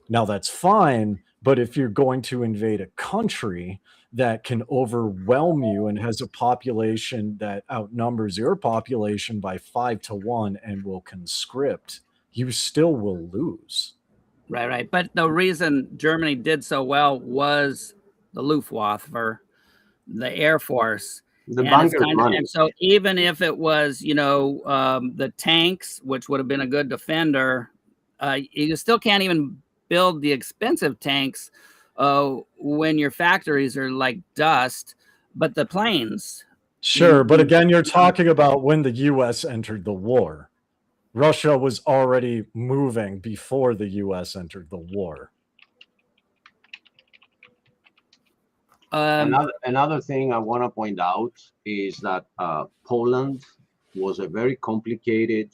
E: Now that's fine, but if you're going to invade a country that can overwhelm you and has a population that outnumbers your population by 5 to 1 and will conscript, you still will lose.
G: Right. But the reason Germany did so well was the Luftwaffe, the Air Force. And so even if it was, the tanks, which would have been a good defender, you still can't even build the expensive tanks when your factories are like dust. But the planes.
E: Sure, but again, you're talking about when the U.S. entered the war. Russia was already moving before the U.S. entered the war.
C: Another thing I want to point out is that Poland was a very complicated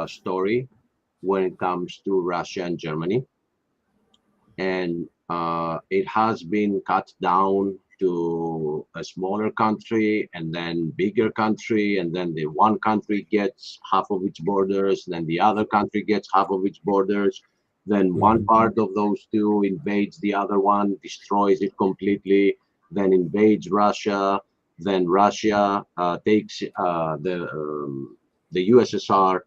C: story when it comes to Russia and Germany. And it has been cut down to a smaller country and then bigger country, and then the one country gets half of its borders, then the other country gets half of its borders, then one part of those two invades the other one, destroys it completely, then invades Russia, then Russia takes the USSR,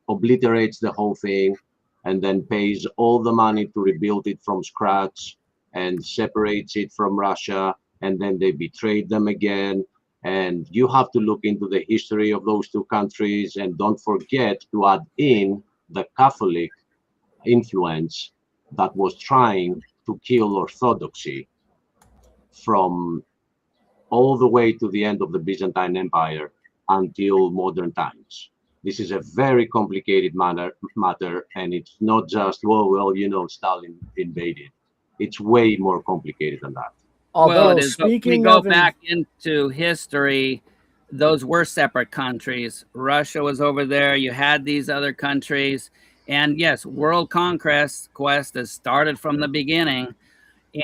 C: obliterates the whole thing, and then pays all the money to rebuild it from scratch and separates it from Russia, and then they betrayed them again. And you have to look into the history of those two countries, and don't forget to add in the Catholic influence that was trying to kill Orthodoxy from all the way to the end of the Byzantine Empire until modern times. This is a very complicated matter, and it's not just, Stalin invaded. It's way more complicated than that.
D: Although,
G: it is.
D: speaking
G: we go
D: of
G: back into history, those were separate countries. Russia was over there. You had these other countries. And yes, world conquest has started from the beginning.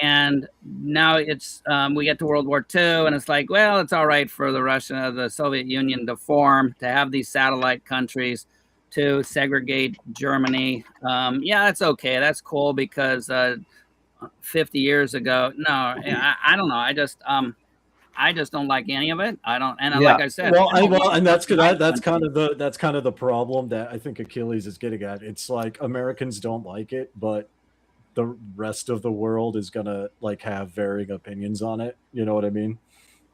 G: And now it's we get to World War II, and it's like, well, it's all right for the Soviet Union to form, to have these satellite countries, to segregate Germany. Yeah, that's okay. That's cool because 50 years ago, no, I don't know. I just don't like any of it. I don't, and
C: Yeah.
G: like I said,
E: And that's kind of the problem that I think Achilles is getting at. It's like Americans don't like it, but the rest of the world is gonna like have varying opinions on it. You know what I mean?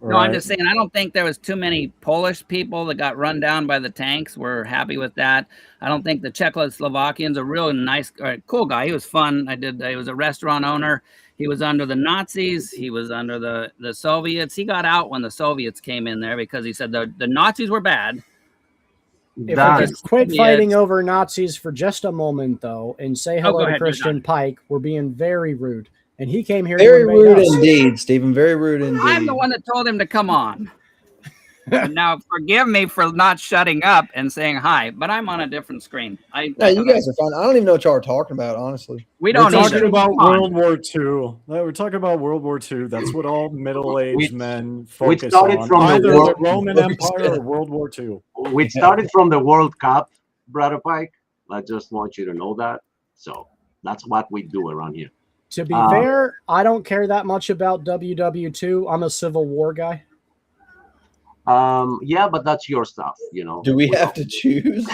G: No, I'm just saying, I don't think there was too many Polish people that got run down by the tanks. We're happy with that. I don't think the Czechoslovakian's a real nice, cool guy. He was fun. He was a restaurant owner. He was under the Nazis. He was under the Soviets. He got out when the Soviets came in there because he said the Nazis were bad.
D: If we could quit fighting over Nazis for just a moment, though, and say hello to Christian Pike, we're being very rude. And he came here.
K: Very rude indeed, Stephen. Very rude indeed.
G: I'm the one that told him to come on. And now, forgive me for not shutting up and saying hi, but I'm on a different screen.
K: No, you guys are fine. I don't even know what y'all are talking about, honestly.
G: We're talking
E: about World War II. We're talking about World War II. That's what all middle-aged men focus on.
C: From
E: either the Roman Empire or World War II.
C: We started from the World Cup, Brother Pike. I just want you to know that. So that's what we do around here.
D: To be fair, I don't care that much about WW2. I'm a Civil War guy.
C: Yeah, but that's your stuff, you know.
K: Do we have to choose?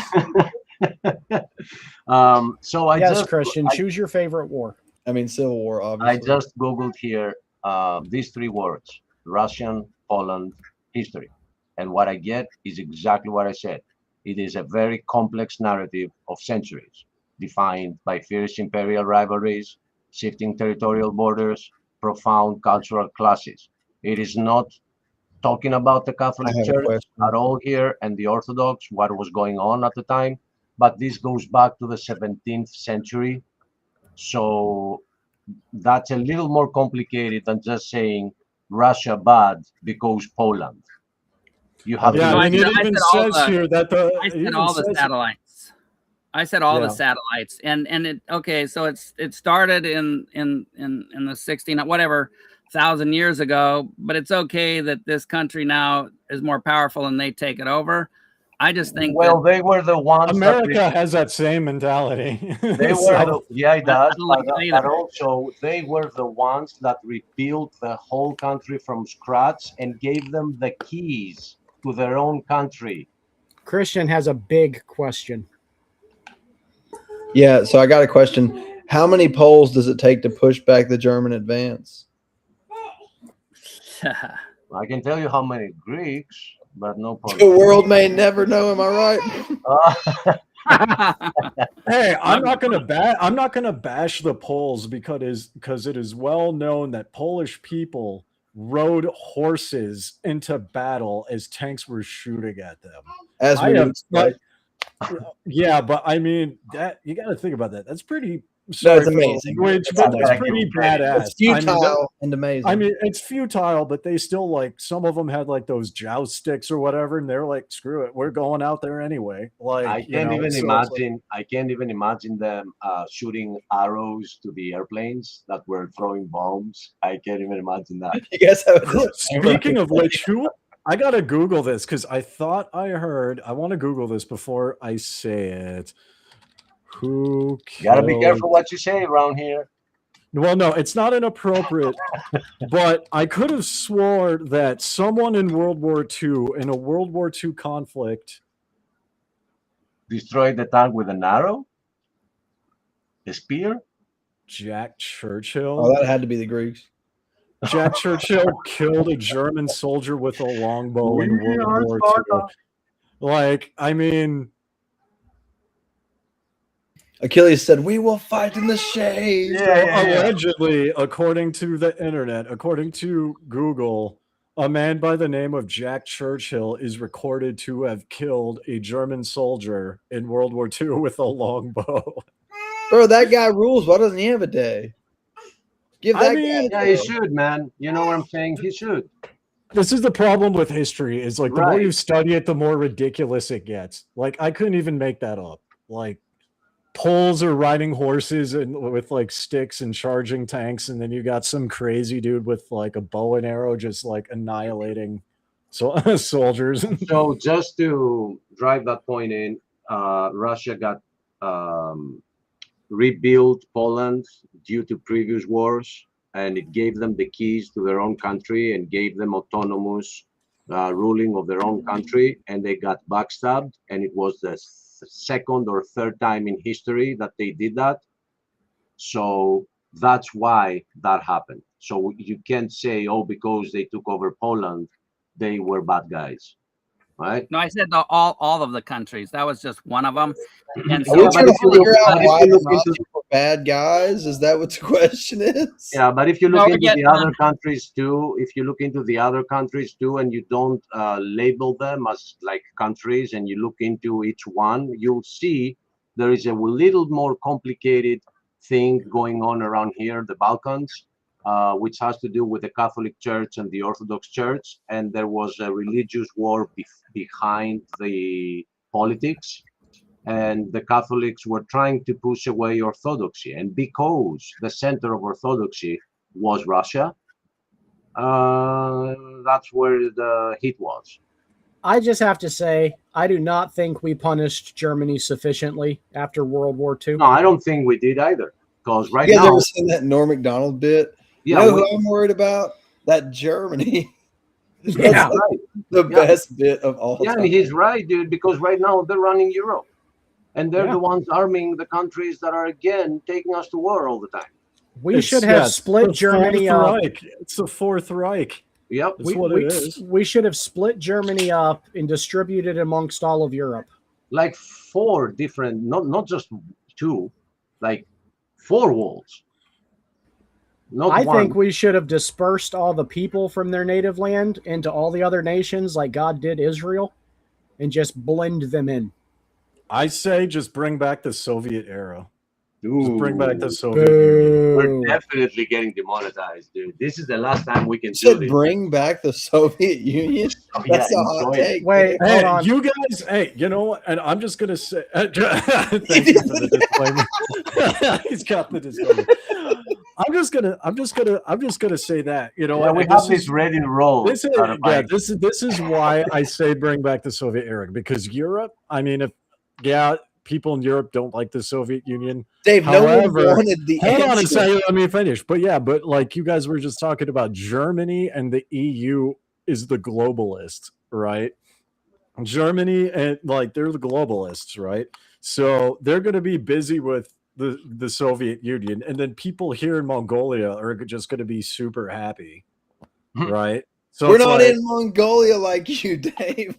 C: So I
D: Christian, choose your favorite war.
K: I mean, Civil War, obviously.
C: I just Googled here these three words: Russian, Poland, history. And what I get is exactly what I said. It is a very complex narrative of centuries, defined by fierce imperial rivalries, shifting territorial borders, profound cultural clashes. It is not talking about the Catholic Church at all here and the Orthodox, what was going on at the time, but this goes back to the 17th century. So that's a little more complicated than just saying Russia bad because Poland. You have
E: it even says here that
G: I said all the satellites. I said all the satellites, and it okay. So it started in the 1,000 years ago, but it's okay that this country now is more powerful and they take it over. I just think
C: they were the ones.
E: America has that same mentality.
C: They were it does, but also they were the ones that rebuilt the whole country from scratch and gave them the keys to their own country.
D: Christian has a big question.
K: Yeah, so I got a question. How many Poles does it take to push back the German advance?
C: I can tell you how many Greeks, but no problem.
K: The world may never know. Am I
E: right? Hey, I'm not gonna bash the Poles because it is well known that Polish people rode horses into battle as tanks were shooting at them.
K: As we expect.
E: Yeah, but I mean that you got to think about that. That's pretty.
K: That's amazing.
E: It's pretty badass.
K: It's futile and amazing.
E: I mean, it's futile, but they still like some of them had like those joust sticks or whatever, and they're like, "Screw it, we're going out there anyway." Like
C: I can't even imagine them shooting arrows to the airplanes that were throwing bombs. I can't even imagine that.
E: Speaking of which, I gotta Google this because I thought I heard. I want to Google this before I say it. Who
C: gotta be careful what you say around here.
E: Well, no, it's not inappropriate, but I could have swore that someone in World War II, in a World War II conflict,
C: destroyed the tank with an arrow, a spear.
E: Jack Churchill.
K: Oh, that had to be the Greeks.
E: Jack Churchill killed a German soldier with a longbow in World War II. Like, I mean,
K: Achilles said, "We will fight in the shade."
E: Allegedly, according to the internet, according to Google, a man by the name of Jack Churchill is recorded to have killed a German soldier in World War II with a longbow.
K: Bro, that guy rules. Why doesn't he have a day? Give that guy.
C: Yeah, he should, man. You know what I'm saying? He should.
E: This is the problem with history. Is like the more you study it, the more ridiculous it gets. Like I couldn't even make that up. Like Poles are riding horses and with like sticks and charging tanks, and then you got some crazy dude with like a bow and arrow just like annihilating soldiers.
C: So just to drive that point in, Russia got rebuilt Poland due to previous wars, and it gave them the keys to their own country and gave them autonomous ruling of their own country, and they got backstabbed, and it was the second or third time in history that they did that. So that's why that happened. So you can't say, oh, because they took over Poland, they were bad guys, right?
G: No, I said all of the countries. That was just one of them. And
K: Are
G: so,
K: we trying to figure out why
C: if you
K: the
C: look into-
K: Nazis were bad guys? Is that what the question is?
C: Yeah, but if you look
G: No,
C: into
G: yet,
C: the other countries too, if you look into the other countries too, and you don't label them as like countries, and you look into each one, you'll see there is a little more complicated thing going on around here, the Balkans, which has to do with the Catholic Church and the Orthodox Church, and there was a religious war behind the politics. And the Catholics were trying to push away Orthodoxy. And because the center of Orthodoxy was Russia, that's where the hit was.
D: I just have to say, I do not think we punished Germany sufficiently after World War II.
C: No, I don't think we did either. Because right
K: You guys
C: now,
K: ever seen that Norm Macdonald bit?
C: yeah,
K: You know who I'm worried about? That Germany. That's
D: Yeah.
K: like the best bit of all
C: yeah,
K: time.
C: and he's right, dude, because right now they're running Europe. And they're
D: Yeah.
C: the ones arming the countries that are, again, taking us to war all the time.
D: We should have split Germany up.
E: Reich. It's the Fourth Reich.
C: Yep.
E: That's what it is.
D: We should have split Germany up and distributed amongst all of Europe.
C: Like 4 different, not just 2, like 4 walls. Not
D: I
C: one.
D: think we should have dispersed all the people from their native land into all the other nations like God did Israel and just blend them in.
E: I say just bring back the Soviet era.
C: Ooh.
E: Just bring back the Soviet Union.
C: We're definitely getting demonetized, dude. This is the last time we can
K: You
C: do
K: said
C: this.
K: bring back the Soviet Union?
C: Oh, yeah,
K: That's a hot
C: enjoy it.
K: take.
D: Wait,
E: Hey,
D: hold on.
E: you guys, hey, you know what? And I'm just gonna say thank you for the disclaimer. He's got the disclaimer. I'm just gonna say that, you know,
C: Yeah, we
E: and
C: have this ready to roll.
E: This is why I say bring back the Soviet era, because Europe, I mean, people in Europe don't like the Soviet Union.
K: Dave,
E: However,
K: no one wanted the
E: hold on a
K: answer.
E: second, let me finish. But yeah, but like you guys were just talking about, Germany and the EU is the globalist, right? Germany and like they're the globalists, right? So they're going to be busy with the Soviet Union, and then people here in Mongolia are just going to be super happy, right? So
K: We're
E: it's
K: not
E: like,
K: in Mongolia like you, Dave.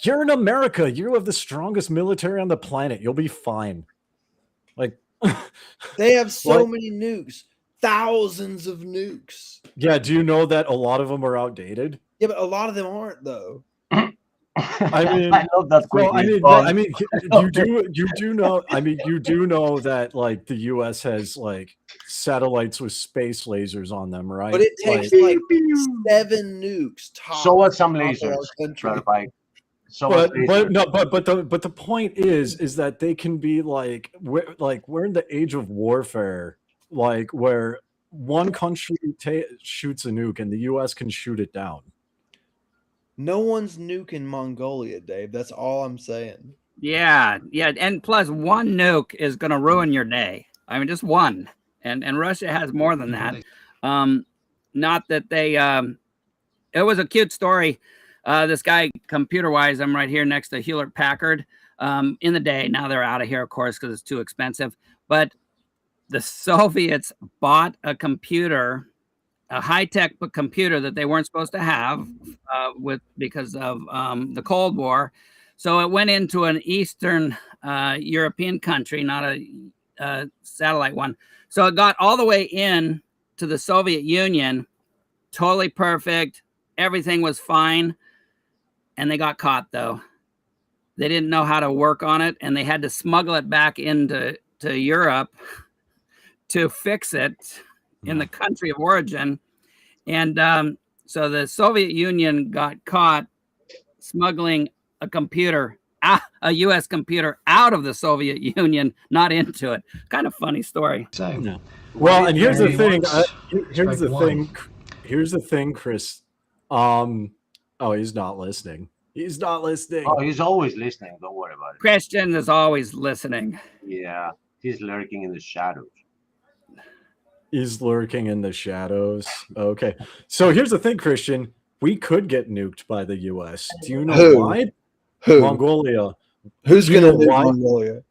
E: you're in America. You have the strongest military on the planet. You'll be fine. Like
K: They have so
E: Like-
K: many nukes, thousands of nukes.
E: yeah, do you know that a lot of them are outdated?
K: Yeah, but a lot of them aren't though.
E: I mean,
C: I love that quick
E: well, I mean,
C: response.
E: you do know. I mean, you do know that like the U.S. has like satellites with space lasers on them, right?
K: But it takes like 7 nukes.
C: So are some
K: top of our
C: lasers,
K: country.
C: Brother Pike. So are lasers.
E: but the point is that they can be like we're in the age of warfare, like where one country shoots a nuke and the U.S. can shoot it down.
K: No one's nuking Mongolia, Dave. That's all I'm saying.
G: yeah, and plus one nuke is going to ruin your day. I mean, just one, and Russia has more than that. Not that they. It was a cute story. This guy, computer-wise, I'm right here next to Hewlett Packard. In the day, now they're out of here, of course, because it's too expensive. But the Soviets bought a computer, a high-tech computer that they weren't supposed to have because of the Cold War. So it went into an Eastern European country, not a satellite one. So it got all the way in to the Soviet Union, totally perfect. Everything was fine. And they got caught, though. They didn't know how to work on it, and they had to smuggle it back into Europe to fix it in the country of origin. And so the Soviet Union got caught smuggling a U.S. computer out of the Soviet Union, not into it. Kind of funny story.
E: Yeah. Well, and here's the thing. Here's the thing, Chris. Oh, he's not listening. He's not listening.
C: Oh, he's always listening. Don't worry about it.
G: Christian is always listening.
C: Yeah, he's lurking in the shadows.
E: He's lurking in the shadows. Okay. So here's the thing, Christian. We could get nuked by the U.S. Do you know
K: Who?
E: why?
K: Who?
E: Mongolia.
K: Who's
E: Do you
K: going to
E: know
K: nuke
E: why?
K: Mongolia?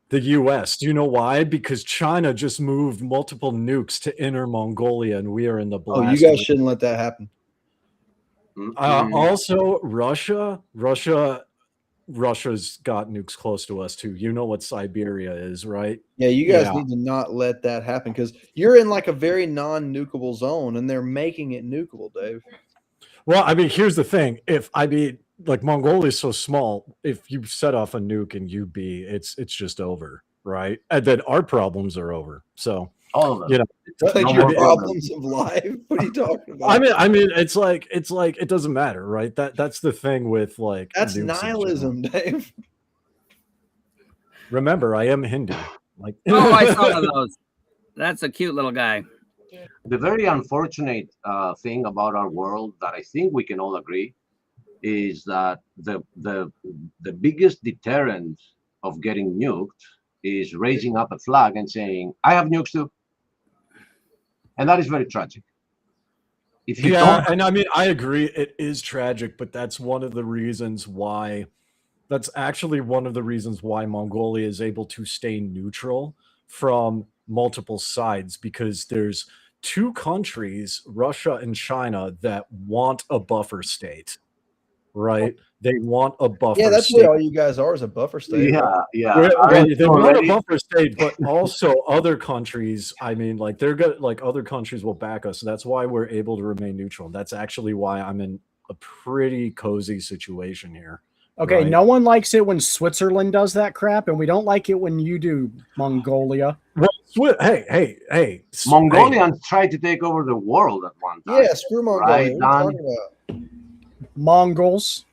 E: The U.S. Do you know why? Because China just moved multiple nukes to Inner Mongolia, and we are in the
K: Oh,
E: blast.
K: you guys shouldn't let that happen.
E: Also, Russia's got nukes close to us too. You know what Siberia is, right?
K: Yeah, you guys need to not let that happen because you're in like a very non-nukeable zone, and they're making it nukeable, Dave.
E: Well, I mean, here's the thing. Like Mongolia is so small, if you set off a nuke in UB, it's just over, right? And then our problems are over. So
C: all of them.
E: You know,
K: like no your problems of life. What are you talking about?
E: I mean, it's like it doesn't matter, right? That's the thing with like
K: that's nihilism, Dave.
E: Remember, I am Hindu. Like,
G: oh, I saw one of those. That's a cute little guy.
C: The very unfortunate thing about our world that I think we can all agree is that the biggest deterrent of getting nuked is raising up a flag and saying, I have nukes too. And that is very tragic. If you
E: and I mean, I agree, it is tragic, but that's one of the reasons why Mongolia is able to stay neutral from multiple sides, because there's two countries, Russia and China, that want a buffer state, right? They want a buffer
K: Yeah, that's
E: state.
K: what all you guys are, is a buffer state.
C: Yeah.
E: They want a buffer state, but also other countries, I mean, like they're good, like other countries will back us. So that's why we're able to remain neutral. That's actually why I'm in a pretty cozy situation here.
D: Okay,
E: right?
D: No one likes it when Switzerland does that crap, and we don't like it when you do Mongolia.
E: Well, hey.
C: Mongolians tried to take over the world at one time.
K: Yeah, screw Mongolia. What are you talking about?
D: Mongols.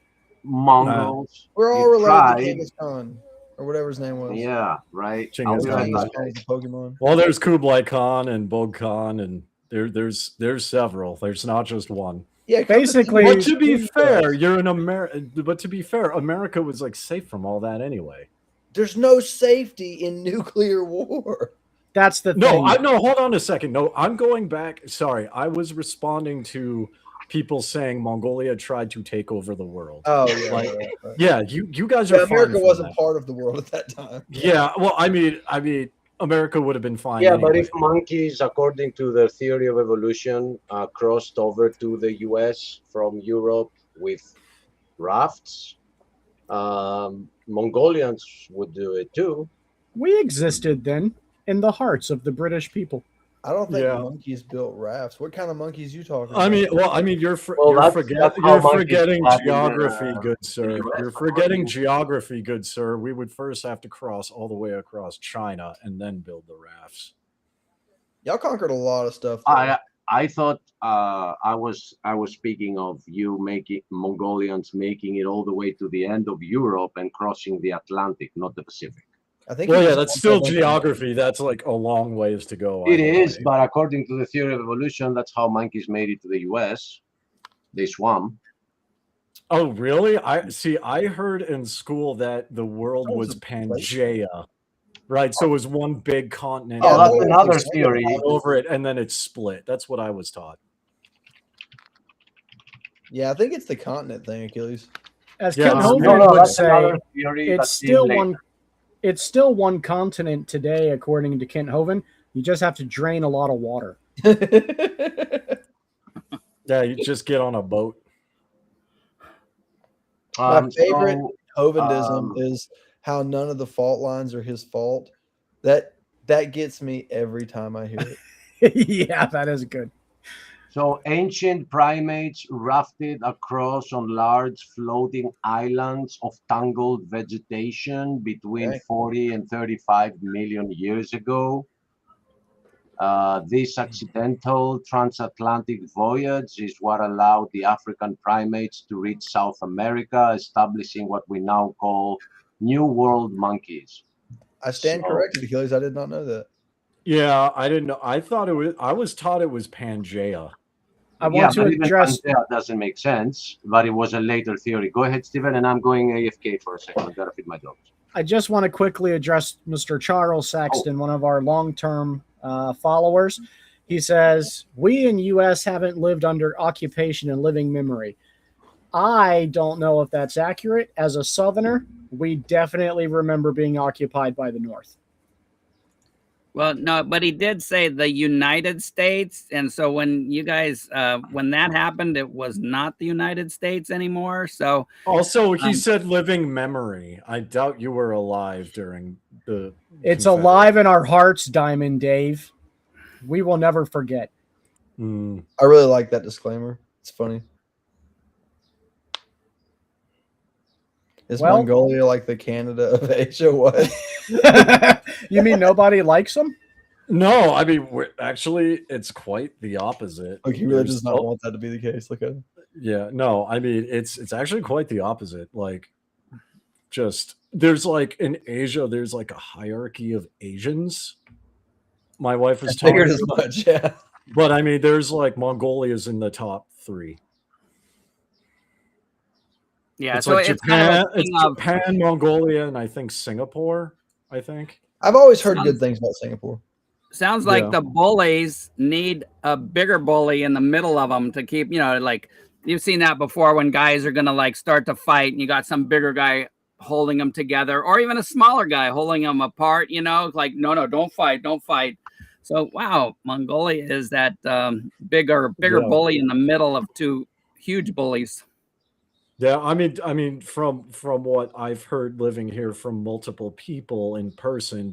K: We're all related to Genghis Khan, or whatever his name was.
C: Yeah, right.
K: Genghis Khan was a Pokemon.
E: Well, there's Kublai Khan and Bog Khan, and there's several. There's not just one.
D: Yeah, basically.
E: But to be fair, you're in America. But to be fair, America was like safe from all that anyway.
K: There's no safety in nuclear war.
D: That's the thing.
E: No, hold on a second. No, I'm going back. Sorry, I was responding to people saying Mongolia tried to take over the world.
K: Oh, yeah.
E: Like, yeah, you guys are fine.
K: America wasn't part of the world at that time.
E: Yeah, well, I mean, America would have been fine.
C: Yeah,
E: anyway.
C: but if monkeys, according to the theory of evolution, crossed over to the US from Europe with rafts, Mongolians would do it too.
D: We existed then in the hearts of the British people.
K: I don't think monkeys built rafts. What kind of monkeys you talking about?
E: I mean, you're forgetting geography, good sir. You're forgetting geography, good sir. We would first have to cross all the way across China and then build the rafts.
K: Y'all conquered a lot of stuff.
C: I thought I was speaking of Mongolians making it all the way to the end of Europe and crossing the Atlantic, not the Pacific.
K: I think.
E: Well, yeah, that's still geography. That's like a long ways to go.
C: It is, but according to the theory of evolution, that's how monkeys made it to the U.S. They swam.
E: Oh, really? I heard in school that the world was Pangea, right? So it was one big continent.
C: Oh, that's another theory.
E: Over it, and then it split. That's what I was taught.
K: Yeah, I think it's the continent thing, Achilles.
D: As Ken Hogan would say, it's still one continent today, according to Kent Hovind. You just have to drain a lot of water.
E: Yeah, you just get on a boat.
K: My favorite Hovindism is how none of the fault lines are his fault. That gets me every time I hear it.
D: Yeah, that is good.
C: So ancient primates rafted across on large floating islands of tangled vegetation between 40 and 35 million years ago. This accidental transatlantic voyage is what allowed the African primates to reach South America, establishing what we now call New World monkeys.
K: I stand corrected, Achilles. I did not know that.
E: Yeah, I didn't know. I was taught it was Pangea.
D: I want to
C: but even
D: address.
C: that doesn't make sense. But it was a later theory. Go ahead, Stephen, and I'm going AFK for a second. I've got to feed my dogs.
D: I just want to quickly address Mr. Charles Saxton, one of our long-term followers. He says, we in U.S. haven't lived under occupation and living memory. I don't know if that's accurate. As a Southerner, we definitely remember being occupied by the North.
G: Well, no, but he did say the United States. And so when you guys, when that happened, it was not the United States anymore. So
E: also, he said living memory. I doubt you were alive during the.
D: It's alive in our hearts, Diamond Dave. We will never forget.
K: I really like that disclaimer. It's funny. Is Mongolia like the Canada of Asia? What?
D: You mean nobody likes them?
E: No, I mean, actually, it's quite the opposite.
K: Like, he really does not want that to be the case. Look at him.
E: Yeah, no, I mean, it's actually quite the opposite. Like, just there's like in Asia, there's like a hierarchy of Asians. My wife was talking
K: as much, yeah.
E: But I mean, there's like Mongolia's in the top 3.
G: Yeah,
E: it's
G: so
E: like
G: it's
E: Japan,
G: kind of
E: Japan, Mongolia, and I think Singapore. I think
K: I've always heard good things about Singapore.
G: Sounds like the bullies need a bigger bully in the middle of them to keep, like you've seen that before when guys are going to like start to fight and you got some bigger guy holding them together or even a smaller guy holding them apart, like, no, don't fight. So, wow, Mongolia is that bigger bully in the middle of 2 huge bullies.
E: Yeah, I mean, from what I've heard living here from multiple people in person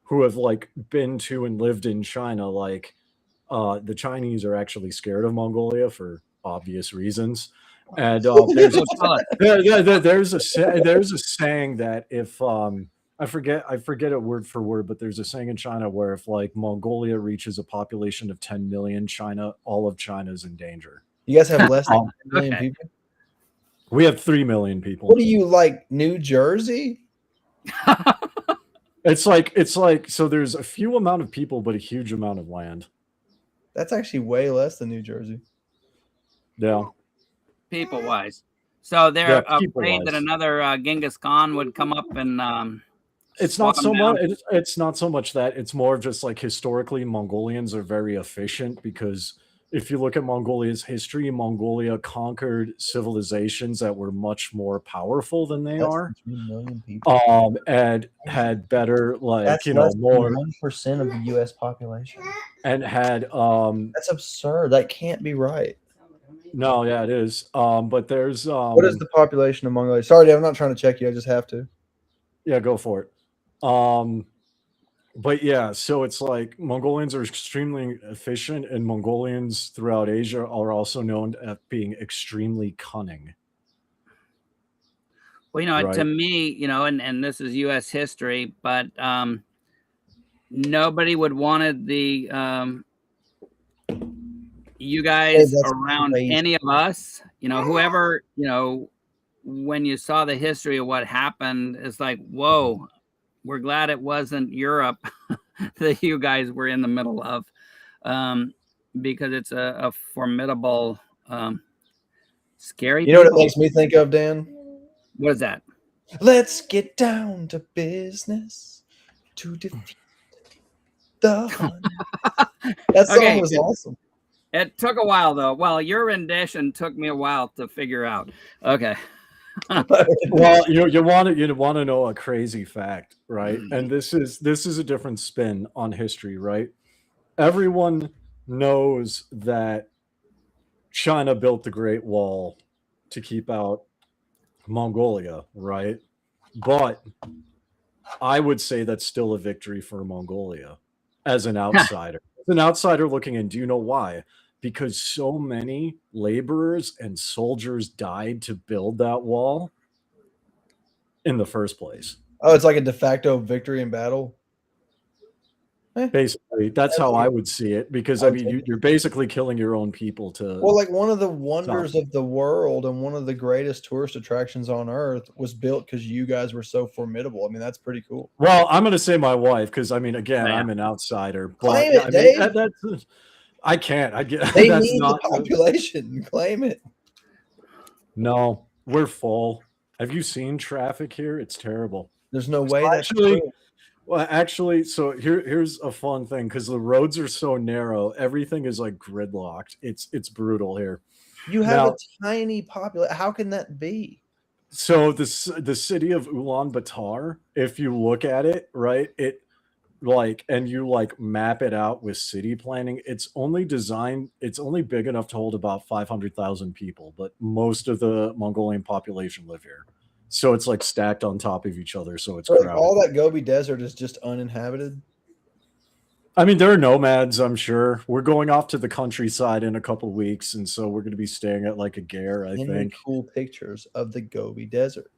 E: who have like been to and lived in China, like the Chinese are actually scared of Mongolia for obvious reasons, and there's a saying that if I forget it word for word, but there's a saying in China where if like Mongolia reaches a population of 10 million, all of China is in danger.
K: You guys have less than 10 million people?
E: We have 3 million people.
K: What do you like, New Jersey?
E: It's like so there's a few amount of people, but a huge amount of land.
K: That's actually way less than New Jersey.
E: Yeah.
G: People wise. So they're afraid that another Genghis Khan would come up and
E: it's not so much it's not so much that, it's more just like historically Mongolians are very efficient because if you look at Mongolia's history, Mongolia conquered civilizations that were much more powerful than they are.
K: 3 million people.
E: And had better, like,
K: that's more than 1% of the U.S. population.
E: And had
K: that's absurd. That can't be right.
E: No, yeah, it is. But there's
K: what is the population of Mongolia? Sorry, Dave, I'm not trying to check you. I just have to.
E: Yeah, go for it. But yeah, so it's like Mongolians are extremely efficient, and Mongolians throughout Asia are also known as being extremely cunning.
G: Well, right? To me, and this is U.S. history, but nobody would wanted the you guys around crazy. Any of us, whoever, when you saw the history of what happened, it's like, whoa. We're glad it wasn't Europe that you guys were in the middle of, because it's a formidable, scary.
K: You know what it makes me think of, Dan?
G: What is that?
K: Let's get down to business to defeat the Hun. That song was awesome.
G: It took a while, though. Well, your rendition took me a while to figure out. Okay.
E: Well, you want to know a crazy fact, right? And this is a different spin on history, right? Everyone knows that China built the Great Wall to keep out Mongolia, right? But I would say that's still a victory for Mongolia as an outsider. As an outsider looking in, do you know why? Because so many laborers and soldiers died to build that wall in the first place.
K: Oh, it's like a de facto victory in battle?
E: Basically, that's how I would see it, because I mean, you're basically killing your own people to...
K: Well, like one of the wonders of the world and one of the greatest tourist attractions on earth was built because you guys were so formidable. I mean, that's pretty cool.
E: Well, I'm going to say my wife, because I mean, again, I'm an outsider. But
K: Claim it, Dave.
E: I can't. I get
K: They
E: that's
K: need
E: not
K: the population. Claim it.
E: No, we're full. Have you seen traffic here? It's terrible.
K: There's no way that's
E: Actually,
K: true.
E: well, actually, so here's a fun thing because the roads are so narrow, everything is like gridlocked. It's brutal here.
K: You have
E: Now-
K: a tiny population. How can that be?
E: So the city of Ulaanbaatar, if you look at it, right, it like and you like map it out with city planning, it's only big enough to hold about 500,000 people, but most of the Mongolian population live here. So it's like stacked on top of each other, so it's
K: So, like,
E: crowded.
K: all that Gobi Desert is just uninhabited.
E: I mean, there are nomads, I'm sure. We're going off to the countryside in a couple of weeks, and so we're going to be staying at like a Gare, I
K: Send me
E: think.
K: cool pictures of the Gobi Desert.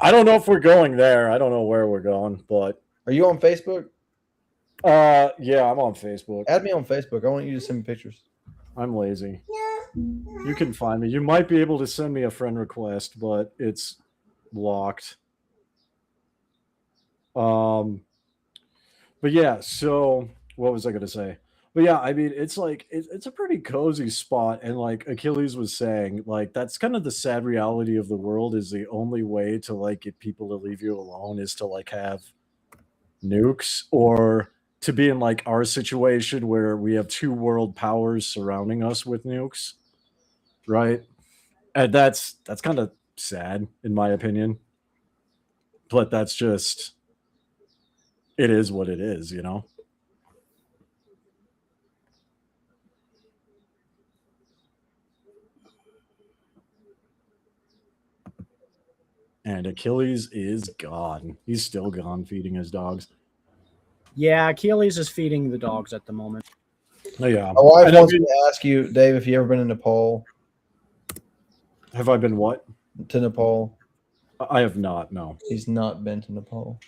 E: I don't know if we're going there. I don't know where we're going, but
K: Are you on Facebook?
E: yeah, I'm on Facebook.
K: Add me on Facebook. I want you to send me pictures.
E: I'm lazy. You can find me. You might be able to send me a friend request, but it's locked. But yeah, so what was I going to say? But yeah, I mean, it's like it's a pretty cozy spot, and like Achilles was saying, like that's kind of the sad reality of the world. Is the only way to like get people to leave you alone is to like have nukes, or to be in like our situation where we have two world powers surrounding us with nukes, right? And that's kind of sad in my opinion, but that's just it is what it is, you know. And Achilles is gone. He's still gone feeding his dogs.
D: Yeah, Achilles is feeding the dogs at the moment.
E: Oh, yeah.
K: My wife
E: And I
K: wants
E: mean-
K: me to ask you, Dave, if you ever been in Nepal.
E: Have I been what?
K: To Nepal.
E: I have not. No,
K: He's not been to Nepal.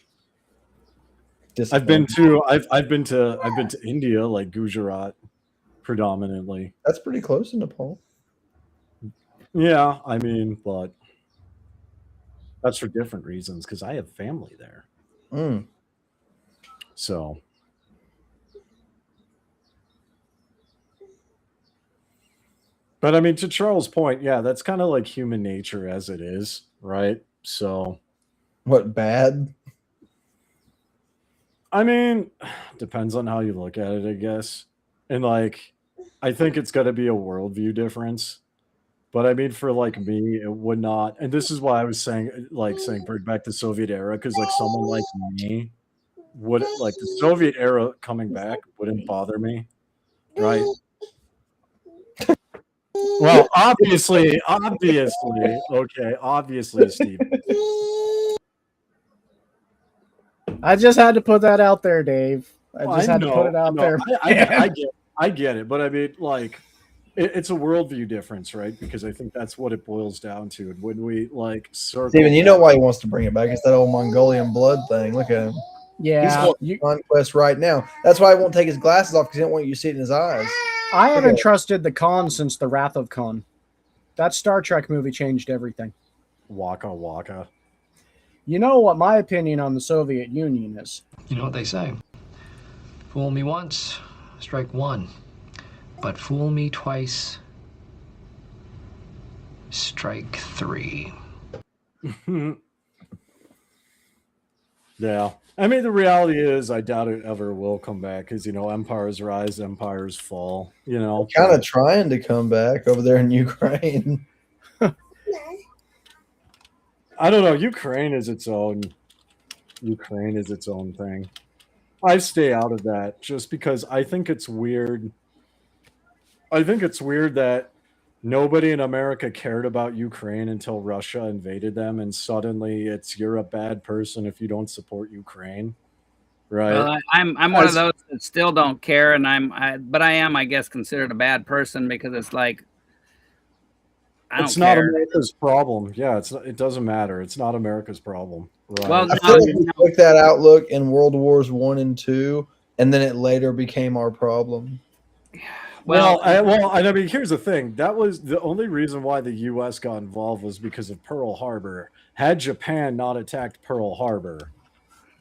E: I've been to India, like Gujarat, predominantly.
K: That's pretty close to Nepal.
E: Yeah, I mean, but that's for different reasons because I have family there.
K: Mm.
E: So, but I mean, to Charles' point, yeah, that's kind of like human nature as it is, right? So,
K: What, bad?
E: I mean, depends on how you look at it, I guess. And like, I think it's got to be a worldview difference. But I mean, for like me, it would not. And this is why I was saying, bring back the Soviet era, because like someone like me would like the Soviet era coming back wouldn't bother me, right? Well, obviously, okay, obviously, Steve.
D: I just had to put that out there, Dave. I
E: Well,
D: just had to put it out there.
E: I get it, but I mean, like, it's a worldview difference, right? Because I think that's what it boils down to. And when we like circle,
K: Steven, you know why he wants to bring it back. It's that old Mongolian blood thing. Look at him. He's
D: Yeah,
K: going on conquest right now. That's why he won't take his glasses off, because he don't want you to see it in his eyes.
D: I haven't
K: Okay.
D: trusted the Khan since the Wrath of Khan. That Star Trek movie changed everything.
E: Waka waka.
D: You know what my opinion on the Soviet Union is?
L: You know what they say? Fool me once, strike one. But fool me twice, strike three.
E: Yeah. I mean, the reality is, I doubt it ever will come back because, you know, empires rise, empires fall, you know.
K: Kind of trying to come back over there in Ukraine.
E: I don't know. Ukraine is its own thing. I stay out of that just because I think it's weird. I think it's weird that nobody in America cared about Ukraine until Russia invaded them, and suddenly you're a bad person if you don't support Ukraine, right?
G: Well, I'm one of those that still don't care, and but I am, I guess, considered a bad person because it's like I don't
E: It's not
G: care.
E: America's problem. Yeah, it doesn't matter. It's not America's problem. Right.
G: Well,
K: I feel like we took that outlook in World Wars I and II, and then it later became our problem.
E: I mean, here's the thing. That was the only reason why the U.S. got involved was because of Pearl Harbor. Had Japan not attacked Pearl Harbor,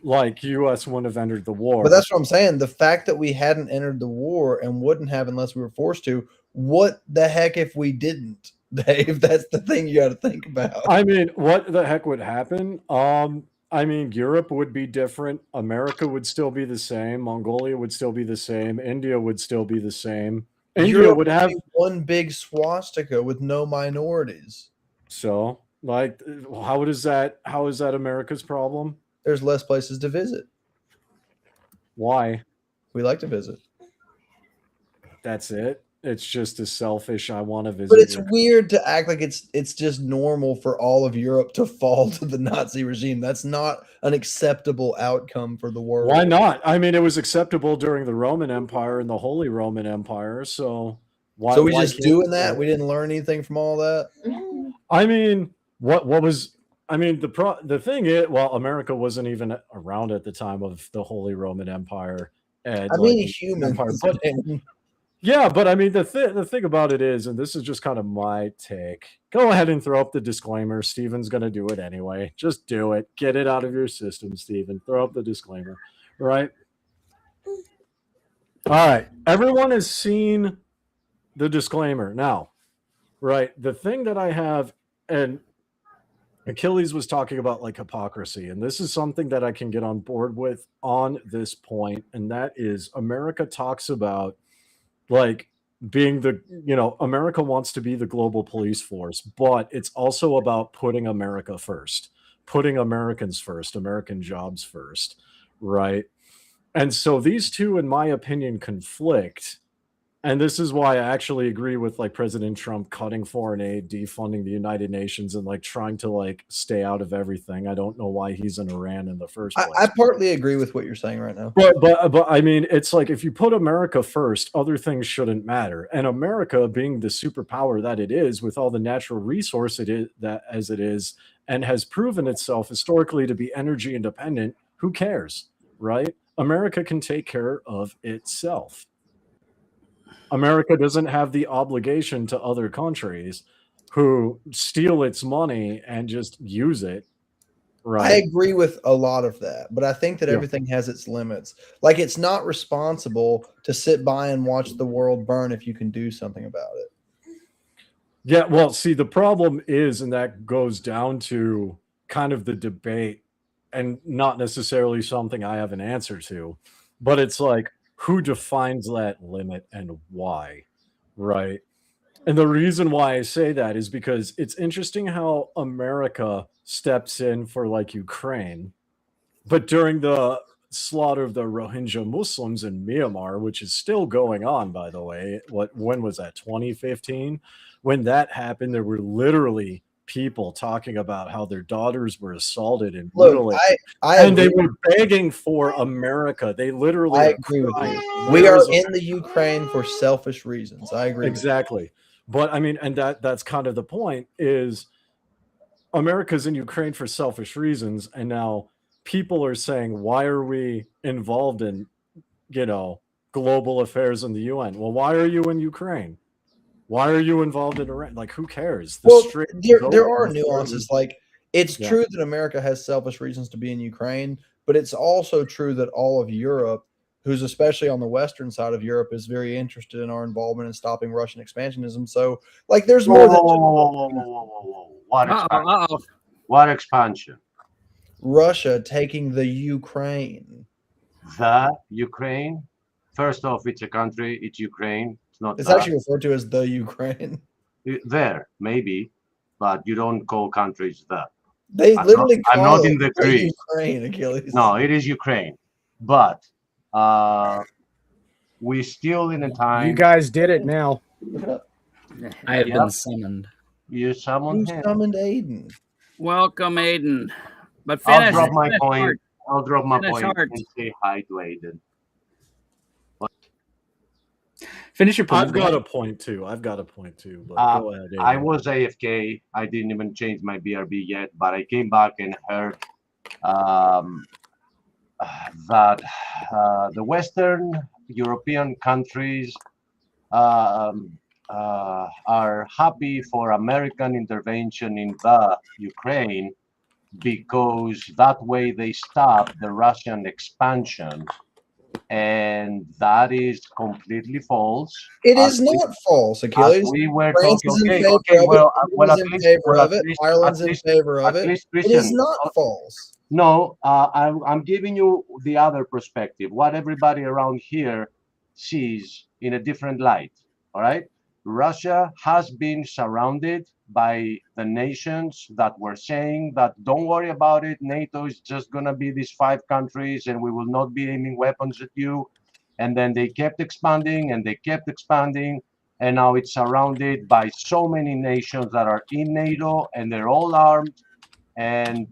E: like U.S. wouldn't have entered the war.
K: But that's what I'm saying. The fact that we hadn't entered the war and wouldn't have unless we were forced to. What the heck if we didn't, Dave? That's the thing you got to think about.
E: I mean, what the heck would happen? I mean, Europe would be different. America would still be the same. Mongolia would still be the same. India would still be the same. India
K: Europe
E: would have
K: be one big swastika with no minorities.
E: So, like, how is that America's problem?
K: There's less places to visit.
E: Why?
K: We like to visit.
E: That's it. It's just a selfish. I want to visit.
K: But it's weird to act like it's just normal for all of Europe to fall to the Nazi regime. That's not an acceptable outcome for the world.
E: Why not? I mean, it was acceptable during the Roman Empire and the Holy Roman Empire. So why?
K: So we
E: why
K: just
E: can't
K: doing that? We didn't learn anything from all that.
E: I mean, what was? I mean, the thing is, well, America wasn't even around at the time of the Holy Roman Empire. And
K: I mean, humans.
E: but, yeah, but I mean, the thing about it is, and this is just kind of my take. Go ahead and throw up the disclaimer. Steven's going to do it anyway. Just do it. Get it out of your system, Steven. Throw up the disclaimer, right? All right. Everyone has seen the disclaimer now, right? The thing that I have, and Achilles was talking about like hypocrisy, and this is something that I can get on board with on this point, and that is America talks about like being the, America wants to be the global police force, but it's also about putting America first, putting Americans first, American jobs first, right? And so these two, in my opinion, conflict. And this is why I actually agree with like President Trump cutting foreign aid, defunding the United Nations, and like trying to like stay out of everything. I don't know why he's in Iran in the first place.
K: I partly agree with what you're saying right now.
E: But I mean, it's like if you put America first, other things shouldn't matter. And America, being the superpower that it is, with all the natural resource it is that as it is, and has proven itself historically to be energy independent, who cares, right? America can take care of itself. America doesn't have the obligation to other countries who steal its money and just use it. Right.
K: I agree with a lot of that, but I think that everything has its limits. Like, it's not responsible to sit by and watch the world burn if you can do something about it.
E: Yeah, well, see, the problem is, and that goes down to kind of the debate, and not necessarily something I have an answer to, but it's like, who defines that limit and why, right? And the reason why I say that is because it's interesting how America steps in for like Ukraine, but during the slaughter of the Rohingya Muslims in Myanmar, which is still going on, by the way, when was that, 2015? When that happened, there were literally people talking about how their daughters were assaulted and mutilated, and they were begging for America. They literally
K: I agree with you. We are in the Ukraine for selfish reasons. I agree.
E: Exactly. But I mean, and that's kind of the point, is America's in Ukraine for selfish reasons, and now people are saying, why are we involved in, global affairs in the UN? Well, why are you in Ukraine? Why are you involved in Iran? Like, who cares?
K: There are nuances. Like, it's true that America has selfish reasons to be in Ukraine, but it's also true that all of Europe, who's especially on the western side of Europe, is very interested in our involvement in stopping Russian expansionism. So, like, there's more
C: than what expansion?
K: Russia taking the Ukraine.
C: The Ukraine? First off, it's a country. It's Ukraine.
K: It's actually referred to as the Ukraine.
C: There, maybe, but you don't call countries that.
K: They literally
C: I'm not in the Greece.
K: Ukraine, Achilles.
C: No, it is Ukraine. But we still in a time.
D: You guys did it now.
M: I have been summoned.
C: You summoned him.
K: Summoned Aiden.
G: Welcome, Aiden. But finish.
C: I'll drop my point.
G: Hard.
C: I'll drop my
G: Finish
C: point
G: hard.
C: and say hi to Aiden.
M: Finish your point.
E: I've got a point too. But go ahead. Aiden.
C: I was AFK. I didn't even change my BRB yet, but I came back and heard that the Western European countries are happy for American intervention in the Ukraine because that way they stop the Russian expansion. And that is completely false.
K: It is not false, Achilles.
C: We were
K: France
C: talking,
K: is in
C: okay,
K: favor
C: okay,
K: of
C: well,
K: it.
C: well, at
K: Italy's in
C: least,
K: favor
C: well,
K: of it. Ireland's in favor of it. It is
C: Christian,
K: not false.
C: No, I'm giving you the other perspective, what everybody around here sees in a different light. All right. Russia has been surrounded by the nations that were saying that don't worry about it. NATO is just going to be these 5 countries and we will not be aiming weapons at you. And then they kept expanding and they kept expanding. And now it's surrounded by so many nations that are in NATO and they're all armed. And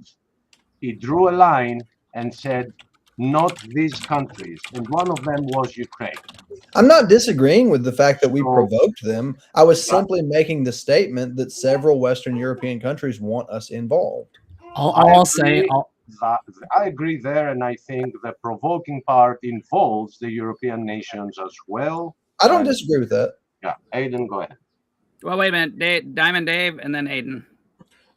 C: he drew a line and said, not these countries. And one of them was Ukraine.
K: I'm not disagreeing with the fact that we provoked them. I was simply making the statement that several Western European countries want us involved.
C: I agree there, and I think the provoking part involves the European nations as well.
K: I don't disagree with that.
C: Yeah, Aiden, go ahead.
G: Well, wait a minute, Diamond Dave, and then Aiden.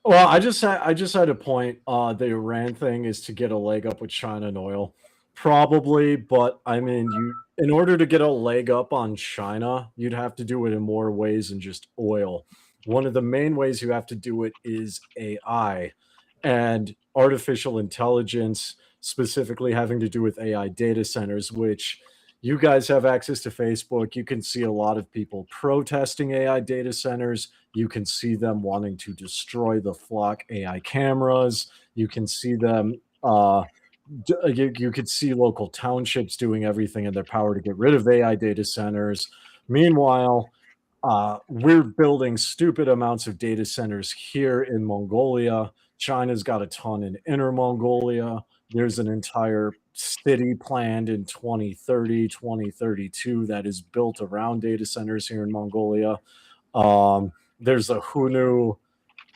E: Well, I just had a point. The Iran thing is to get a leg up with China and oil, probably. But I mean, in order to get a leg up on China, you'd have to do it in more ways than just oil. One of the main ways you have to do it is AI and artificial intelligence, specifically having to do with AI data centers, which you guys have access to Facebook. You can see a lot of people protesting AI data centers. You can see them wanting to destroy the flock AI cameras. You can see them, you could see local townships doing everything in their power to get rid of AI data centers. Meanwhile, we're building stupid amounts of data centers here in Mongolia. China's got a ton in Inner Mongolia. There's an entire city planned in 2030, 2032 that is built around data centers here in Mongolia. There's a Hunu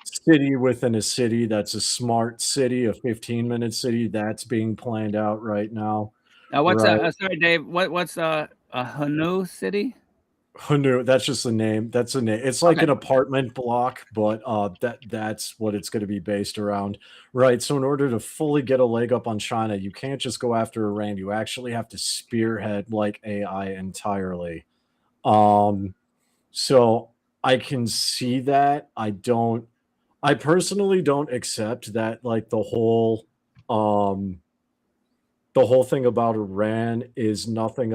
E: city within a city that's a smart city, a 15-minute city that's being planned out right now.
G: What's sorry, Dave? What's a Hanu city?
E: Hunu, that's just a name. That's a name. It's like an apartment block, but that's what it's going to be based around, right? So in order to fully get a leg up on China, you can't just go after Iran. You actually have to spearhead like AI entirely. So I can see that. I personally don't accept that like the whole thing about Iran is nothing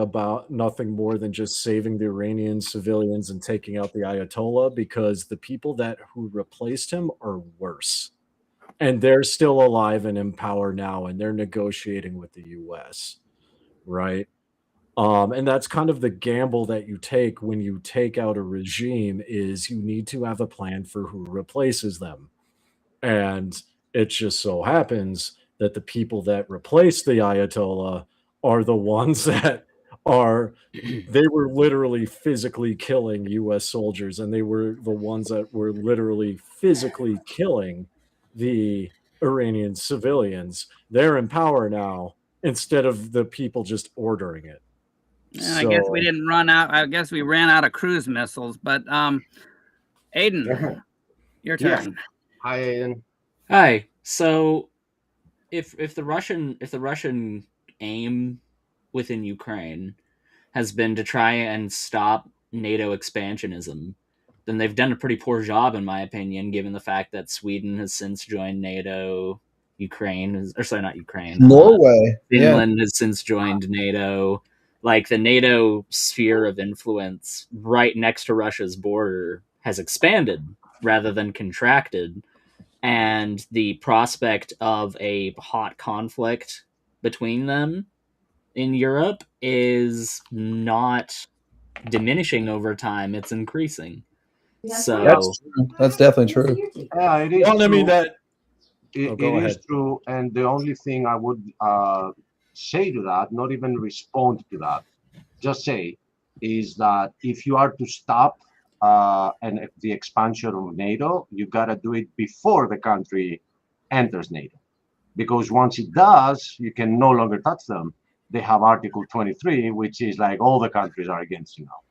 E: more than just saving the Iranian civilians and taking out the Ayatollah, because the people who replaced him are worse. And they're still alive and in power now, and they're negotiating with the US, right? And that's kind of the gamble that you take when you take out a regime, is you need to have a plan for who replaces them. And it just so happens that the people that replace the Ayatollah are the ones they were literally physically killing US soldiers, and they were the ones that were literally physically killing the Iranian civilians. They're in power now instead of the people just ordering it.
G: I guess we didn't run out. I guess we ran out of cruise missiles, but Aiden, your turn.
C: Yeah. Hi, Aiden.
M: Hi. So if the Russian aim within Ukraine has been to try and stop NATO expansionism, then they've done a pretty poor job, in my opinion, given the fact that Sweden has since joined NATO,
K: Norway,
M: Finland has since joined NATO. Like, the NATO sphere of influence right next to Russia's border has expanded rather than contracted. And the prospect of a hot conflict between them in Europe is not diminishing over time. It's increasing. So
K: that's definitely true.
C: Yeah, it is
E: Well,
C: true.
E: I mean that.
C: It
E: Go
C: is
E: ahead.
C: true, and the only thing I would say to that, not even respond to that, just say, is that if you are to stop the expansion of NATO, you got to do it before the country enters NATO. Because once it does, you can no longer touch them. They have Article 23, which is like all the countries are against you now.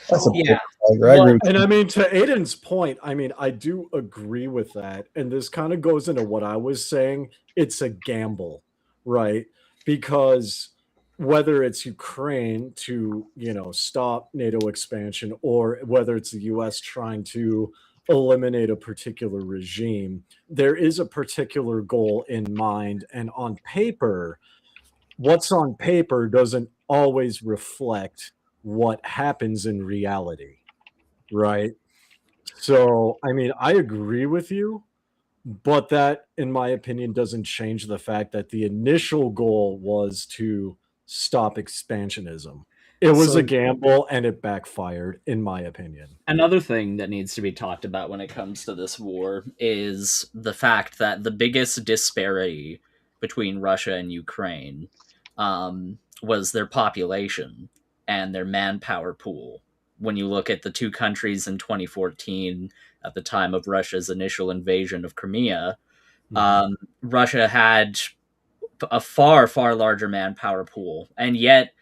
K: That's a
M: Yeah.
K: tiger. I agree with
E: And
K: you.
E: I mean, to Aiden's point, I mean, I do agree with that. And this kind of goes into what I was saying. It's a gamble, right? Because whether it's Ukraine to, stop NATO expansion, or whether it's the US trying to eliminate a particular regime, there is a particular goal in mind. And on paper, what's on paper doesn't always reflect what happens in reality, right? So, I mean, I agree with you, but that, in my opinion, doesn't change the fact that the initial goal was to stop expansionism. It was
M: So
E: a gamble and it backfired, in my opinion.
M: another thing that needs to be talked about when it comes to this war is the fact that the biggest disparity between Russia and Ukraine was their population and their manpower pool. When you look at the two countries in 2014, at the time of Russia's initial invasion of Crimea, Russia had a far, far larger manpower pool. And yet,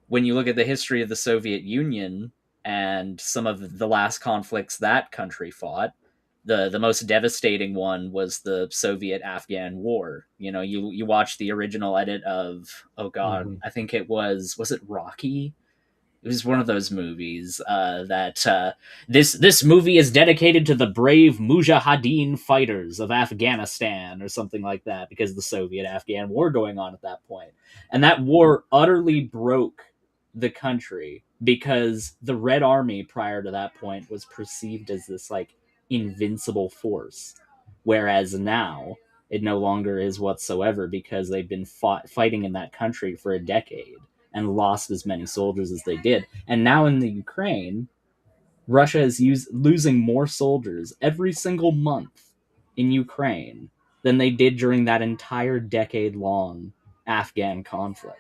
M: when you look at the history of the Soviet Union and some of the last conflicts that country fought, the most devastating one was the Soviet-Afghan War. You watch the original edit of, oh God, I think it was it Rocky? It was one of those movies that this movie is dedicated to the brave Mujahideen fighters of Afghanistan or something like that, because of the Soviet-Afghan War going on at that point. And that war utterly broke the country because the Red Army prior to that point was perceived as this like invincible force, whereas now it no longer is whatsoever, because they've been fighting in that country for a decade and lost as many soldiers as they did. And now in the Ukraine, Russia is losing more soldiers every single month in Ukraine than they did during that entire decade-long Afghan conflict.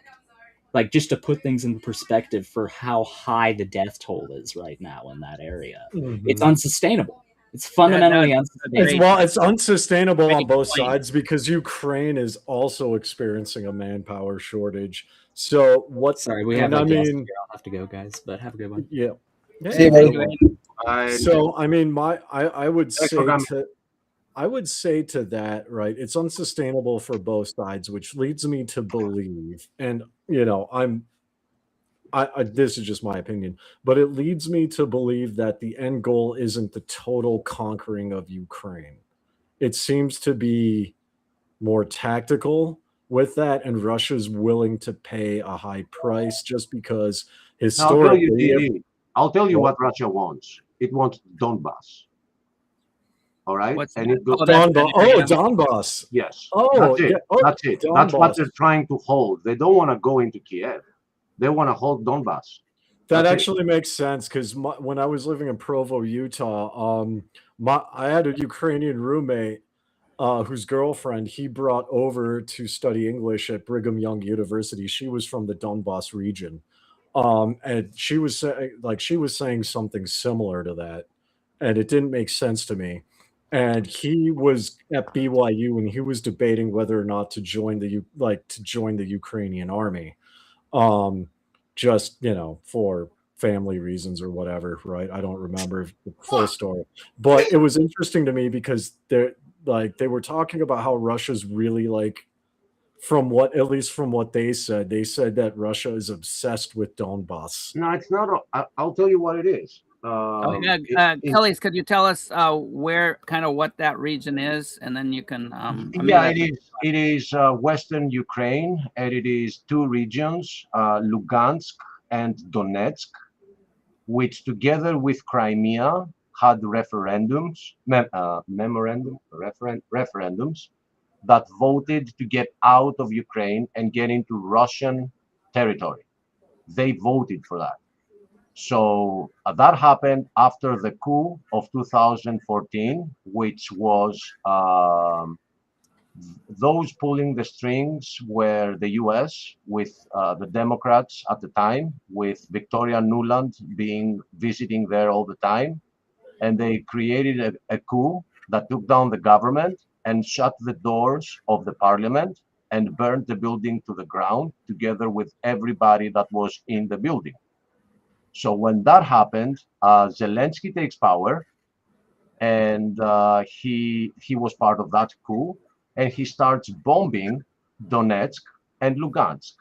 M: Like, just to put things in perspective for how high the death toll is right now in that area. It's unsustainable. It's fundamentally unsustainable.
E: It's unsustainable on both sides, because Ukraine is also experiencing a manpower shortage. So what?
M: Sorry, we have. I'll have to go, guys. But have a good one.
E: Yeah.
K: See you, buddy.
E: So I mean, I would say to that, right? It's unsustainable for both sides, which leads me to believe, and this is just my opinion, but it leads me to believe that the end goal isn't the total conquering of Ukraine. It seems to be more tactical with that, and Russia's willing to pay a high price just because historically.
C: I'll tell you what Russia wants. It wants Donbas. All right?
E: Donbas.
C: Yes.
E: Oh,
C: that's it.
E: Donbas.
C: That's what they're trying to hold. They don't want to go into Kiev. They want to hold Donbas.
E: That actually makes sense, because when I was living in Provo, Utah, I had a Ukrainian roommate whose girlfriend he brought over to study English at Brigham Young University. She was from the Donbas region, and she was saying something similar to that, and it didn't make sense to me. And he was at BYU, and he was debating whether or not to join the Ukrainian army. Just for family reasons or whatever, right? I don't remember the full story, but it was interesting to me because they were talking about how Russia's really from what they said that Russia is obsessed with Donbas.
C: No, it's not. I'll tell you what it is.
G: Kelly, could you tell us what that region is, and then you can.
C: It is Western Ukraine, and it is two regions, Lugansk and Donetsk, which together with Crimea had referendums that voted to get out of Ukraine and get into Russian territory. They voted for that. So that happened after the coup of 2014, which was those pulling the strings were the US with the Democrats at the time, with Victoria Nuland visiting there all the time. And they created a coup that took down the government and shut the doors of the parliament and burned the building to the ground together with everybody that was in the building. So when that happened, Zelensky takes power, and he was part of that coup, and he starts bombing Donetsk and Lugansk,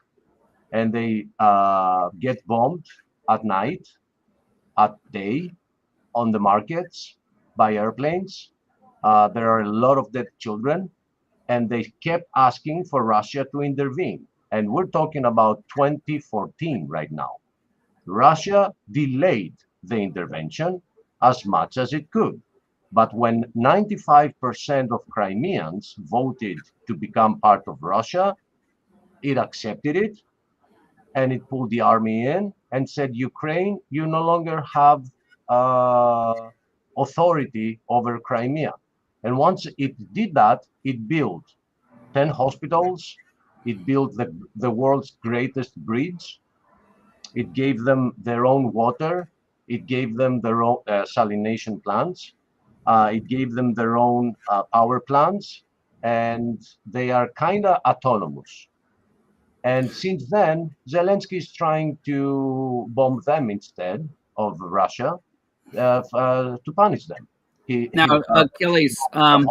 C: and they get bombed at night, at day, on the markets, by airplanes. There are a lot of dead children, and they kept asking for Russia to intervene. And we're talking about 2014 right now. Russia delayed the intervention as much as it could. But when 95% of Crimeans voted to become part of Russia, it accepted it, and it pulled the army in and said, Ukraine, you no longer have authority over Crimea. And once it did that, it built 10 hospitals, it built the world's greatest bridge, it gave them their own water, it gave them their own salination plants, it gave them their own power plants, and they are kind of autonomous. And since then, Zelensky is trying to bomb them instead of Russia to punish them.
G: Now, Achilles,
C: he bombed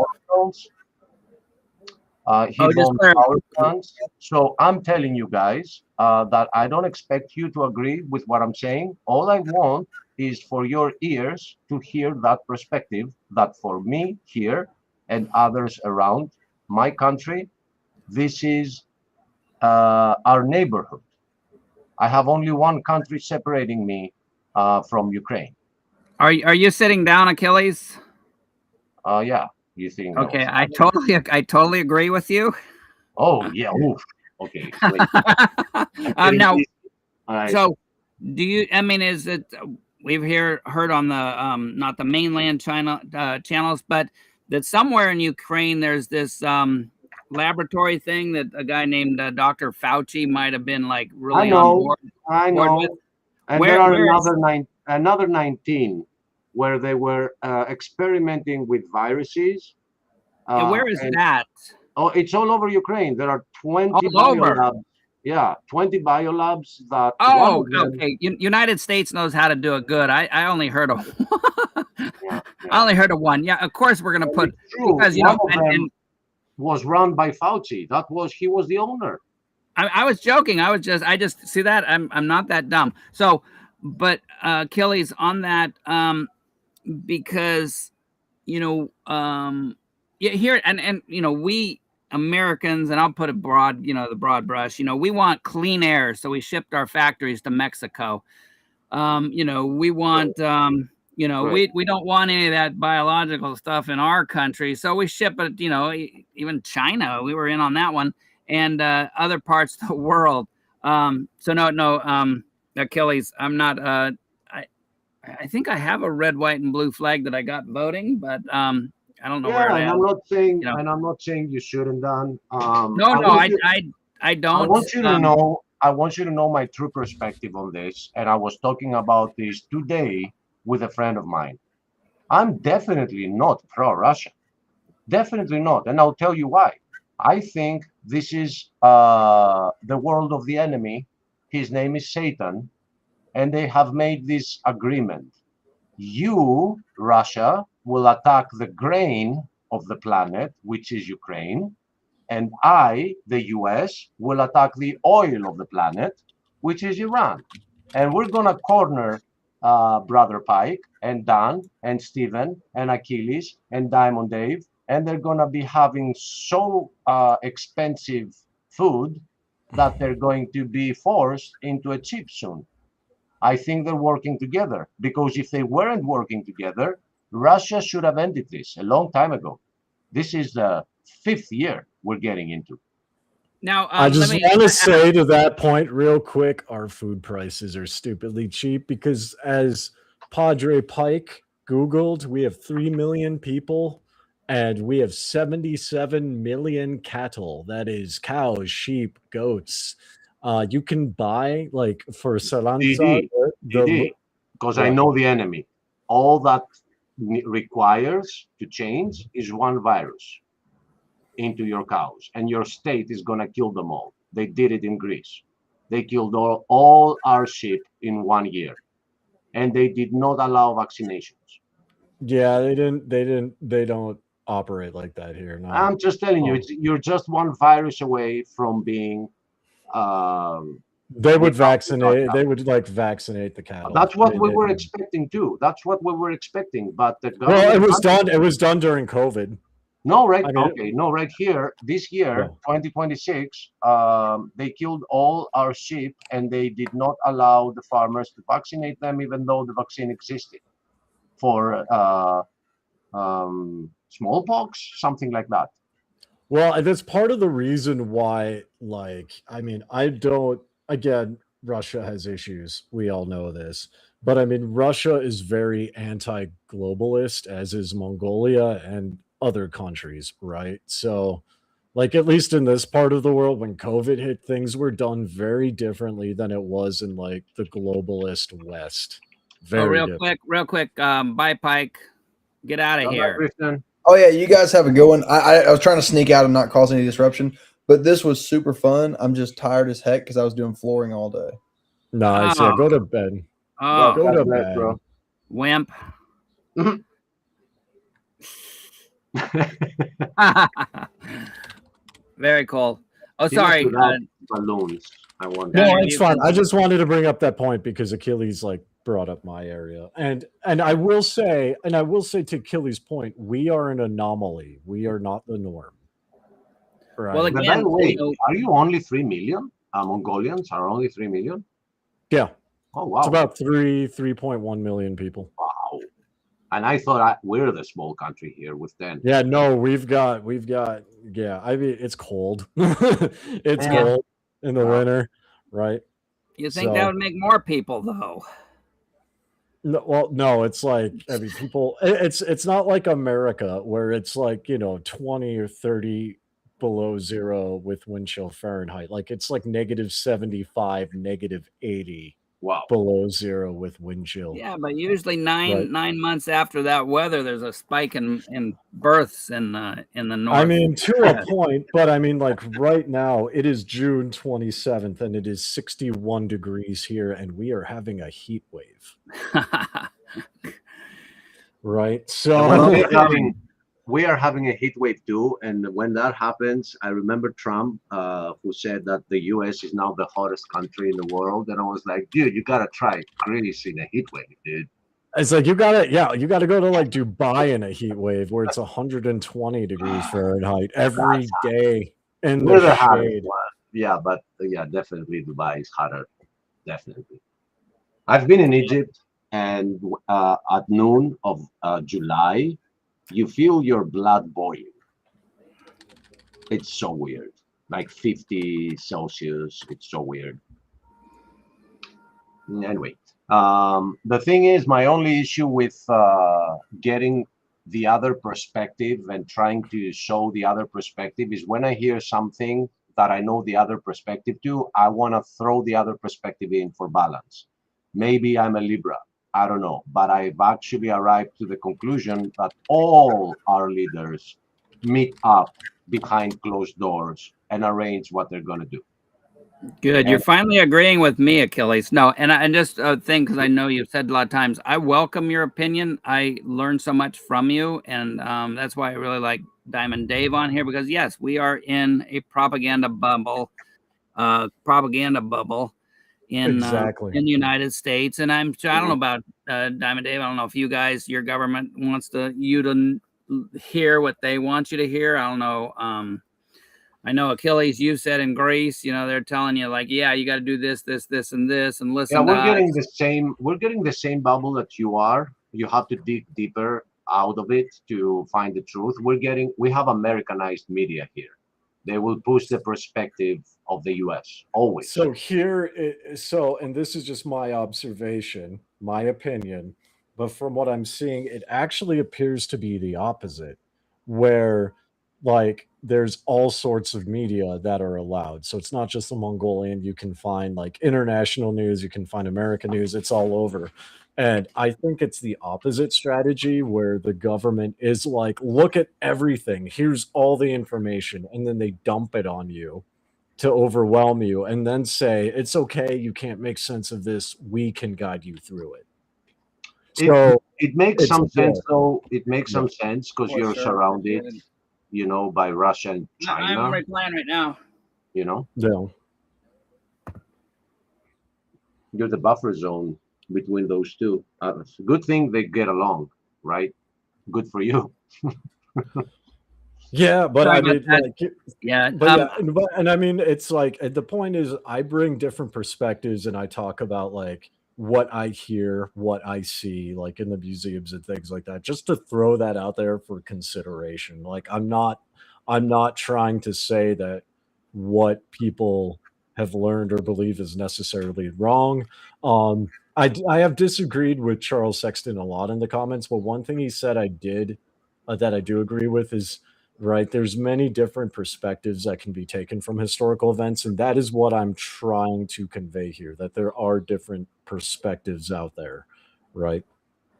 C: power plants. So I'm telling you guys that I don't expect you to agree with what I'm saying. All I want is for your ears to hear that perspective, that for me here and others around my country, this is our neighborhood. I have only one country separating me from Ukraine.
G: Are you sitting down, Achilles?
C: Yeah, you think?
G: Okay, I totally agree with you.
C: Oh yeah. Oof. Okay.
G: Now, so do you? I mean, is it? We've heard on the not the mainland China channels, but that somewhere in Ukraine there's this laboratory thing that a guy named Dr. Fauci might have been like really on board.
C: I know.
G: With.
C: And there are another 19 where they were experimenting with viruses.
G: And where is that?
C: Oh, it's all over Ukraine. There are 20
G: all
C: biolabs.
G: over.
C: Yeah, 20 biolabs that.
G: Oh, okay. United States knows how to do it good. I only heard of. I only heard of one. Yeah, of course we're gonna put because you know and
C: was run by Fauci. He was the owner.
G: I was joking. I just see that I'm not that dumb. So, but Achilles on that because you know yeah here and you know we Americans, and I'll put it broad, you know, the broad brush, you know, we want clean air, so we shipped our factories to Mexico. You know, we want you know, we don't want any of that biological stuff in our country, so we ship it, you know, even China, we were in on that one, and other parts of the world. So no, Achilles, I'm not I think I have a red, white, and blue flag that I got voting, but I don't know where.
C: And I'm not saying, and I'm not saying you shouldn't, Dan.
G: I don't.
C: I want you to know. I want you to know my true perspective on this, and I was talking about this today with a friend of mine. I'm definitely not pro-Russia. Definitely not, and I'll tell you why. I think this is the world of the enemy. His name is Satan, and they have made this agreement. You, Russia, will attack the grain of the planet, which is Ukraine, and I, the US, will attack the oil of the planet, which is Iran. And we're going to corner Brother Pike and Dan and Stephen and Achilles and Diamond Dave, and they're going to be having so expensive food that they're going to be forced into a chip soon. I think they're working together, because if they weren't working together, Russia should have ended this a long time ago. This is the 5th year we're getting into.
G: Now,
E: I just want to say to that point real quick, our food prices are stupidly cheap because as Padre Pike Googled, we have 3 million people and we have 77 million cattle. That is cows, sheep, goats. You can buy, like, for Saranza,
C: because I know the enemy. All that requires to change is one virus into your cows, and your state is going to kill them all. They did it in Greece. They killed all our sheep in 1 year. and they did not allow vaccinations.
E: Yeah, they don't operate like that here. No.
C: I'm just telling you, you're just one virus away from being.
E: They would vaccinate. They would like vaccinate the cattle.
C: That's what we were expecting too. That's what we were expecting. But the government.
E: Well, it was done. It was done during COVID.
C: No, right?
E: I mean,
C: okay, no, right here, this year, 2026, they killed all our sheep, and they did not allow the farmers to vaccinate them, even though the vaccine existed for smallpox, something like that.
E: Well, that's part of the reason why, like, I mean, I don't, again, Russia has issues. We all know this. But I mean, Russia is very anti-globalist, as is Mongolia and other countries, right? So, like, at least in this part of the world, when COVID hit, things were done very differently than it was in, like, the globalist West. Very
G: real quick, bye, Pike. Get out of here.
K: Oh, yeah, you guys have a good one. I was trying to sneak out and not cause any disruption, but this was super fun. I'm just tired as heck because I was doing flooring all day.
E: Nice. Yeah, go to bed.
G: Oh,
E: go to bed,
C: bro.
G: Wimp. Very cool. Oh, sorry.
C: Balloons. I wonder.
E: No, it's fine. I just wanted to bring up that point because Achilles like brought up my area, and I will say to Achilles' point, we are an anomaly. We are not the norm. Right.
C: Well, again, by the way, are you only 3 million? Mongolians are only 3 million.
E: Yeah.
C: Oh wow.
E: It's about 3.1 million people.
C: Wow. And I thought we're the small country here with 10.
E: Yeah, no, we've got. Yeah, I mean, it's cold. It's cold in the winter, right?
G: You think that would make more people, though?
E: No, well, no, it's like, I mean, people. It's not like America where it's like 20 or 30 below zero with wind chill Fahrenheit. Like it's like -75, -80.
C: Wow.
E: Below zero with wind chill.
G: Yeah, but usually nine months after that weather, there's a spike in births in the north.
E: I mean, to a point, but I mean, like right now, it is June 27th, and it is 61 degrees here, and we are having a heat wave. Right? So
C: we are having a heat wave too, and when that happens, I remember Trump, who said that the U.S. is now the hottest country in the world, and I was like, dude, you gotta try Greece in a heat wave, dude.
E: It's like you gotta go to like Dubai in a heat wave where it's 120 degrees Fahrenheit every day in the shade.
C: Yeah, but yeah, definitely Dubai is hotter. Definitely. I've been in Egypt, and at noon of July, you feel your blood boiling. It's so weird. Like 50 Celsius. It's so weird. Anyway, the thing is, my only issue with getting the other perspective and trying to show the other perspective is when I hear something that I know the other perspective to, I want to throw the other perspective in for balance. Maybe I'm a Libra. I don't know, but I've actually arrived to the conclusion that all our leaders meet up behind closed doors and arrange what they're going to do.
G: Good. You're finally agreeing with me, Achilles. No, and just a thing, because I know you've said a lot of times, I welcome your opinion. I learned so much from you, and that's why I really like Diamond Dave on here, because yes, we are in a propaganda bubble. In the United States, and I don't know about Diamond Dave. I don't know if you guys, your government wants you to hear what they want you to hear. I don't know. I know Achilles, you said in Greece, they're telling you like, yeah, you got to do this, and this, and listen.
C: Yeah, we're getting the same. We're getting the same bubble that you are. You have to dig deeper out of it to find the truth. We have Americanized media here. They will push the perspective of the U.S. always.
E: So and this is just my observation, my opinion, but from what I'm seeing, it actually appears to be the opposite, where like there's all sorts of media that are allowed. So it's not just the Mongolian. You can find like international news, you can find American news. It's all over. And I think it's the opposite strategy where the government is like, look at everything. Here's all the information. And then they dump it on you to overwhelm you and then say, it's okay. You can't make sense of this. We can guide you through it. So
C: it makes
E: it's
C: some sense,
E: there.
C: though. It makes
E: Yeah.
C: some sense because
G: For
C: you're
G: sure,
C: surrounded,
G: appreciate
C: by Russia and China.
G: I'm replying right now.
E: Yeah.
C: You're the buffer zone between those two. It's a good thing they get along, right? Good for you.
E: Yeah, but
G: Sorry
E: I
G: about
E: mean,
G: that.
E: like,
G: Yeah.
E: but yeah, and I mean, it's like the point is, I bring different perspectives, and I talk about like what I hear, what I see, like in the museums and things like that, just to throw that out there for consideration. Like, I'm not trying to say that what people have learned or believe is necessarily wrong. I have disagreed with Charles Sexton a lot in the comments, but one thing he said that I do agree with is, right, there's many different perspectives that can be taken from historical events, and that is what I'm trying to convey here, that there are different perspectives out there, right?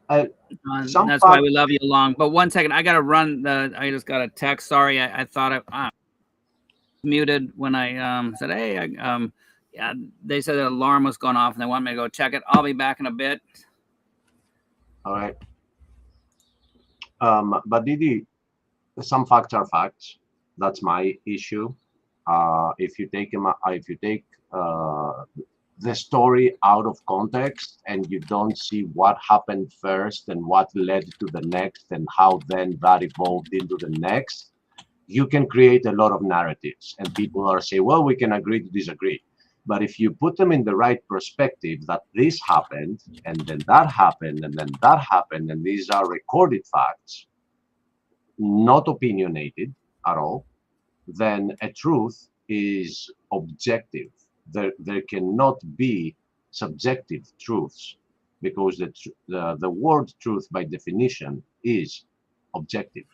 G: That's why we love you along. But 1 second, I gotta run. I just got a text. Sorry, I thought I muted when I said, hey, yeah, they said an alarm was going off and they want me to go check it. I'll be back in a bit.
C: All right. But Didi, some facts are facts. That's my issue. If you take the story out of context and you don't see what happened first and what led to the next and how then that evolved into the next, you can create a lot of narratives and people are saying, well, we can agree to disagree. But if you put them in the right perspective, that this happened and then that happened and then that happened, and these are recorded facts, not opinionated at all, then a truth is objective. There cannot be subjective truths, because the word truth by definition is objective.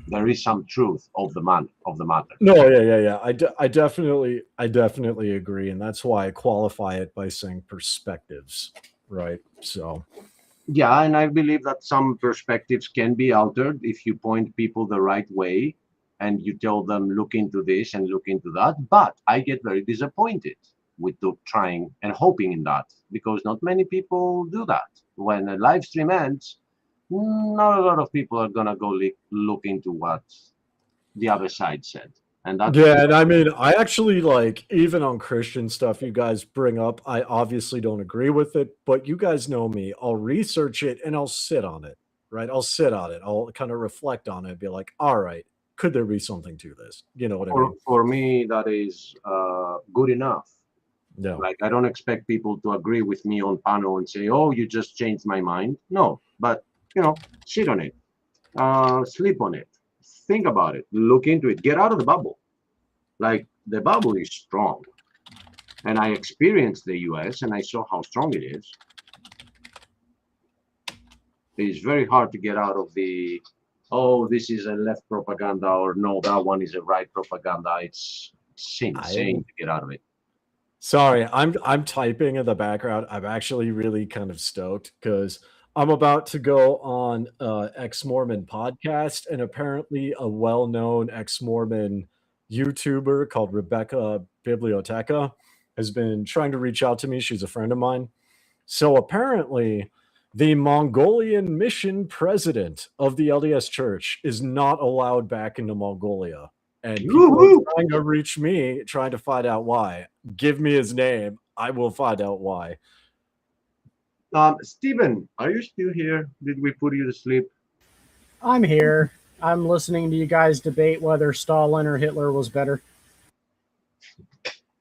C: There is some truth of the matter.
E: No, yeah. I definitely agree, and that's why I qualify it by saying perspectives, right? So
C: yeah, and I believe that some perspectives can be altered if you point people the right way and you tell them, look into this and look into that. But I get very disappointed with trying and hoping in that, because not many people do that. When a live stream ends, not a lot of people are gonna go look into what the other side said. And that's,
E: yeah, and I mean, I actually, like, even on Christian stuff you guys bring up, I obviously don't agree with it, but you guys know me. I'll research it and I'll sit on it, right? I'll sit on it. I'll kind of reflect on it and be like, all right, could there be something to this? You know what I mean?
C: For me, that is good enough.
E: No.
C: Like, I don't expect people to agree with me on panel and say, oh, you just changed my mind. No, but, sit on it, sleep on it, think about it, look into it, get out of the bubble. Like, the bubble is strong. And I experienced the US and I saw how strong it is. It's very hard to get out of the, oh, this is a left propaganda, or no, that one is a right propaganda. It's insane to get out of it.
E: Sorry, I'm typing in the background. I'm actually really kind of stoked because I'm about to go on ex-Mormon podcast, and apparently a well-known ex-Mormon YouTuber called Rebecca Biblioteca has been trying to reach out to me. She's a friend of mine. So apparently the Mongolian mission president of the LDS Church is not allowed back into Mongolia. And people are trying to reach me, trying to find out why. Give me his name. I will find out why.
C: Stephen, are you still here? Did we put you to sleep?
D: I'm here. I'm listening to you guys debate whether Stalin or Hitler was better.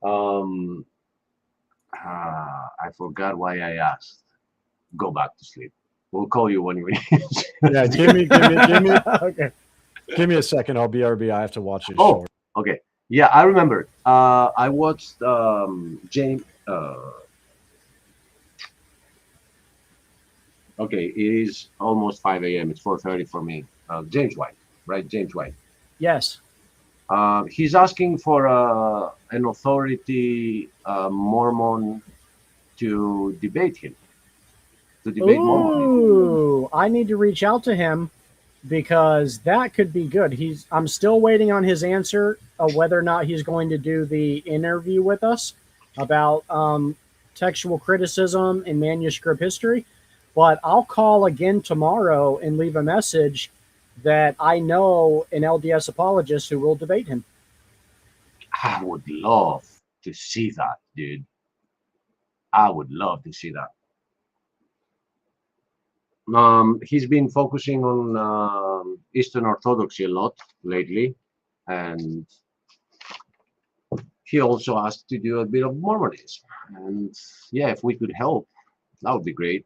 C: I forgot why I asked. Go back to sleep. We'll call you when we.
E: Yeah, give me.
D: Okay.
E: Give me a second. I'll BRB. I have to watch it.
C: Oh, okay. Yeah, I remember. I watched James. Okay, it is almost 5 a.m. It's 4:30 for me. James White, right? James White.
D: Yes.
C: He's asking for an authority Mormon to debate him. To debate Mormonism.
D: Ooh, I need to reach out to him because that could be good. I'm still waiting on his answer of whether or not he's going to do the interview with us about textual criticism and manuscript history. But I'll call again tomorrow and leave a message that I know an LDS apologist who will debate him.
C: I would love to see that, dude. I would love to see that. He's been focusing on Eastern Orthodoxy a lot lately, and he also asked to do a bit of Mormonism. And yeah, if we could help, that would be great.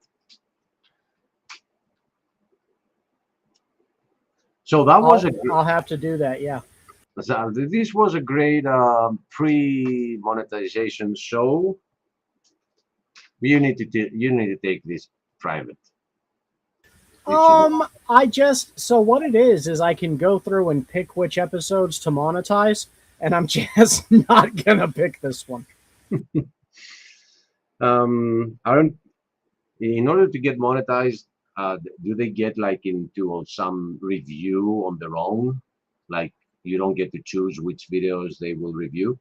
C: So that was
D: I'll have to do that. Yeah.
C: So this was a great pre-monetization show. You need to take this private.
D: So what it is I can go through and pick which episodes to monetize, and I'm just not gonna pick this one.
C: In order to get monetized, do they get like into some review on their own? Like you don't get to choose which videos they will review?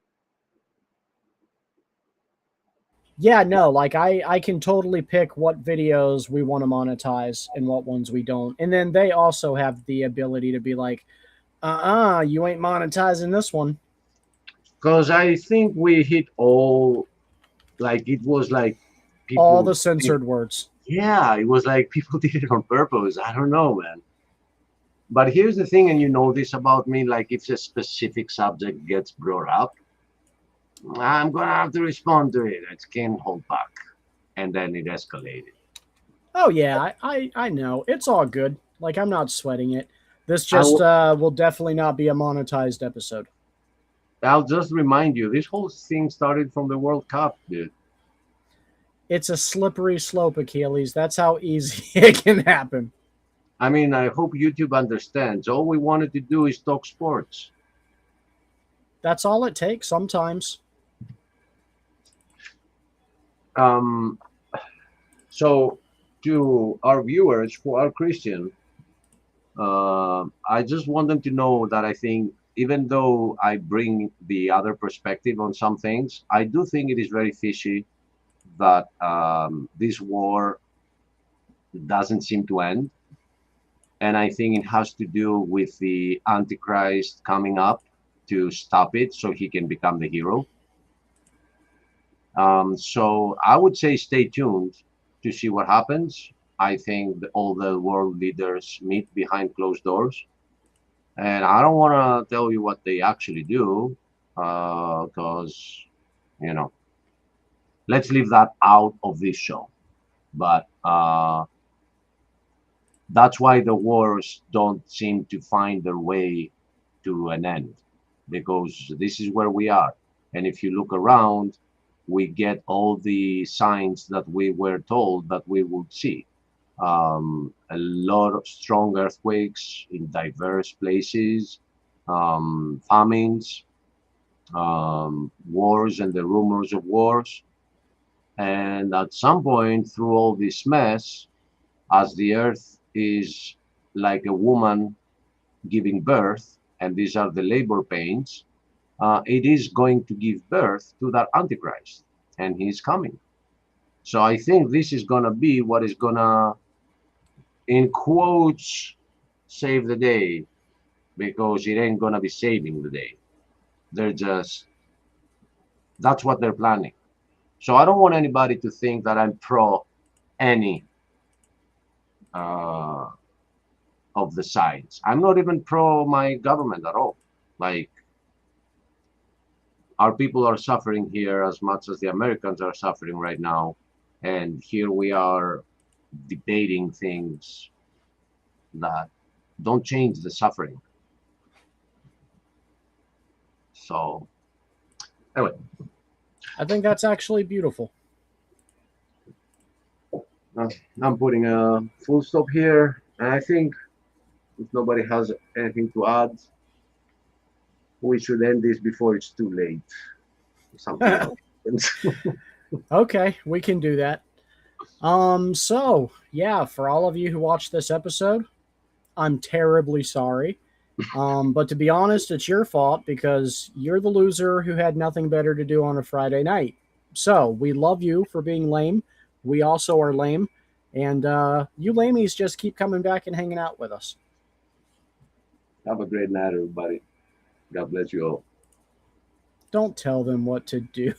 D: Yeah, no, like I can totally pick what videos we want to monetize and what ones we don't. And then they also have the ability to be like, you ain't monetizing this one.
C: Because I think we hit all, like it was like
D: people, all the censored words.
C: Yeah, it was like people did it on purpose. I don't know, man. But here's the thing, and you know this about me, like if a specific subject gets brought up, I'm gonna have to respond to it. I can't hold back. And then it escalated.
D: Oh yeah, I know. It's all good. Like I'm not sweating it. This just will definitely not be a monetized episode.
C: I'll just remind you, this whole thing started from the World Cup, dude.
D: It's a slippery slope, Achilles. That's how easy it can happen.
C: I mean, I hope YouTube understands. All we wanted to do is talk sports.
D: That's all it takes sometimes.
C: So to our viewers who are Christian, I just want them to know that I think even though I bring the other perspective on some things, I do think it is very fishy that this war doesn't seem to end. And I think it has to do with the Antichrist coming up to stop it so he can become the hero. So I would say stay tuned to see what happens. I think that all the world leaders meet behind closed doors. And I don't want to tell you what they actually do because, you know, let's leave that out of this show. But that's why the wars don't seem to find their way to an end, because this is where we are. And if you look around, we get all the signs that we were told that we would see. A lot of strong earthquakes in diverse places, famines, wars and the rumors of wars. And at some point through all this mess, as the earth is like a woman giving birth, and these are the labor pains, it is going to give birth to that Antichrist, and he's coming. So I think this is going to be what is going to, in quotes, save the day, because it ain't going to be saving the day. They're just, that's what they're planning. So I don't want anybody to think that I'm pro any of the sides. I'm not even pro my government at all. Like, our people are suffering here as much as the Americans are suffering right now. And here we are debating things that don't change the suffering. So, anyway.
D: I think that's actually beautiful.
C: I'm putting a full stop here. And I think if nobody has anything to add, we should end this before it's too late. Something happens.
D: Okay, we can do that. So yeah, for all of you who watched this episode, I'm terribly sorry. But to be honest, it's your fault because you're the loser who had nothing better to do on a Friday night. So we love you for being lame. We also are lame. And you lamies just keep coming back and hanging out with us.
C: Have a great night, everybody. God bless you all.
D: Don't tell them what to do.